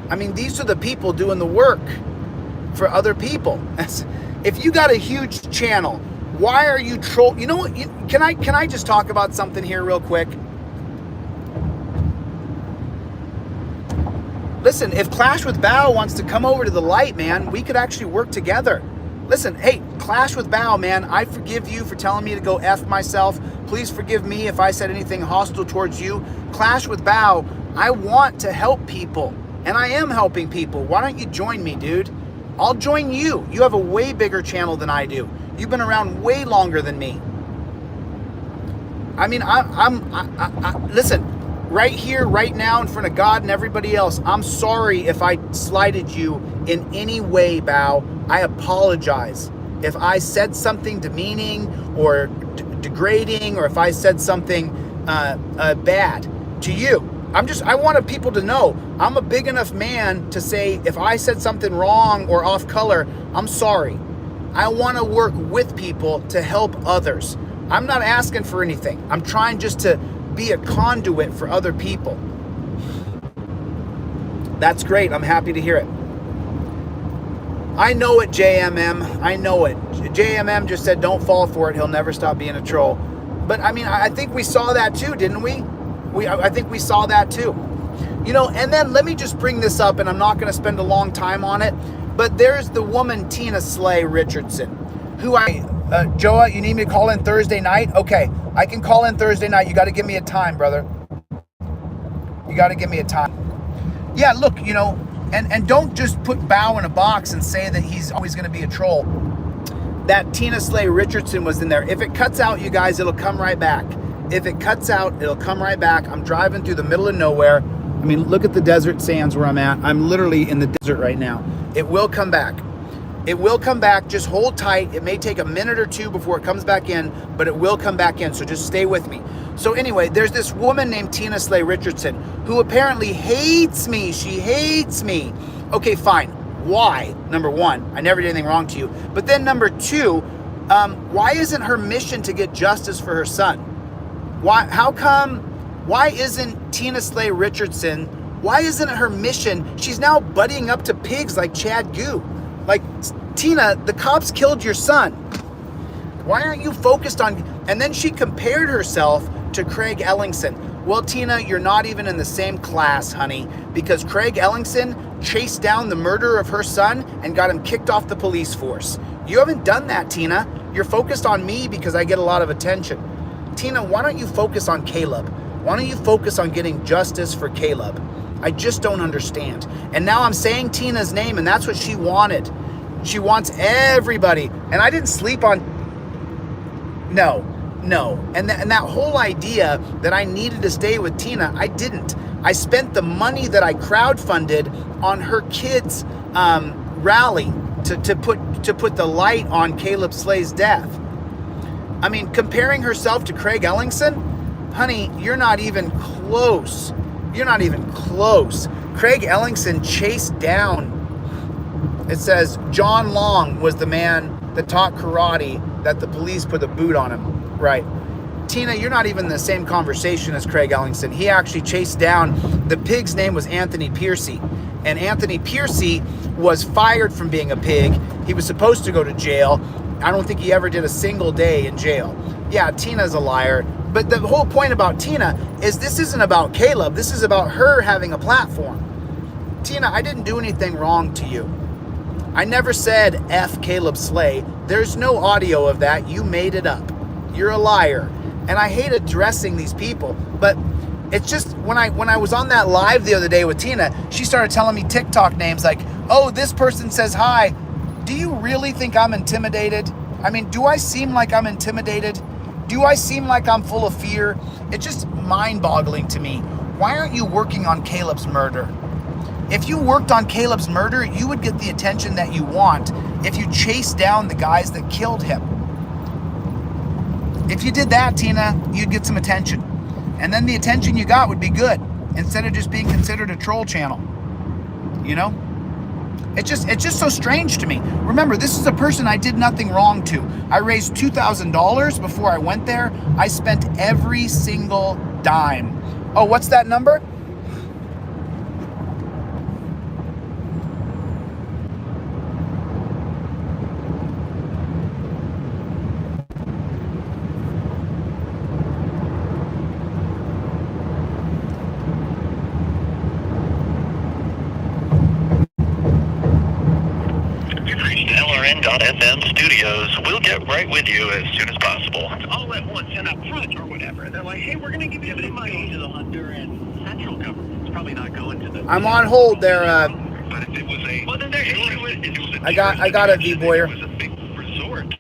I mean, these are the people doing the work for other people. If you got a huge channel, why are you troll? You know what? Can I just talk about something here real quick? Listen, if Clash with Bow wants to come over to the light, man, we could actually work together. Listen, hey, Clash with Bow, man, I forgive you for telling me to go F myself. Please forgive me if I said anything hostile towards you. Clash with Bow, I want to help people, and I am helping people. Why don't you join me, dude? I'll join you. You have a way bigger channel than I do. You've been around way longer than me. I mean, listen, right here, right now, in front of God and everybody else, I'm sorry if I slighted you in any way, Bow. I apologize if I said something demeaning or degrading, or if I said something bad to you. I wanted people to know I'm a big enough man to say if I said something wrong or off color, I'm sorry. I want to work with people to help others. I'm not asking for anything. I'm trying just to be a conduit for other people. That's great. I'm happy to hear it. I know it, JMM. I know it. JMM just said don't fall for it. He'll never stop being a troll. But I mean, I think we saw that too, didn't we? I think we saw that too. You know, and then let me just bring this up, and I'm not going to spend a long time on it, but there's the woman Tina Slay Richardson, who Joa, you need me to call in Thursday night? Okay, I can call in Thursday night. You got to give me a time, brother. You got to give me a time. Yeah, look, you know, and don't just put Bow in a box and say that he's always going to be a troll. That Tina Slay Richardson was in there. If it cuts out, you guys, it'll come right back. If it cuts out, it'll come right back. I'm driving through the middle of nowhere. I mean, look at the desert sands where I'm at. I'm literally in the desert right now. It will come back. It will come back. Just hold tight. It may take a minute or two before it comes back in, but it will come back in. So just stay with me. So anyway, there's this woman named Tina Slay Richardson who apparently hates me. She hates me. Okay, fine. Why? Number one, I never did anything wrong to you. But then number two, why isn't her mission to get justice for her son? Why isn't Tina Slay Richardson, why isn't it her mission? She's now buddying up to pigs like Chad Goo. Like, Tina, the cops killed your son. Why aren't you focused on, and then she compared herself to Craig Ellingson. Well, Tina, you're not even in the same class, honey, because Craig Ellingson chased down the murderer of her son and got him kicked off the police force. You haven't done that, Tina. You're focused on me because I get a lot of attention. Tina, why don't you focus on Caleb? Why don't you focus on getting justice for Caleb? I just don't understand. And now I'm saying Tina's name, and that's what she wanted. She wants everybody. And I didn't sleep on... No. And that whole idea that I needed to stay with Tina, I didn't. I spent the money that I crowdfunded on her kids' rally to put the light on Caleb Slay's death. I mean, comparing herself to Craig Ellingson, honey, you're not even close. You're not even close. Craig Ellingson chased down, it says, John Long was the man that taught karate that the police put a boot on him. Right. Tina, you're not even in the same conversation as Craig Ellingson. He actually chased down, the pig's name was Anthony Piercy. And Anthony Piercy was fired from being a pig. He was supposed to go to jail. I don't think he ever did a single day in jail. Yeah, Tina's a liar. But the whole point about Tina is this isn't about Caleb. This is about her having a platform. Tina, I didn't do anything wrong to you. I never said F Caleb Slay. There's no audio of that. You made it up. You're a liar. And I hate addressing these people, but it's just when I was on that live the other day with Tina, she started telling me TikTok names like, oh, this person says hi. Do you really think I'm intimidated? I mean, do I seem like I'm intimidated? Do I seem like I'm full of fear? It's just mind-boggling to me. Why aren't you working on Caleb's murder? If you worked on Caleb's murder, you would get the attention that you want if you chased down the guys that killed him. If you did that, Tina, you'd get some attention. And then the attention you got would be good, instead of just being considered a troll channel. You know? It's just so strange to me. Remember, this is a person I did nothing wrong to. I raised $2,000 before I went there. I spent every single dime. Oh, what's that number? FM studios. We'll get right with you as soon as possible. All at once and up front or whatever. They're like, hey, we're going to give you some money to the Honduran central government. It's probably not going to the... I'm on hold there. But if it was a... Well, then there I got it, V-Boyer. If it was a big resort,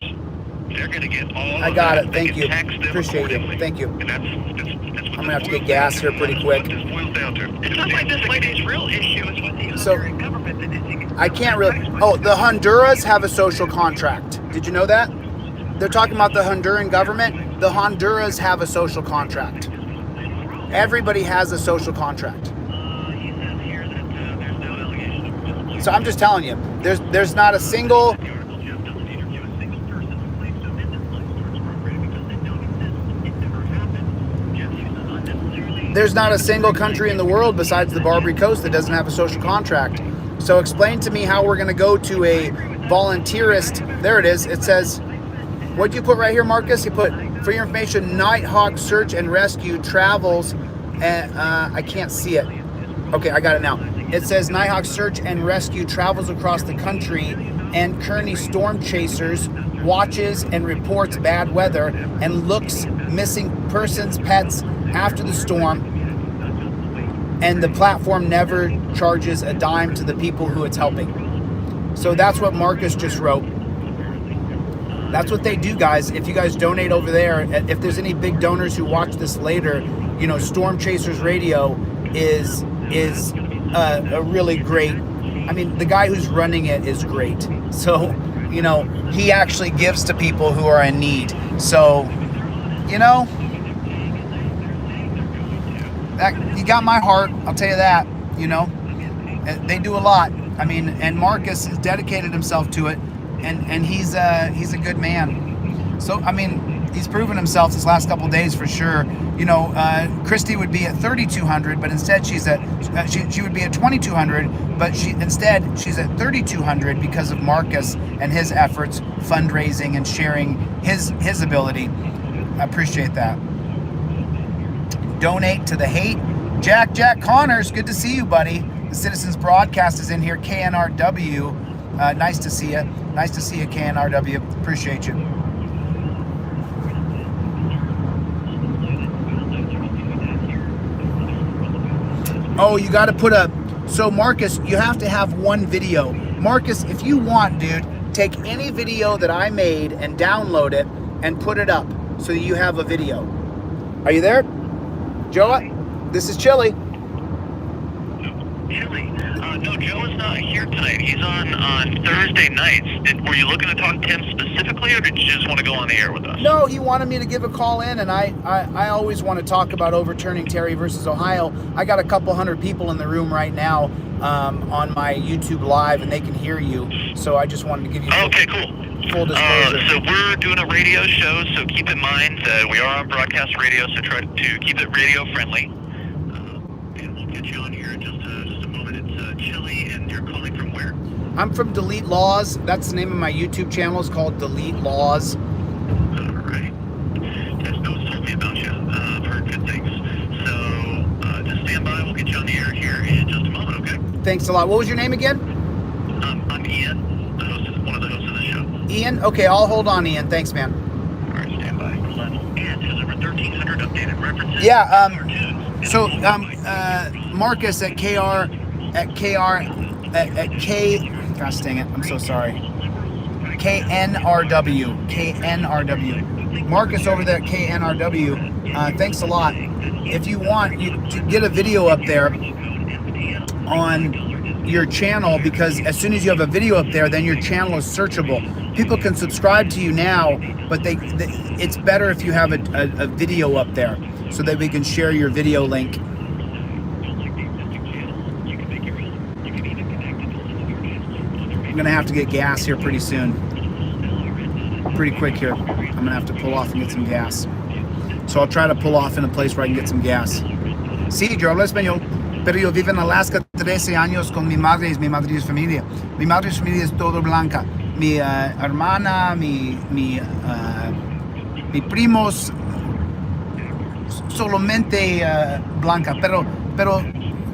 they're going to get all I got of it. that. Thank you. Appreciate it. Thank you. And that's I'm going to have to get gas here pretty quick. It's not like this lady's real issue is with the Honduran government that is... I can't really... Oh, the Honduras have a social contract. Did you know that? They're talking about the Honduran government. The Honduras have a social contract. Everybody has a social contract. So I'm just telling you, there's not a single... There's not a single country in the world besides the Barbary Coast that doesn't have a social contract. So explain to me how we're going to go to a volunteerist. There it is. It says, what'd you put right here, Marcus? You put, for your information, Nighthawk Search and Rescue travels. And I can't see it. Okay, I got it now. It says Nighthawk Search and Rescue travels across the country, and Kearney Storm Chasers watches and reports bad weather and looks missing persons, pets after the storm, and the platform never charges a dime to the people who it's helping. So that's what Marcus just wrote. That's what they do, guys. If you guys donate over there, if there's any big donors who watch this later, you know, Storm Chasers Radio is a really great, I mean, the guy who's running it is great. So, you know, he actually gives to people who are in need. So, you know, that, you got my heart, I'll tell you that. You know, they do a lot. I mean, and Marcus has dedicated himself to it, and he's a good man. So, I mean, he's proven himself this last couple of days for sure. You know, Christy would be at 3,200, but instead she's at she would be at 2,200, but instead she's at 3,200 because of Marcus and his efforts, fundraising and sharing his ability. I appreciate that. Donate to the hate. Jack Connors, good to see you, buddy. The Citizens Broadcast is in here. KNRW, nice to see you. Nice to see you, KNRW. Appreciate you. Oh, you got to put a... So, Marcus, you have to have one video. Marcus, if you want, dude, take any video that I made and download it and put it up so that you have a video. Are you there? Joe, this is Chille. Chille? No, Joe is not here tonight. He's on Thursday nights. Were you looking to talk to him specifically, or did you just want to go on the air with us? No, he wanted me to give a call in, and I always want to talk about overturning Terry versus Ohio. I got a couple hundred people in the room right now on my YouTube Live, and they can hear you. So I just wanted to give you full disclosure. So we're doing a radio show, so keep in mind that we are on broadcast radio, so try to keep it radio friendly. And we'll get you on here in just a moment. It's Chille, and you're calling from where? I'm from DeletelawZ. That's the name of my YouTube channel. It's called DeletelawZ. All right. Yes, no one's told me about you. Thanks a lot. What was your name again? I'm Ian, one of the hosts of the show. Ian? Okay, I'll hold on, Ian. Thanks, man. All right, stand by. Level and has over 1,300 updated references. Yeah, Cartoons. so Marcus at KR, gosh dang it, I'm so sorry. KNRW. Marcus over there at KNRW, thanks a lot. If you want to get a video up there on your channel, because as soon as you have a video up there, then your channel is searchable. People can subscribe to you now, but it's better if you have a video up there so that we can share your video link. I'm gonna have to get gas here pretty soon. Pretty quick here. I'm gonna have to pull off and get some gas. So I'll try to pull off in a place where I can get some gas. Sí, yo hablo español, pero yo vivo en Alaska 13 años con mi madre es familia. Mi madre es familia es todo blanca. Mi hermana, mi primos, solamente blanca. Pero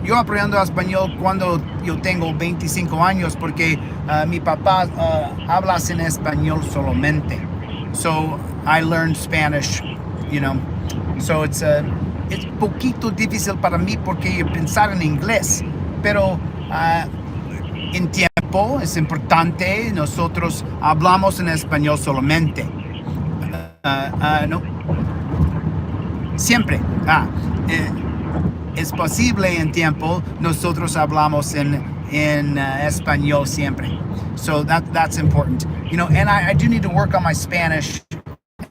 yo aprendiendo español cuando yo tengo 25 años porque mi papá habla en español solamente. So I learned Spanish, you know. So it's poquito difícil para mí porque pensar en inglés. Pero en tiempo es importante, nosotros hablamos en español solamente. No. Siempre. Es posible en tiempo, nosotros hablamos en español siempre. So that's important. You know, and I do need to work on my Spanish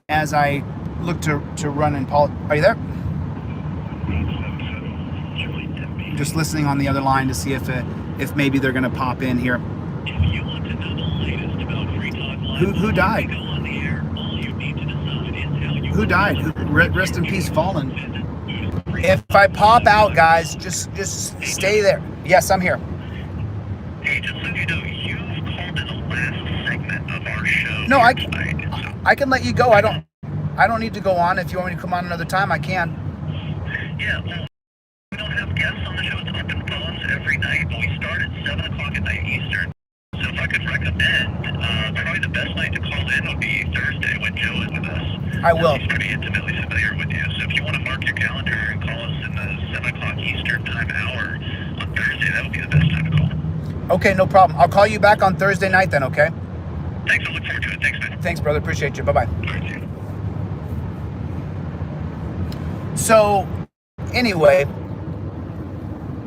as I look to run in politics. Are you there? Just listening on the other line to see if maybe they're going to pop in here. Who died? Who died? Rest in peace, Fallen. If I pop out, guys, just stay there. Yes, I'm here. Hey, just so you know, you've called in the last segment of our show. No, I can let you go. I don't need to go on. If you want me to come on another time, I can. Yeah, well, we don't have guests on the show. It's open phones every night. We start at 7 o'clock at night Eastern. So if I could recommend, probably the best night to call in would be Thursday when Joe is with us. I will. He's pretty intimately familiar with you. So if you want to mark your calendar and call us in the 7 o'clock Eastern time hour on Thursday, that would be the best time to call. Okay, no problem. I'll call you back on Thursday night then, okay? Thanks. I look forward to it. Thanks, man. Thanks, brother. Appreciate you. Bye-bye. All right, see you. So, anyway,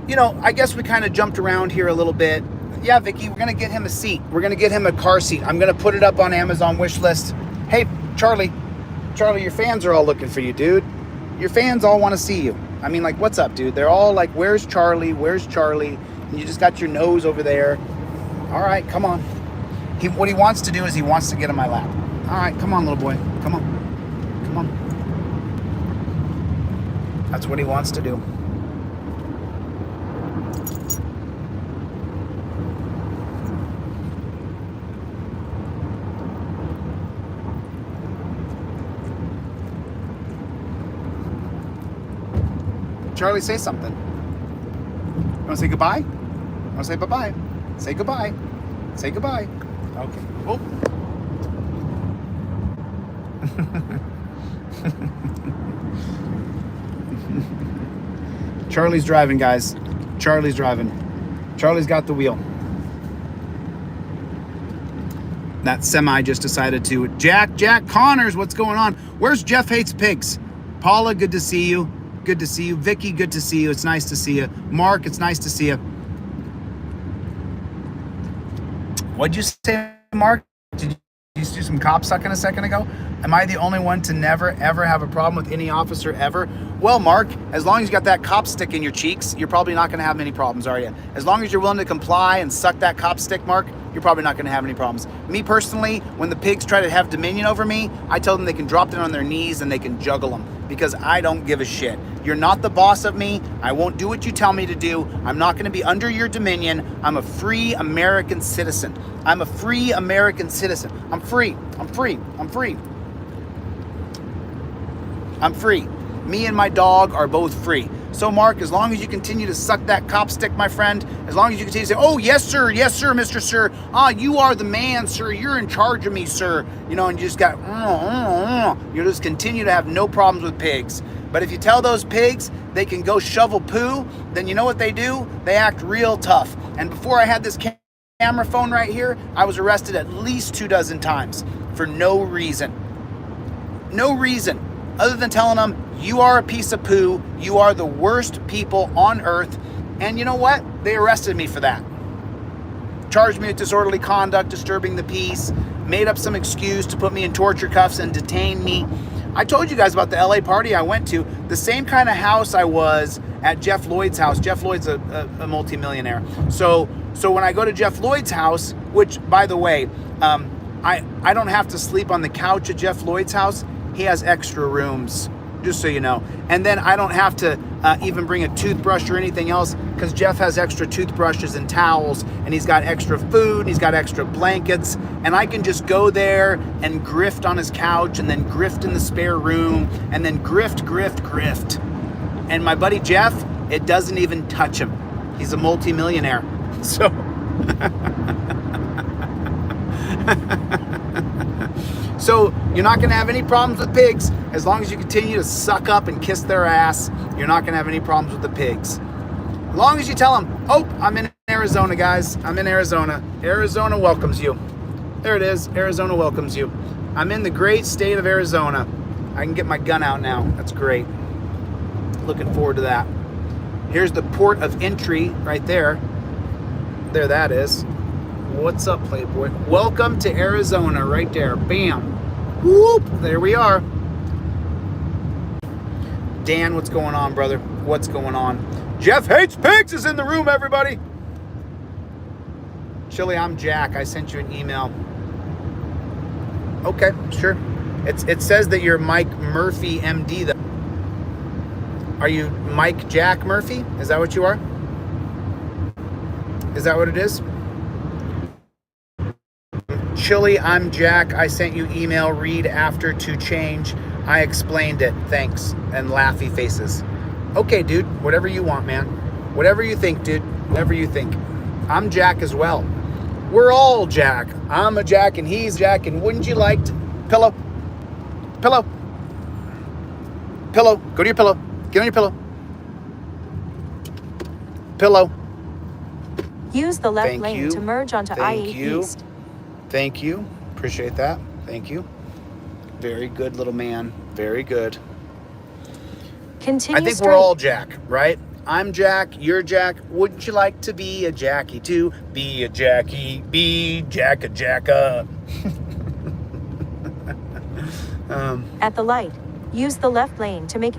you know, I guess we kind of jumped around here a little bit. Yeah, Vicky, we're going to get him a seat. We're going to get him a car seat. I'm going to put it up on Amazon wish list. Hey, Charlie, your fans are all looking for you, dude. Your fans all want to see you. I mean, like, what's up, dude? They're all like, where's Charlie? Where's Charlie? And you just got your nose over there. All right, come on. What he wants to do is he wants to get in my lap. All right, come on, little boy. Come on. Come on. That's what he wants to do. Charlie, say something. You want to say goodbye? You want to say bye-bye? Say goodbye. Say goodbye. Okay. Oh. Charlie's driving, guys. Charlie's driving. Charlie's got the wheel. That semi just decided to. Jack Connors, what's going on? Where's Jeff Hates Pigs? Paula, good to see you. Good to see you. Vicky, good to see you. It's nice to see you. Mark, it's nice to see you. What'd you say, Mark? Did you do some cop sucking a second ago? Am I the only one to never, ever have a problem with any officer ever? Well, Mark, as long as you got that cop stick in your cheeks, you're probably not going to have many problems, are you? As long as you're willing to comply and suck that cop stick, Mark, you're probably not going to have any problems. Me personally, when the pigs try to have dominion over me, I tell them they can drop down on their knees and they can juggle them because I don't give a shit. You're not the boss of me. I won't do what you tell me to do. I'm not going to be under your dominion. I'm a free American citizen. I'm a free American citizen. I'm free. I'm free. I'm free. I'm free. Me and my dog are both free. So Mark, as long as you continue to suck that cop stick, my friend, as long as you continue to say, oh, yes, sir, Mr. Sir. You are the man, sir. You're in charge of me, sir. You know, and you just got, you'll just continue to have no problems with pigs. But if you tell those pigs they can go shovel poo, then you know what they do? They act real tough. And before I had this camera phone right here, I was arrested at least 24 times for no reason. No reason other than telling them, you are a piece of poo, you are the worst people on earth. And you know what? They arrested me for that. Charged me with disorderly conduct, disturbing the peace, made up some excuse to put me in torture cuffs and detain me. I told you guys about the LA party I went to, the same kind of house I was at Jeff Lloyd's house. Jeff Lloyd's a multimillionaire. So when I go to Jeff Lloyd's house, which by the way, I don't have to sleep on the couch at Jeff Lloyd's house. He has extra rooms, just so you know. And then I don't have to even bring a toothbrush or anything else because Jeff has extra toothbrushes and towels, and he's got extra food, and he's got extra blankets, and I can just go there and grift on his couch and then grift in the spare room and then grift. And my buddy Jeff, it doesn't even touch him. He's a multimillionaire. So So you're not gonna have any problems with pigs as long as you continue to suck up and kiss their ass. You're not gonna have any problems with the pigs. As long as you tell them, oh, I'm in Arizona, guys. I'm in Arizona. Arizona welcomes you. There it is. Arizona welcomes you. I'm in the great state of Arizona. I can get my gun out now. That's great. Looking forward to that. Here's the port of entry right there. There that is. What's up, Playboy? Welcome to Arizona right there. Bam. Whoop. There we are. Dan, what's going on, brother? What's going on? Jeff Hates Pigs is in the room, everybody. Chille, I'm Jack. I sent you an email. Okay, sure. It says that you're Mike Murphy, MD, though. Are you Mike Jack Murphy? Is that what you are? Is that what it is? Chille, I'm Jack. I sent you email. Read after to change. I explained it. Thanks. And laughy faces. Okay, dude. Whatever you want, man. Whatever you think, dude. Whatever you think. I'm Jack as well. We're all Jack. I'm a Jack and he's Jack. And wouldn't you like to... Pillow. Pillow. Pillow. Go to your pillow. Get on your pillow. Pillow. Use the left lane to merge onto I-8 East. Thank you. Appreciate that. Thank you. Very good, little man. Very good. Continue I think straight. we're all Jack, right? I'm Jack. You're Jack. Wouldn't you like to be a Jackie too? Be a Jackie. Be Jacka. At the light, use the left lane to make...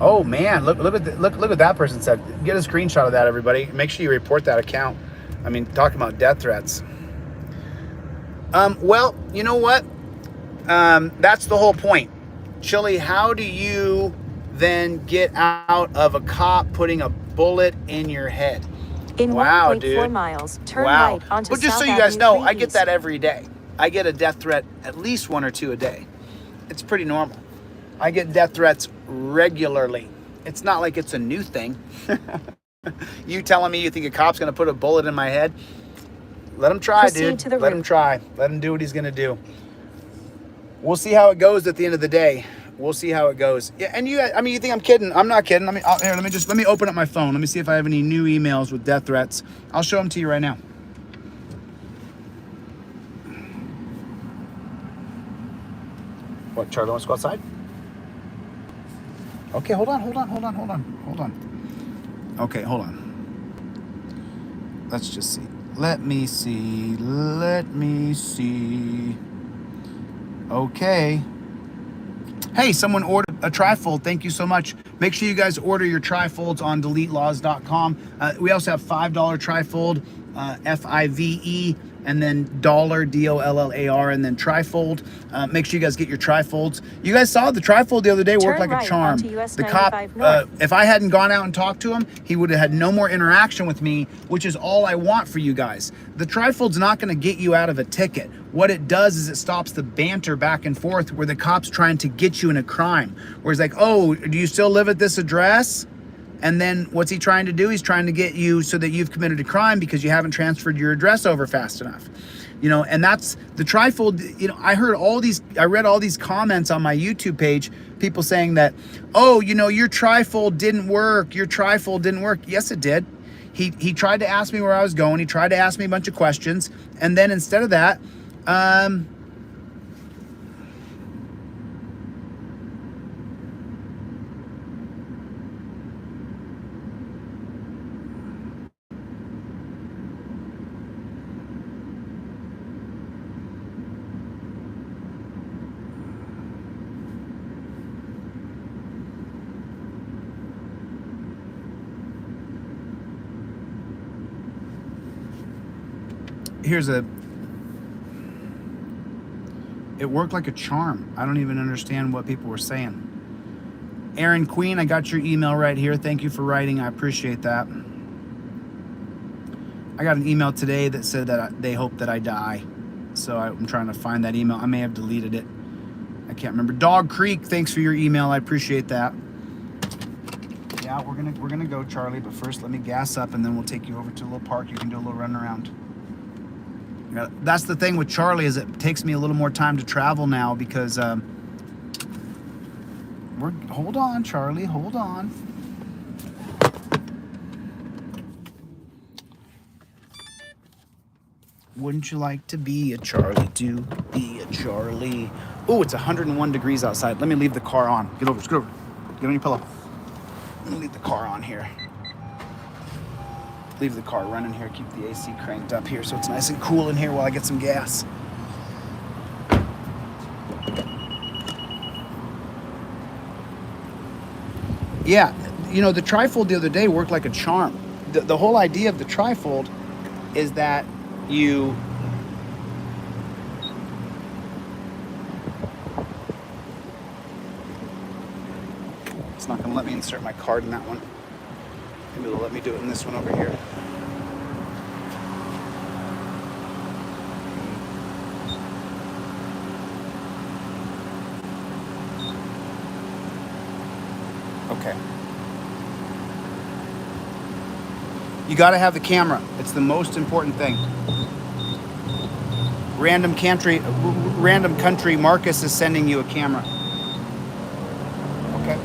Oh man, look what that person said. Get a screenshot of that, everybody. Make sure you report that account. I mean, talking about death threats. Well, you know what? That's the whole point. Chille, how do you then get out of a cop putting a bullet in your head? In wow, 1.4 dude. miles, turn right onto Well, just South so you guys Avenue know, 3 I get East. that every day. I get a death threat at least 1 or 2 a day. It's pretty normal. I get death threats regularly. It's not like it's a new thing. You telling me you think a cop's going to put a bullet in my head? Let him try, Proceed dude. Let him try. Let him do what he's going to do. We'll see how it goes at the end of the day. We'll see how it goes. Yeah, and you think I'm kidding? I'm not kidding. Here, let me open up my phone. Let me see if I have any new emails with death threats. I'll show them to you right now. What, Charlie wants to go outside? Okay, hold on. Okay, hold on. Let's just see. Let me see. Okay. Hey, someone ordered a trifold. Thank you so much. Make sure you guys order your trifolds on DeletelawZ.com. We also have $5 trifold, FIVE, and then $DOLLAR, and then trifold. Make sure you guys get your trifolds. You guys saw the trifold the other day work like a charm. The cop, if I hadn't gone out and talked to him, he would have had no more interaction with me, which is all I want for you guys. The trifold's not going to get you out of a ticket. What it does is it stops the banter back and forth where the cop's trying to get you in a crime. Where he's like, oh, do you still live at this address? And then what's he trying to do? He's trying to get you so that you've committed a crime because you haven't transferred your address over fast enough. You know, and that's the trifold. You know, I read all these comments on my YouTube page, people saying that, oh, you know, your trifold didn't work. Your trifold didn't work. Yes, it did. He tried to ask me where I was going. He tried to ask me a bunch of questions. And then instead of that, it worked like a charm. I don't even understand what people were saying. Aaron Queen, I got your email right here. Thank you for writing. I appreciate that. I got an email today that said that they hope that I die. So I'm trying to find that email. I may have deleted it. I can't remember. Dog Creek, thanks for your email. I appreciate that. Yeah, we're gonna go, Charlie, but first let me gas up and then we'll take you over to a little park. You can do a little run around. That's the thing with Charlie, is it takes me a little more time to travel now because hold on, Charlie, hold on. Wouldn't you like to be a Charlie? Do be a Charlie. Oh, it's 101 degrees outside. Let me leave the car on. Get over, scoot over. Get on your pillow. Let me leave the car on here. Leave the car running here, keep the AC cranked up here so it's nice and cool in here while I get some gas. Yeah, you know, the trifold the other day worked like a charm. The whole idea of the trifold is that you... It's not gonna let me insert my card in that one. Maybe it'll let me do it in this one over here. Okay. You got to have the camera. It's the most important thing. Random country, Marcus is sending you a camera. Okay.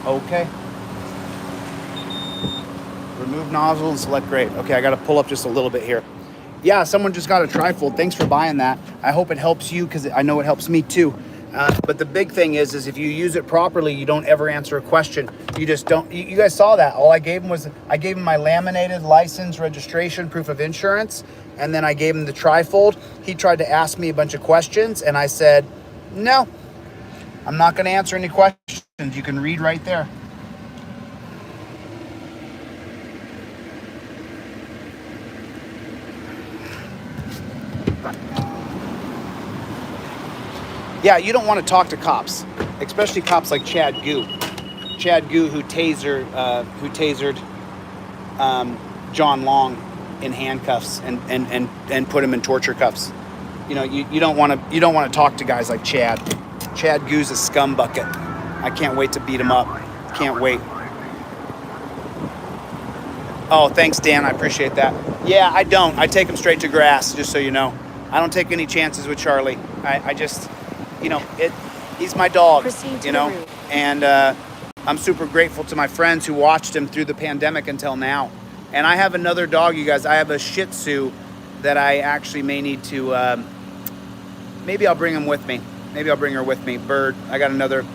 Okay. Remove nozzle and select grade. Okay, I got to pull up just a little bit here. Yeah, someone just got a trifold. Thanks for buying that. I hope it helps you because I know it helps me too. But the big thing is if you use it properly, you don't ever answer a question. You just don't. You guys saw that. All I gave him was I gave him my laminated license, registration, proof of insurance, and then I gave him the trifold. He tried to ask me a bunch of questions, and I said, no, I'm not going to answer any questions. You can read right there. Yeah, you don't want to talk to cops, especially cops like Chad Goo. Chad Goo, who tasered John Long in handcuffs and put him in torture cuffs. You know, you don't want to talk to guys like Chad. Chad Goo's a scum bucket. I can't wait to beat him up. Can't wait. Oh, thanks, Dan. I appreciate that. Yeah, I don't. I take him straight to grass, just so you know. I don't take any chances with Charlie. I just, you know, he's my dog, you know, and I'm super grateful to my friends who watched him through the pandemic until now. And I have another dog, you guys. I have a Shih Tzu that I actually may need to, maybe I'll bring him with me. Maybe I'll bring her with me. Bird. I got another,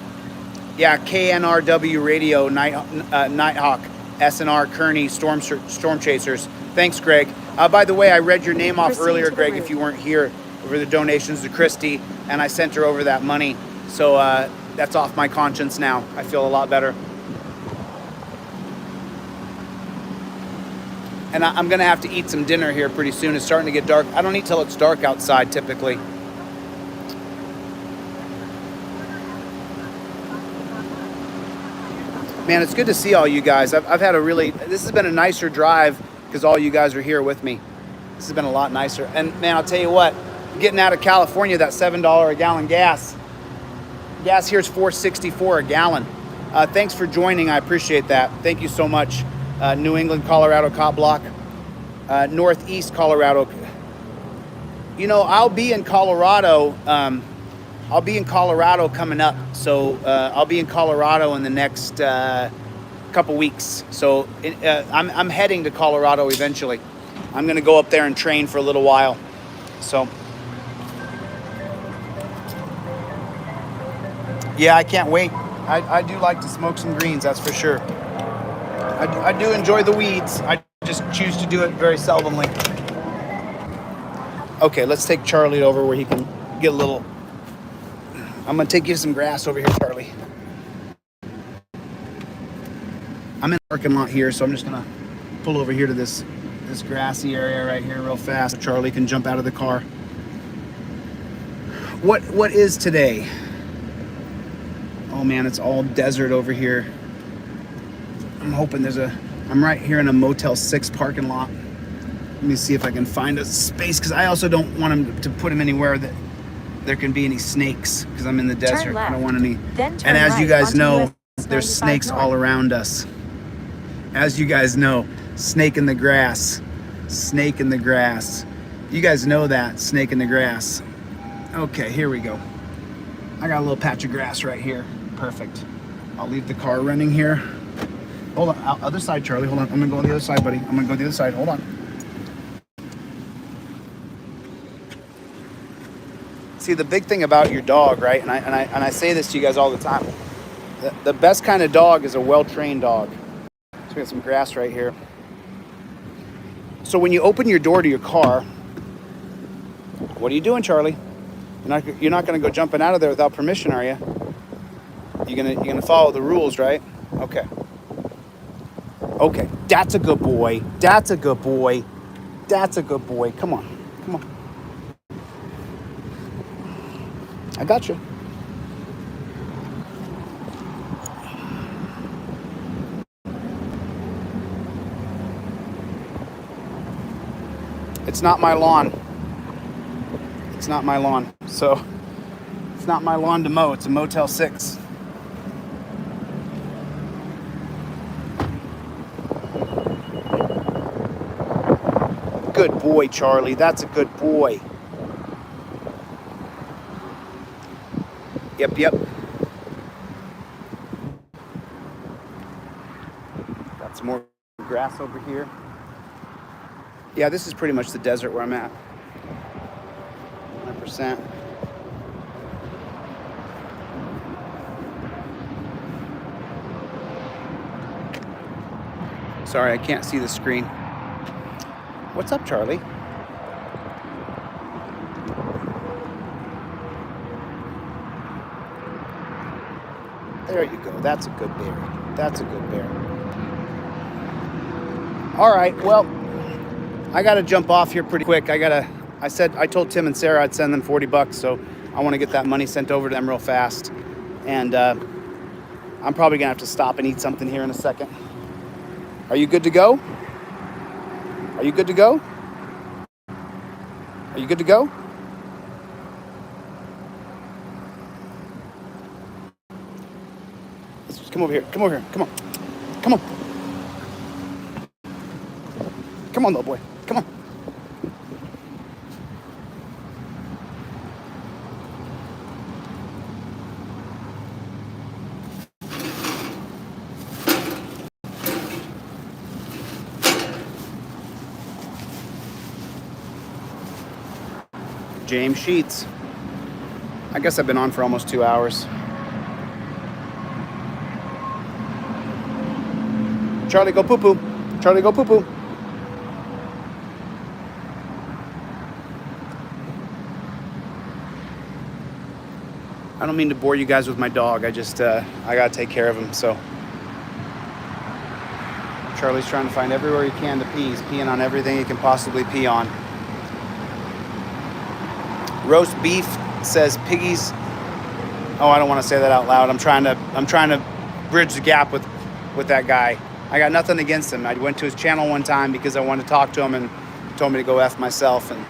yeah, KNRW Radio, Nighthawk, SNR, Kearney, Storm Chasers. Thanks, Greg. By the way, I read your name off earlier, Greg, if you weren't here, over the donations to Christy, and I sent her over that money. So that's off my conscience now. I feel a lot better. And I'm going to have to eat some dinner here pretty soon. It's starting to get dark. I don't eat till it's dark outside, typically. Man, it's good to see all you guys. I've had this has been a nicer drive because all you guys are here with me. This has been a lot nicer. And man, I'll tell you what, getting out of California, that $7 a gallon gas here is $4.64 a gallon. Thanks for joining. I appreciate that. Thank you so much. New England, Colorado cop block. Northeast Colorado. You know, I'll be in Colorado. I'll be in Colorado coming up. So I'll be in Colorado in the next couple weeks. So I'm heading to Colorado eventually. I'm going to go up there and train for a little while. So yeah, I can't wait. I do like to smoke some greens, that's for sure. I do enjoy the weeds. I just choose to do it very seldomly. Okay, let's take Charlie over where he can get a little... I'm going to take you to some grass over here, Charlie. I'm in the parking lot here, so I'm just going to pull over here to this grassy area right here real fast so Charlie can jump out of the car. What is today? Oh man, it's all desert over here. I'm hoping I'm right here in a Motel 6 parking lot. Let me see if I can find a space, because I also don't want him to put him anywhere that there can be any snakes, because I'm in the desert. I don't want any. And as you guys know, there's snakes all around us. As you guys know, snake in the grass. Snake in the grass. You guys know that, snake in the grass. Okay, here we go. I got a little patch of grass right here. Perfect. I'll leave the car running here. Hold on, other side, Charlie. Hold on. I'm gonna go on the other side, buddy. I'm gonna go to the other side. Hold on. See, the big thing about your dog, right? And I say this to you guys all the time. The best kind of dog is a well-trained dog. So we got some grass right here. So when you open your door to your car, what are you doing, Charlie? You're not gonna go jumping out of there without permission, are you? You're gonna follow the rules, right? Okay. Okay, that's a good boy. That's a good boy. That's a good boy. Come on. Come on. I got you. It's not my lawn. It's not my lawn. So, it's not my lawn to mow. It's a Motel 6. Good boy, Charlie. That's a good boy. Yep, yep. Got some more grass over here. Yeah, this is pretty much the desert where I'm at. 100%. Sorry, I can't see the screen. What's up, Charlie? There you go. That's a good bear. That's a good bear. All right. Well, I got to jump off here pretty quick. I told Tim and Sarah I'd send them $40, so I want to get that money sent over to them real fast. And I'm probably going to have to stop and eat something here in a second. Are you good to go? Are you good to go? Are you good to go? Come over here. Come over here. Come on. Come on. Come on, little boy. Come on. James Sheets. I guess I've been on for almost 2 hours. Charlie, go poo-poo. Charlie, go poo-poo. I don't mean to bore you guys with my dog. I gotta take care of him, so. Charlie's trying to find everywhere he can to pee. He's peeing on everything he can possibly pee on. Roast beef says piggies. Oh, I don't want to say that out loud. I'm trying to bridge the gap with that guy. I got nothing against him. I went to his channel one time because I wanted to talk to him and told me to go F myself, and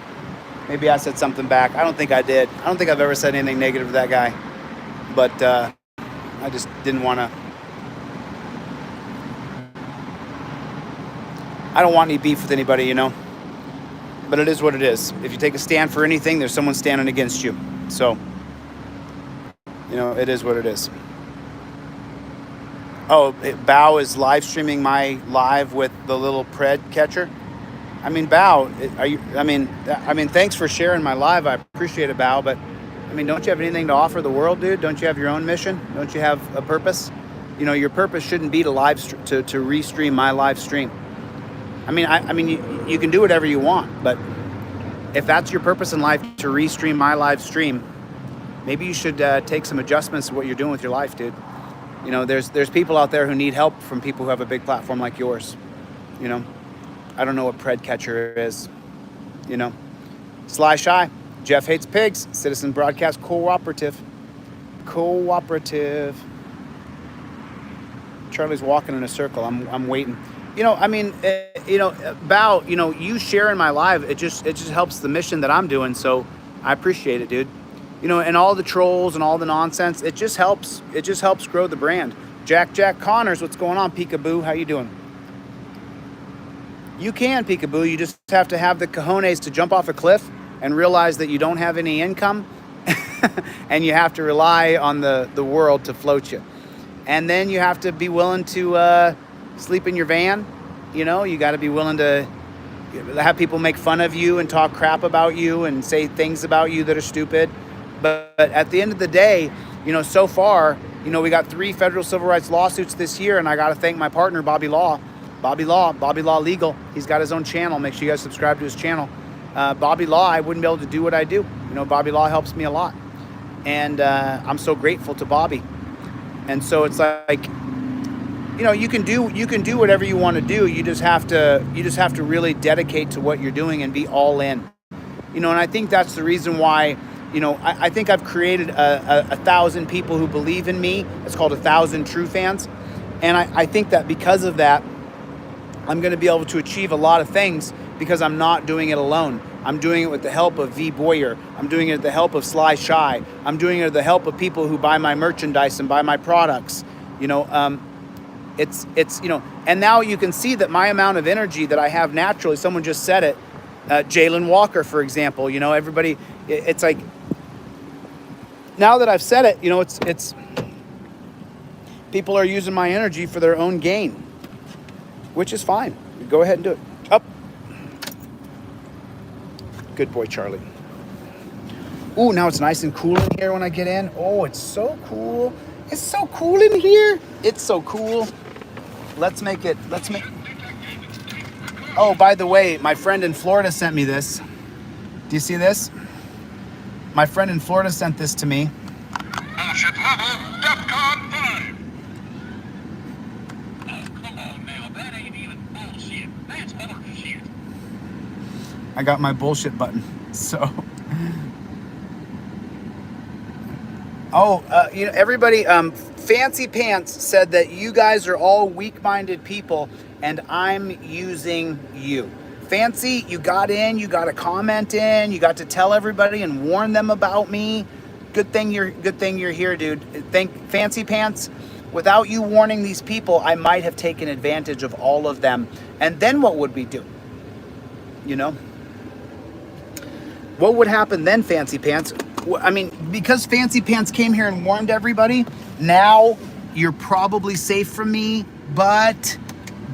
maybe I said something back. I don't think I did. I don't think I've ever said anything negative to that guy, but I just didn't want to I don't want any beef with anybody, you know. But it is what it is. If you take a stand for anything, there's someone standing against you. So, you know, it is what it is. Oh, Bao is live streaming my live with the little pred catcher. I mean, Bao, are you? I mean, thanks for sharing my live. I appreciate it, Bao. But I mean, don't you have anything to offer the world, dude? Don't you have your own mission? Don't you have a purpose? You know, your purpose shouldn't be to restream my live stream. I mean, you can do whatever you want, but if that's your purpose in life, to restream my live stream, maybe you should take some adjustments to what you're doing with your life, dude. You know, there's people out there who need help from people who have a big platform like yours. You know, I don't know what pred catcher is. You know, Sly Shy, Jeff hates pigs, Citizen Broadcast Cooperative. Charlie's walking in a circle. I'm waiting. You know, I mean, you know, Bao, you know, you sharing my live, it just helps the mission that I'm doing. So I appreciate it, dude. You know, and all the trolls and all the nonsense, it just helps grow the brand. Jack Connors, what's going on? Peekaboo, how you doing? You can, Peekaboo. You just have to have the cojones to jump off a cliff and realize that you don't have any income and you have to rely on the world to float you. And then you have to be willing to sleep in your van. You know, you got to be willing to have people make fun of you and talk crap about you and say things about you that are stupid. But at the end of the day, you know, so far, you know, we got 3 federal civil rights lawsuits this year, and I got to thank my partner, Bobby Law Legal. He's got his own channel. Make sure you guys subscribe to his channel. Bobby Law, I wouldn't be able to do what I do. You know, Bobby Law helps me a lot. And I'm so grateful to Bobby. And so it's like, you know, you can do whatever you want to do. You just have to really dedicate to what you're doing and be all in. You know, and I think that's the reason why, you know, I think I've created a 1,000 people who believe in me. It's called 1,000 True Fans. And I think that because of that, I'm going to be able to achieve a lot of things because I'm not doing it alone. I'm doing it with the help of V. Boyer. I'm doing it with the help of Sly Shy. I'm doing it with the help of people who buy my merchandise and buy my products. You know, it's you know, and now you can see that my amount of energy that I have naturally, someone just said it, Jalen Walker, for example, you know, everybody, it's like, now that I've said it, you know, it's people are using my energy for their own gain, which is fine. Go ahead and do it. Up. Good boy, Charlie. Ooh, now it's nice and cool in here when I get in. Oh, it's so cool. It's so cool in here. It's so cool. Let's make. Oh, by the way, my friend in Florida sent me this. Do you see this? My friend in Florida sent this to me. Bullshit level, DEFCON 5. Oh, come on now. That ain't even bullshit. That's horseshit. I got my bullshit button. So. Oh, you know, everybody, Fancy Pants said that you guys are all weak-minded people, and I'm using you. Fancy, you got in, you got a comment in, you got to tell everybody and warn them about me. Good thing you're here, dude. Fancy Pants. Without you warning these people, I might have taken advantage of all of them. And then what would we do? You know? What would happen then, Fancy Pants? I mean, because Fancy Pants came here and warned everybody, now you're probably safe from me, but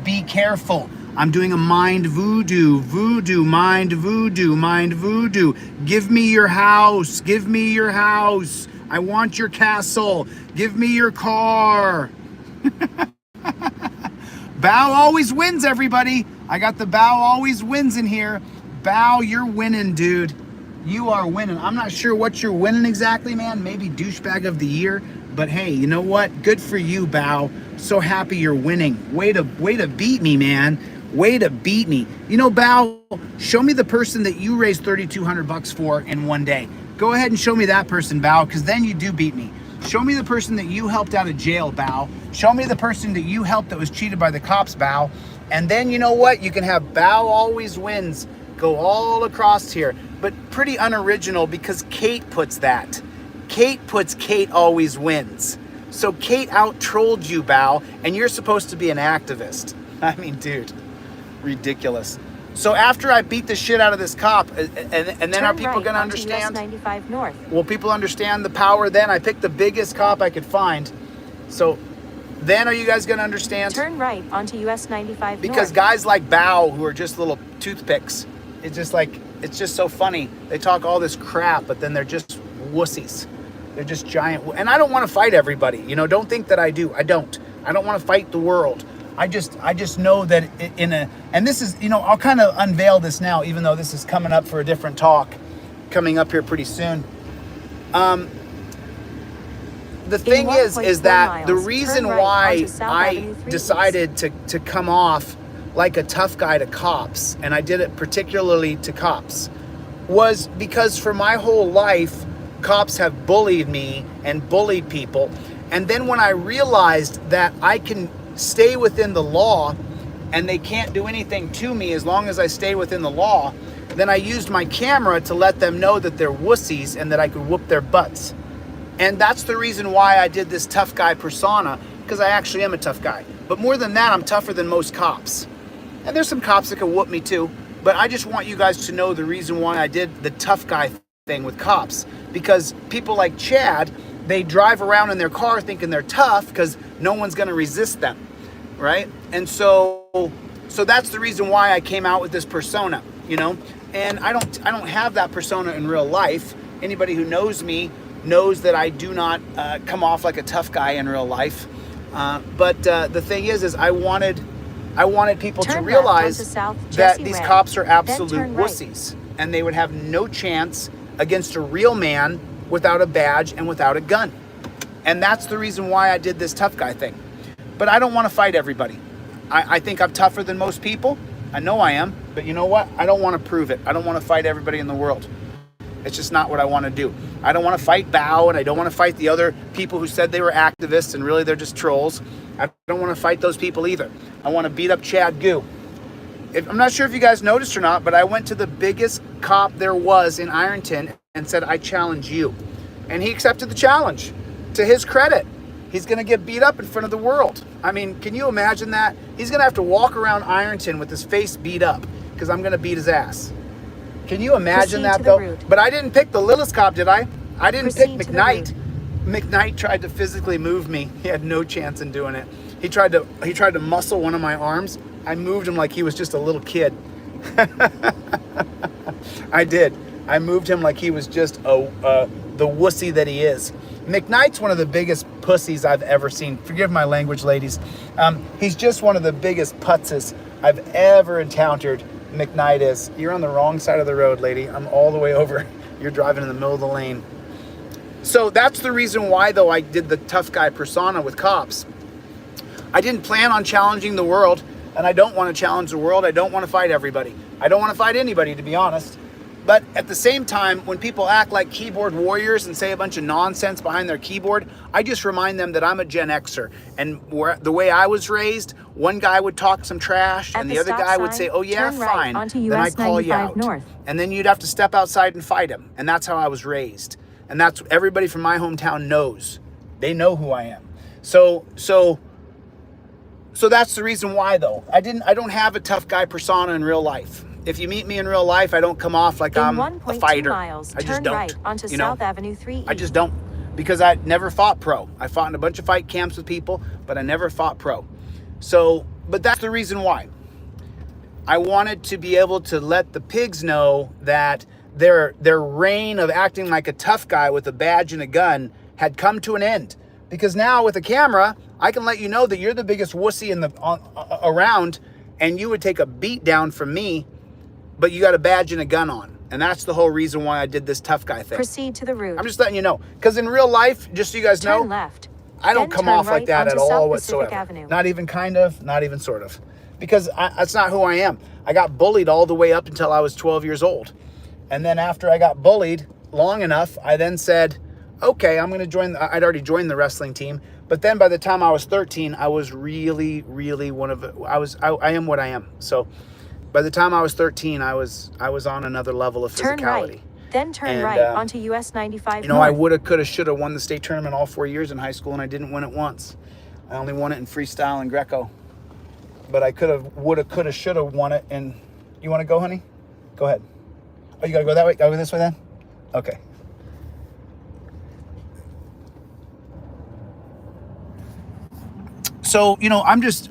be careful. I'm doing a mind voodoo, mind voodoo. Give me your house, I want your castle, give me your car. Bao always wins, everybody. I got the Bao always wins in here. Bao, you're winning, dude. You are winning. I'm not sure what you're winning exactly, man. Maybe douchebag of the year. But hey, you know what? Good for you, Bao. So happy you're winning. Way to beat me, man. Way to beat me. You know, Bao, show me the person that you raised $3,200 for in one day. Go ahead and show me that person, Bao, because then you do beat me. Show me the person that you helped out of jail, Bao. Show me the person that you helped that was cheated by the cops, Bao. And then you know what? You can have Bao always wins go all across here. But pretty unoriginal because Kate puts that. Kate puts Kate always wins. So Kate out-trolled you, Bao, and you're supposed to be an activist. I mean, dude. ridiculous. So after I beat the shit out of this cop, and then Turn are people right going to onto US understand? 95 North. Will people understand the power then? I picked the biggest cop I could find. So then are you guys going to understand? Turn right onto US 95 Because North. guys like Bao, who are just little toothpicks, it's just so funny. They talk all this crap, but then they're just wussies. They're just giant. And I don't want to fight everybody. You know, don't think that I do. I don't want to fight the world. I just know that and this is, you know, I'll kind of unveil this now, even though this is coming up for a different talk coming up here pretty soon. The thing is that the reason why I decided to come off like a tough guy to cops, and I did it particularly to cops, was because for my whole life, cops have bullied me and bullied people. And then when I realized that I can stay within the law and they can't do anything to me as long as I stay within the law, then I used my camera to let them know that they're wussies and that I could whoop their butts. And that's the reason why I did this tough guy persona, because I actually am a tough guy. But more than that, I'm tougher than most cops. And there's some cops that can whoop me too, but I just want you guys to know the reason why I did the tough guy thing with cops. Because people like Chad, they drive around in their car thinking they're tough because no one's going to resist them, right? And so that's the reason why I came out with this persona, you know? And I don't have that persona in real life. Anybody who knows me knows that I do not come off like a tough guy in real life. But the thing is I wanted people to realize that these cops are absolute wussies, and they would have no chance against a real man without a badge and without a gun. And that's the reason why I did this tough guy thing. But I don't want to fight everybody. I think I'm tougher than most people. I know I am, but you know what? I don't want to prove it. I don't want to fight everybody in the world. It's just not what I want to do. I don't want to fight Bao, and I don't want to fight the other people who said they were activists and really they're just trolls. I don't want to fight those people either. I want to beat up Chad Goo. I'm not sure if you guys noticed or not, but I went to the biggest cop there was in Ironton and said, I challenge you. And he accepted the challenge. To his credit, he's going to get beat up in front of the world. I mean, can you imagine that? He's going to have to walk around Ironton with his face beat up because I'm going to beat his ass. Can you imagine that, though? Route. But I didn't pick the littlest cop, did I? I didn't Proceed pick McKnight. McKnight tried to physically move me. He had no chance in doing it. He tried to muscle one of my arms. I moved him like he was just a little kid. I did. I moved him like he was just the wussy that he is. McKnight's one of the biggest pussies I've ever seen. Forgive my language, ladies. He's just one of the biggest putzes I've ever encountered. McKnight is. You're on the wrong side of the road, lady. I'm all the way over. You're driving in the middle of the lane. So that's the reason why, though, I did the tough guy persona with cops. I didn't plan on challenging the world, and I don't want to challenge the world. I don't want to fight everybody. I don't want to fight anybody, to be honest. But at the same time, when people act like keyboard warriors and say a bunch of nonsense behind their keyboard, I just remind them that I'm a Gen Xer. And the way I was raised, one guy would talk some trash, and the other guy would say, oh yeah, fine. Then I'd call you out. And then you'd have to step outside and fight him. And that's how I was raised. And that's everybody from my hometown knows. They know who I am. So that's the reason why, though. I don't have a tough guy persona in real life. If you meet me in real life, I don't come off like I'm a fighter. I just don't. Right onto you know? South Avenue 3 I just don't, because I never fought pro. I fought in a bunch of fight camps with people, but I never fought pro. So, but that's the reason why. I wanted to be able to let the pigs know that their reign of acting like a tough guy with a badge and a gun had come to an end. Because now with a camera, I can let you know that you're the biggest wussy around, and you would take a beat down from me, but you got a badge and a gun on. And that's the whole reason why I did this tough guy thing. Proceed to the route. I'm just letting you know. Because in real life, just so you guys know, Turn left. I don't come off like that at all whatsoever. Avenue. Not even kind of, not even sort of. Because that's not who I am. I got bullied all the way up until I was 12 years old. And then after I got bullied long enough, I then said, okay, I'm going to join. I'd already joined the wrestling team. But then by the time I was 13, I was really, really I am what I am. So by the time I was 13, I was on another level of physicality. Turn right. Then turn right onto US 95 You know, I woulda, coulda, shoulda won the state tournament all 4 years in high school, and I didn't win it once. I only won it in freestyle and Greco. but I could have, would have, could have, should have won it. And you want to go, honey? Go ahead. Oh, you got to go that way? Go this way then? Okay. So, you know, I'm just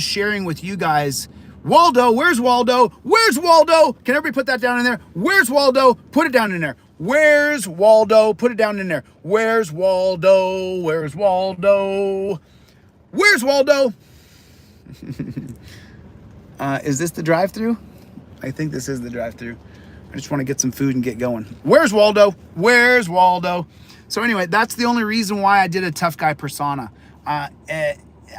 sharing with you guys. Waldo, where's Waldo? Where's Waldo? Can everybody put that down in there? Where's Waldo? Put it down in there. Where's Waldo? Put it down in there. Where's Waldo? Where's Waldo? Where's Waldo? Is this the drive-thru? I think this is the drive-thru. I just want to get some food and get going. Where's Waldo? Where's Waldo? So anyway, that's the only reason why I did a tough guy persona.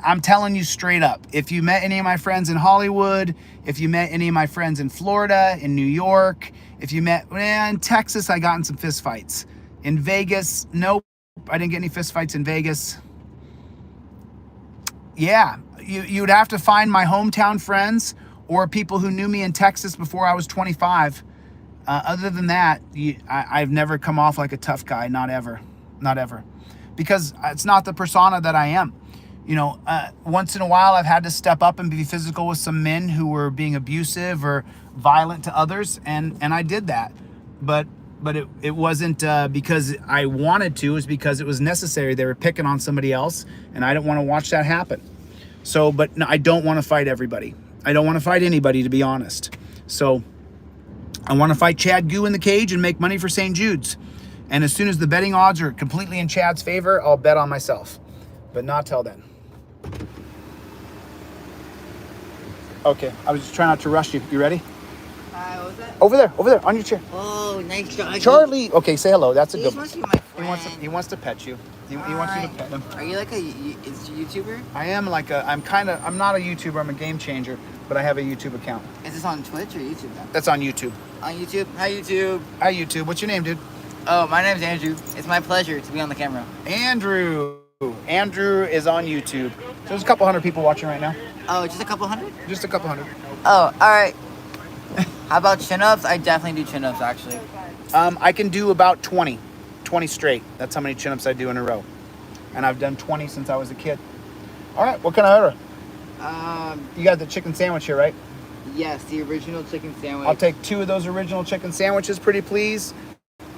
I'm telling you straight up, if you met any of my friends in Hollywood, if you met any of my friends in Florida, in New York, if you met in Texas, I got in some fist fights. In Vegas, nope, I didn't get any fist fights in Vegas. Yeah, you'd have to find my hometown friends or people who knew me in Texas before I was 25. Other than that, I've never come off like a tough guy, not ever, because it's not the persona that I am. You know, once in a while I've had to step up and be physical with some men who were being abusive or violent to others, and I did that. But it wasn't because I wanted to, it was because it was necessary. They were picking on somebody else, and I didn't want to watch that happen. So, but no, I don't want to fight everybody. I don't want to fight anybody, to be honest. So I want to fight Chad Goo in the cage and make money for St. Jude's. And as soon as the betting odds are completely in Chad's favor, I'll bet on myself. But not till then. Okay, I was just trying not to rush you. You ready? What was that? Over there, on your chair. Oh, nice doggy. Charlie. Okay, say hello. That's a good one. Must be my friend. He wants to pet you. He wants you to pet him. Are you like a YouTuber? I am like I'm not a YouTuber. I'm a game changer, but I have a YouTube account. Is this on Twitch or YouTube now? That's on YouTube. On YouTube? Hi, YouTube. Hi, YouTube. What's your name, dude? Oh, my name's Andrew. It's my pleasure to be on the camera. Andrew. Andrew is on YouTube. So there's a couple hundred people watching right now. Oh, just a couple hundred? Just a couple hundred. Oh, all right. How about chin-ups? I definitely do chin-ups, actually. I can do about 20 straight. That's how many chin-ups I do in a row. And I've done 20 since I was a kid. All right, what can I order? You got the chicken sandwich here, right? Yes, the original chicken sandwich. I'll take 2 of those original chicken sandwiches, pretty please.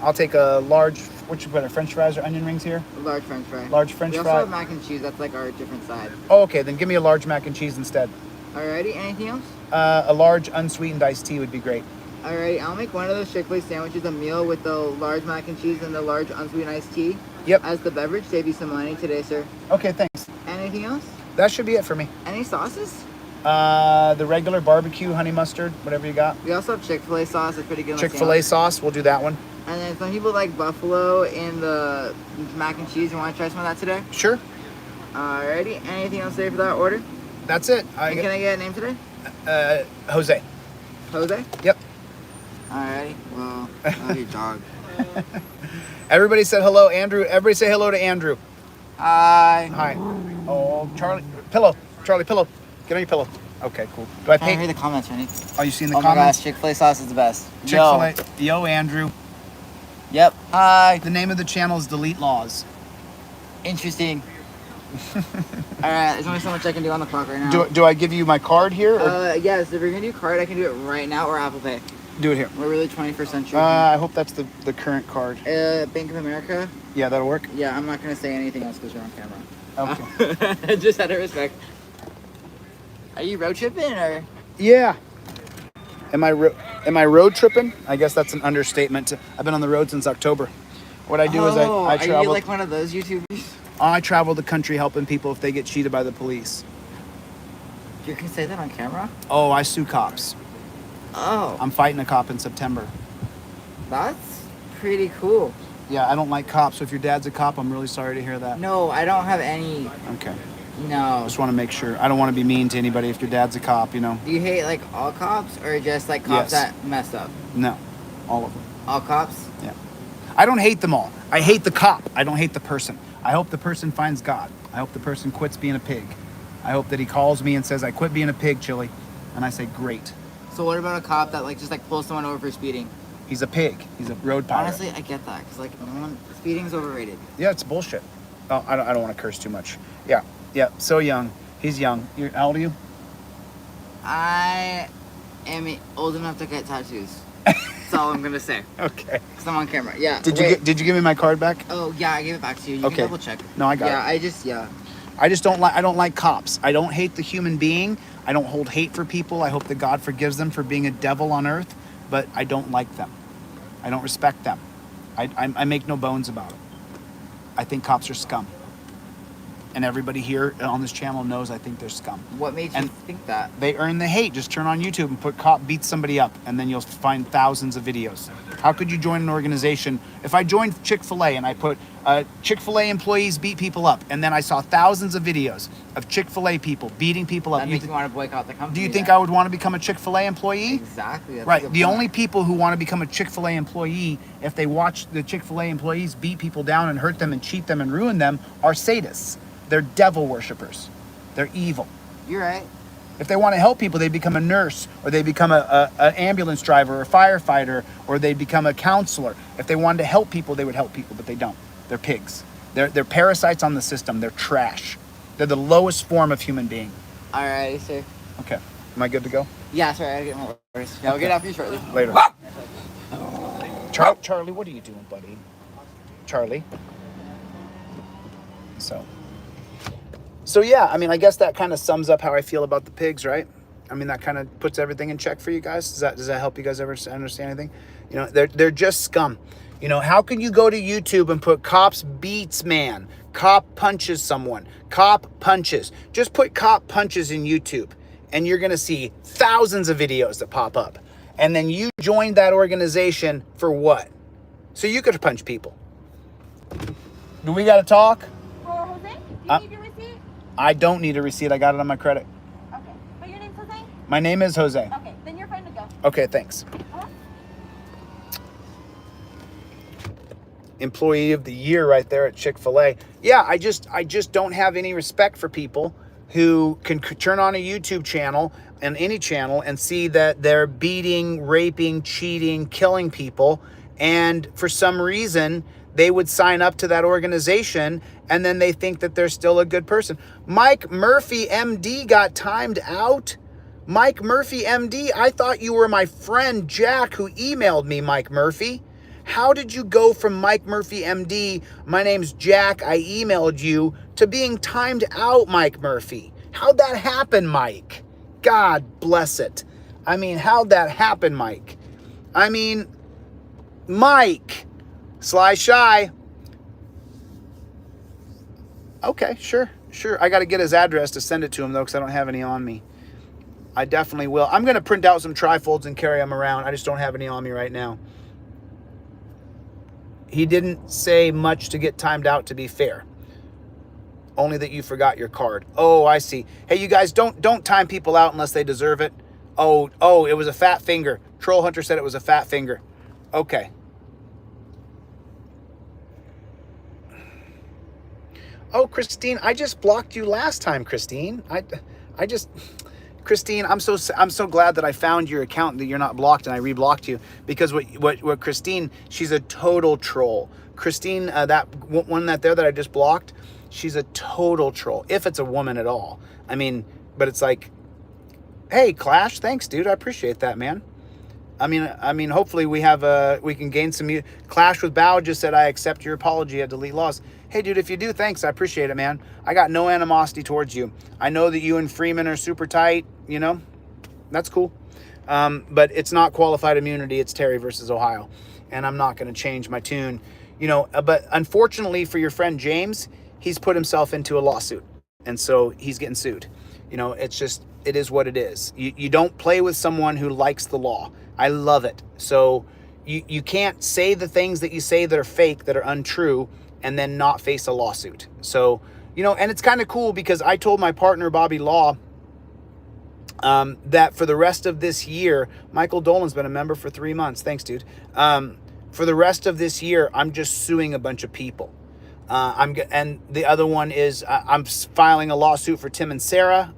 I'll take a large, what you put, French fries or onion rings here? A large French fry. Large French fry. We also have mac and cheese. That's like our different side. Oh, okay, then give me a large mac and cheese instead. Alrighty, anything else? A large unsweetened iced tea would be great. Alrighty, I'll make one of those Chick-fil-A sandwiches a meal with the large mac and cheese and the large unsweetened iced tea. Yep. As the beverage. Save you some money today, sir. Okay, thanks. Anything else? That should be it for me. Any sauces? The regular barbecue, honey mustard, whatever you got. We also have Chick-fil-A sauce. It's pretty good. Chick-fil-A sauce, we'll do that one. And then some people like buffalo in the mac and cheese. You want to try some of that today? Sure. Alrighty. Anything else today for that order? That's it. Can I get a name today? Jose. Jose? Yep. Alrighty. Well, I love your dog. Everybody said hello, Andrew. Everybody say hello to Andrew. Hi. Hi. Oh, Charlie. Pillow. Charlie, pillow. Get on your pillow. Okay, cool. Do I Can't paint? read the comments, honey. Oh, you seen the Oh my comments? gosh, Chick-fil-A sauce is the best. Chick-fil-A. Yo, Andrew. Yep. Hi. The name of the channel is DeletelawZ. Interesting. Alright, there's only so much I can do on the clock right now. Do I give you my card here? Or Yes, if you're gonna do card, I can do it right now or Apple Pay. do it here. We're really 21st century. I hope that's the current card. Bank of America. Yeah, that'll work. Yeah, I'm not gonna say anything else because you're on camera. Okay. Just out of respect. Are you road tripping or? Yeah. Am I road tripping? I guess that's an understatement. I've been on the road since October. What I do is I Are travel. you like one of those YouTubers? I travel the country helping people if they get cheated by the police. You can say that on camera? Oh, I sue cops. Oh, I'm fighting a cop in September. that's pretty cool. Yeah, I don't like cops. So if your dad's a cop, I'm really sorry to hear that. No, I don't have any. Okay. No. Just want to make sure. I don't want to be mean to anybody if your dad's a cop, you know. Do you hate like all cops or just like cops Yes. that messed up? No. All of them. All cops? Yeah. I don't hate them all. I hate the cop. I don't hate the person. I hope the person finds God. I hope the person quits being a pig. I hope that he calls me and says, I quit being a pig, Chille. And I say, great. So what about a cop that like just like pulls someone over for speeding? He's a pig. He's a road pirate. Honestly, I get that because like speeding's overrated. Yeah, it's bullshit. Oh, I don't want to curse too much. Yeah. So young. He's young. How old are you? I am old enough to get tattoos. That's all I'm gonna say. Okay. Cause I'm on camera. Yeah. Did you give me my card back? Oh yeah, I gave it back to you. You Okay. can double check. No, I got it. I just don't like cops. I don't hate the human being. I don't hold hate for people. I hope that God forgives them for being a devil on earth, but I don't like them. I don't respect them. I make no bones about it. I think cops are scum. And everybody here on this channel knows I think they're scum. What made you think that? They earn the hate. Just turn on YouTube and put cop beats somebody up, and then you'll find thousands of videos. How could you join an organization? If I joined Chick-fil-A and I put Chick-fil-A employees beat people up, and then I saw thousands of videos of Chick-fil-a people beating people up. That makes you want to boycott the company. Do you think I would want to become a Chick-fil-A employee? Exactly. That's Right. The only people who want to become a Chick-fil-A employee, if they watch the Chick-fil-A employees beat people down and hurt them and cheat them and ruin them, are sadists. They're devil worshippers. They're evil. You're right. If they want to help people, they become a nurse, or they become an ambulance driver, or a firefighter, or they become a counselor. If they wanted to help people, they would help people, but they don't. They're pigs. They're parasites on the system. They're trash. They're the lowest form of human being. All right, sir. Okay. Am I good to go? Yeah, sorry, I gotta get more orders. Yeah, I'll get off you shortly. Later. Charlie, what are you doing, buddy? Charlie. So yeah, I mean, I guess that kind of sums up how I feel about the pigs, right? I mean, that kind of puts everything in check for you guys. Does that help you guys ever understand anything? You know, they're just scum. You know, how can you go to YouTube and put cops beats man, cop punches someone, cop punches? Just put cop punches in YouTube, and you're gonna see thousands of videos that pop up. And then you joined that organization for what? So you could punch people. Do we got to talk? Jose, do you need your receipt? I don't need a receipt. I got it on my credit. Okay. But your name's Jose? My name is Jose. Okay, then you're fine to go. Okay, thanks. Employee of the year right there at Chick-fil-A. Yeah, I just don't have any respect for people who can turn on a YouTube channel and any channel and see that they're beating, raping, cheating, killing people, and for some reason they would sign up to that organization and then they think that they're still a good person. Mike Murphy, MD, got timed out. Mike Murphy, MD, I thought you were my friend Jack who emailed me, Mike Murphy. How did you go from Mike Murphy, MD, my name's Jack, I emailed you, to being timed out, Mike Murphy? How'd that happen, Mike? God bless it. I mean, how'd that happen, Mike? I mean, Mike, Sly Shy. Okay, sure. I got to get his address to send it to him, though, because I don't have any on me. I definitely will. I'm going to print out some trifolds and carry them around. I just don't have any on me right now. He didn't say much to get timed out, to be fair. Only that you forgot your card. Oh, I see. Hey, you guys, don't time people out unless they deserve it. Oh, it was a fat finger. Troll Hunter said it was a fat finger. Okay. Oh, Christine, I just blocked you last time, Christine. Christine, I'm so glad that I found your account, that you're not blocked, and I reblocked you, because what Christine, she's a total troll. Christine, that one that I just blocked, she's a total troll, if it's a woman at all. I mean, but it's like, hey, Clash, thanks, dude. I appreciate that, man. I mean, hopefully we can gain some. Clash with Bow just said, I accept your apology at DeletelawZ. Hey, dude, if you do, thanks. I appreciate it, man. I got no animosity towards you. I know that you and Freeman are super tight, you know. That's cool. But it's not qualified immunity. It's Terry versus Ohio. And I'm not going to change my tune, you know. But unfortunately for your friend James, he's put himself into a lawsuit. And so he's getting sued. You know, it is what it is. You don't play with someone who likes the law. I love it. So you can't say the things that you say that are fake, that are untrue, and then not face a lawsuit. So, you know, and it's kind of cool because I told my partner, Bobby Law, that for the rest of this year, Michael Dolan's been a member for 3 months. Thanks, dude. For the rest of this year, I'm just suing a bunch of people. And the other one is I'm filing a lawsuit for Tim and Sarah,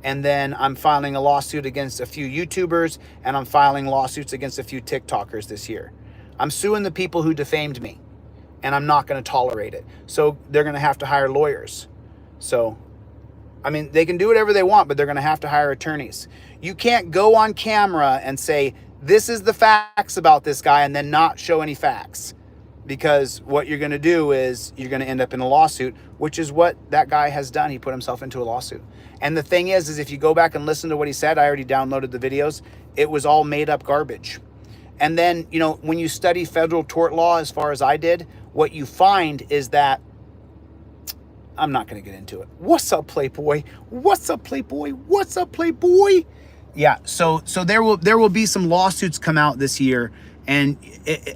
and then I'm filing a lawsuit against a few YouTubers, and I'm filing lawsuits against a few TikTokers this year. I'm suing the people who defamed me, and I'm not going to tolerate it. So they're going to have to hire lawyers. So I mean, they can do whatever they want, but they're going to have to hire attorneys. You can't go on camera and say, this is the facts about this guy, and then not show any facts. Because what you're going to do is you're going to end up in a lawsuit, which is what that guy has done. He put himself into a lawsuit. And the thing is if you go back and listen to what he said, I already downloaded the videos. It was all made up garbage. And then, you know, when you study federal tort law, as far as I did, what you find is that, I'm not going to get into it. What's up, Playboy? What's up, Playboy? What's up, Playboy? Yeah, so there will be some lawsuits come out this year, and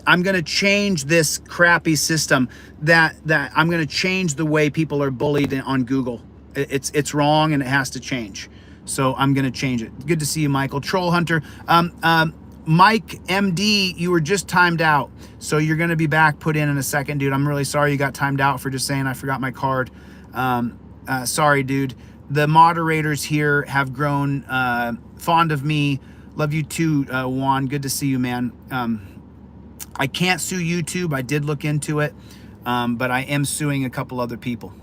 I'm going to change this crappy system that I'm going to change the way people are bullied on Google. It's wrong, and it has to change. So I'm going to change it. Good to see you, Michael. Troll Hunter. Mike MD, you were just timed out. So you're going to be back put in a second, dude. I'm really sorry you got timed out for just saying I forgot my card. Sorry, dude. The moderators here have grown fond of me. Love you too, Juan. Good to see you, man. I can't sue YouTube. I did look into it, but I am suing a couple other people.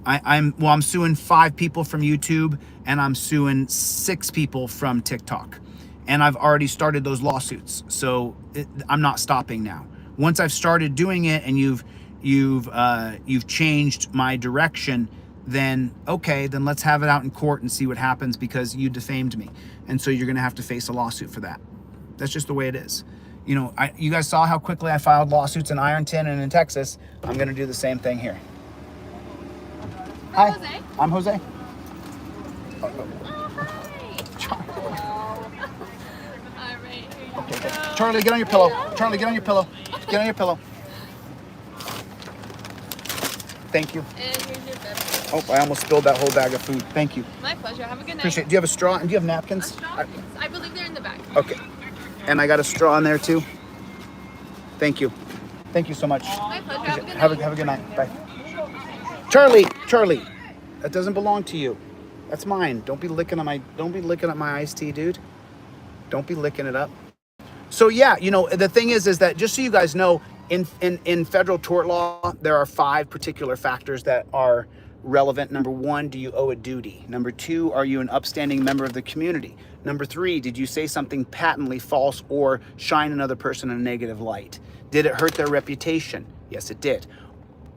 I'm suing 5 people from YouTube, and I'm suing 6 people from TikTok. And I've already started those lawsuits. So I'm not stopping now. Once I've started doing it and you've changed my direction, then okay, then let's have it out in court and see what happens, because you defamed me. And so you're going to have to face a lawsuit for that. That's just the way it is. You know, you guys saw how quickly I filed lawsuits in Ironton and in Texas. I'm going to do the same thing here. Hi, Jose? I'm Jose. Oh, hi. All right, here you Okay, go. good. Charlie, get on your pillow. Charlie, get on your pillow. Get on your pillow. Thank you. And here's your beverage. Oh, I almost spilled that whole bag of food. Thank you. My pleasure. Have a good night. Appreciate it. Do you have a straw? And do you have napkins? Straw? I believe they're in the back. Okay. And I got a straw in there too. Thank you. Thank you so much. My pleasure. Have a good night. Have a good night. Bye. Charlie, that doesn't belong to you. That's mine. Don't be licking at my iced tea, dude. Don't be licking it up. So yeah, you know, the thing is that, just so you guys know, in federal tort law, there are 5 particular factors that are relevant. Number 1, do you owe a duty? Number 2, are you an upstanding member of the community? Number 3, did you say something patently false or shine another person in a negative light? Did it hurt their reputation? Yes, it did.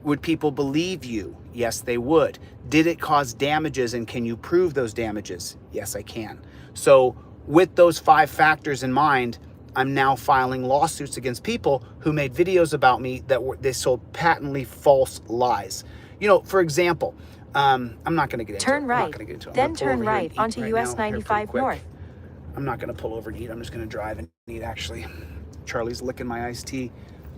Would people believe you? Yes, they would. Did it cause damages, and can you prove those damages? Yes, I can. So with those 5 factors in mind, I'm now filing lawsuits against people who made videos about me that they sold patently false lies. You know, for example, I'm not going to get into it. Turn right, then turn right onto US 95 North. I'm not going to pull over and eat. I'm just going to drive and eat, actually. Charlie's licking my iced tea.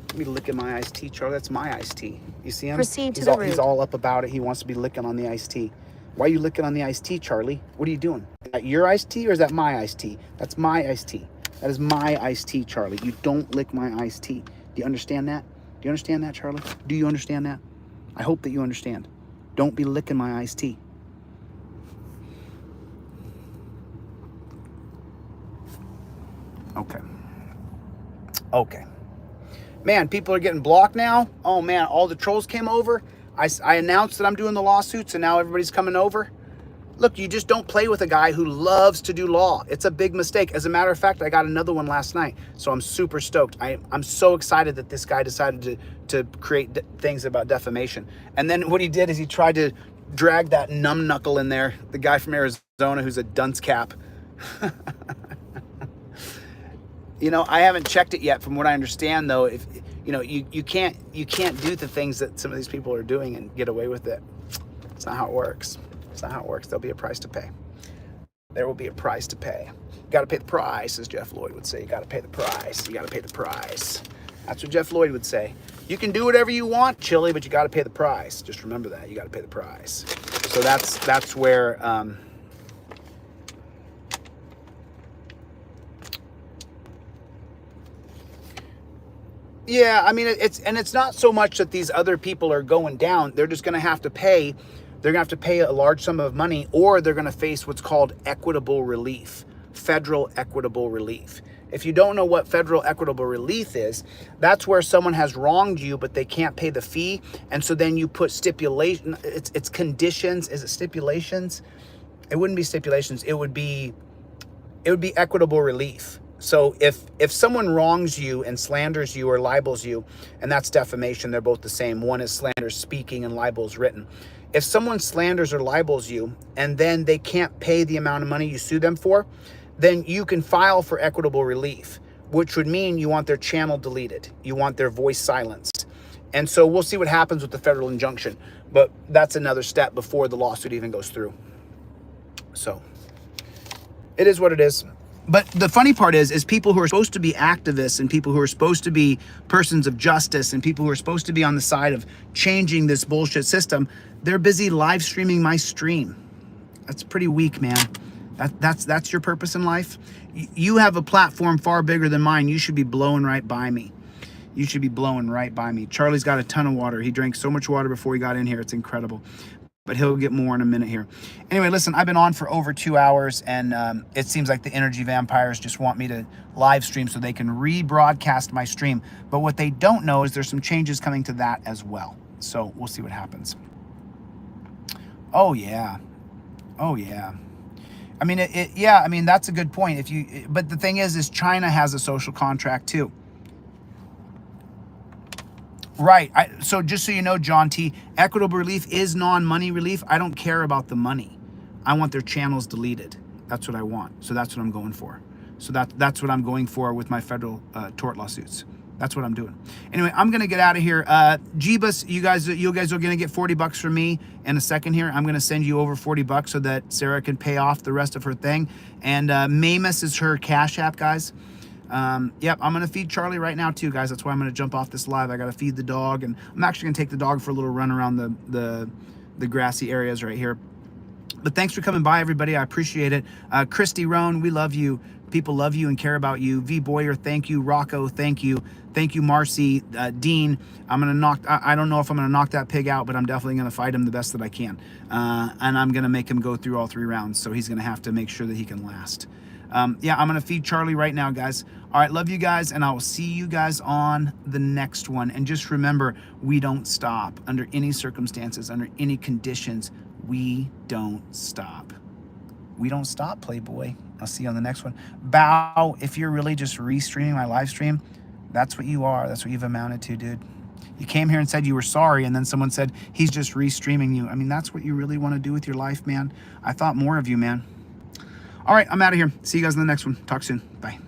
Let me lick at my iced tea, Charlie. That's my iced tea. You see him? Proceed to the route. He's all up about it. He wants to be licking on the iced tea. Why are you licking on the iced tea, Charlie? What are you doing? Is that your iced tea or is that my iced tea? That's my iced tea. That is my iced tea, Charlie. You don't lick my iced tea. Do you understand that? Do you understand that, Charlie? Do you understand that? I hope that you understand. Don't be licking my iced tea. Okay. Okay. Man, people are getting blocked now. Oh man, all the trolls came over. I announced that I'm doing the lawsuits, and now everybody's coming over. Look, you just don't play with a guy who loves to do law. It's a big mistake. As a matter of fact, I got another one last night, so I'm super stoked. I'm so excited that this guy decided to create things about defamation. And then what he did is he tried to drag that numbknuckle in there, the guy from Arizona who's a dunce cap. You know, I haven't checked it yet. From what I understand, though, if you know, you can't do the things that some of these people are doing and get away with it. It's not how it works. It's not how it works. There'll be a price to pay. There will be a price to pay. You got to pay the price, as Jeff Lloyd would say. You got to pay the price. You got to pay the price. That's what Jeff Lloyd would say. You can do whatever you want, Chille, but you got to pay the price. Just remember that. You got to pay the price. So that's where. Yeah, I mean, it's not so much that these other people are going down. They're just going to have to pay. They're going to have to pay a large sum of money, or they're going to face what's called equitable relief, federal equitable relief. If you don't know what federal equitable relief is, that's where someone has wronged you, but they can't pay the fee. And so then you put stipulation, it's conditions. Is it stipulations? It wouldn't be stipulations. It would be equitable relief. So if someone wrongs you and slanders you or libels you, and that's defamation, they're both the same. One is slander speaking and libel is written. If someone slanders or libels you and then they can't pay the amount of money you sue them for, then you can file for equitable relief, which would mean you want their channel deleted. You want their voice silenced. And so we'll see what happens with the federal injunction, but that's another step before the lawsuit even goes through. So it is what it is. But the funny part is people who are supposed to be activists and people who are supposed to be persons of justice and people who are supposed to be on the side of changing this bullshit system, they're busy live streaming my stream. That's pretty weak, man. That's your purpose in life. You have a platform far bigger than mine. You should be blowing right by me. You should be blowing right by me. Charlie's got a ton of water. He drank so much water before he got in here. It's incredible. But he'll get more in a minute here. Anyway, listen, I've been on for over 2 hours, and it seems like the energy vampires just want me to live stream so they can rebroadcast my stream. But what they don't know is there's some changes coming to that as well. So we'll see what happens. Oh, yeah. Oh, yeah. I mean, yeah, I mean, that's a good point. But the thing is China has a social contract too. Right. So just so you know, John T, equitable relief is non-money relief. I don't care about the money. I want their channels deleted. That's what I want. So that's what I'm going for. So that's what I'm going for with my federal tort lawsuits. That's what I'm doing. Anyway, I'm going to get out of here. Jeebus, you guys are going to get $40 from me in a second here. I'm going to send you over $40 so that Sarah can pay off the rest of her thing. And Mamus is her Cash App, guys. Yep, I'm going to feed Charlie right now too, guys. That's why I'm going to jump off this live. I got to feed the dog, and I'm actually going to take the dog for a little run around the grassy areas right here. But thanks for coming by, everybody. I appreciate it. Christy Rohn, we love you. People love you and care about you. V. Boyer, thank you. Rocco, thank you. Thank you, Marcy. Dean, I'm going to knock, I don't know if I'm going to knock that pig out, but I'm definitely going to fight him the best that I can. And I'm going to make him go through all 3 rounds, so he's going to have to make sure that he can last. Yeah, I'm going to feed Charlie right now, guys. All right, love you guys, and I will see you guys on the next one. And just remember, we don't stop. Under any circumstances, under any conditions, we don't stop. We don't stop, Playboy. I'll see you on the next one. Bow, if you're really just restreaming my live stream, that's what you are. That's what you've amounted to, dude. You came here and said you were sorry, and then someone said he's just restreaming you. I mean, that's what you really want to do with your life, man. I thought more of you, man. All right, I'm out of here. See you guys in the next one. Talk soon. Bye.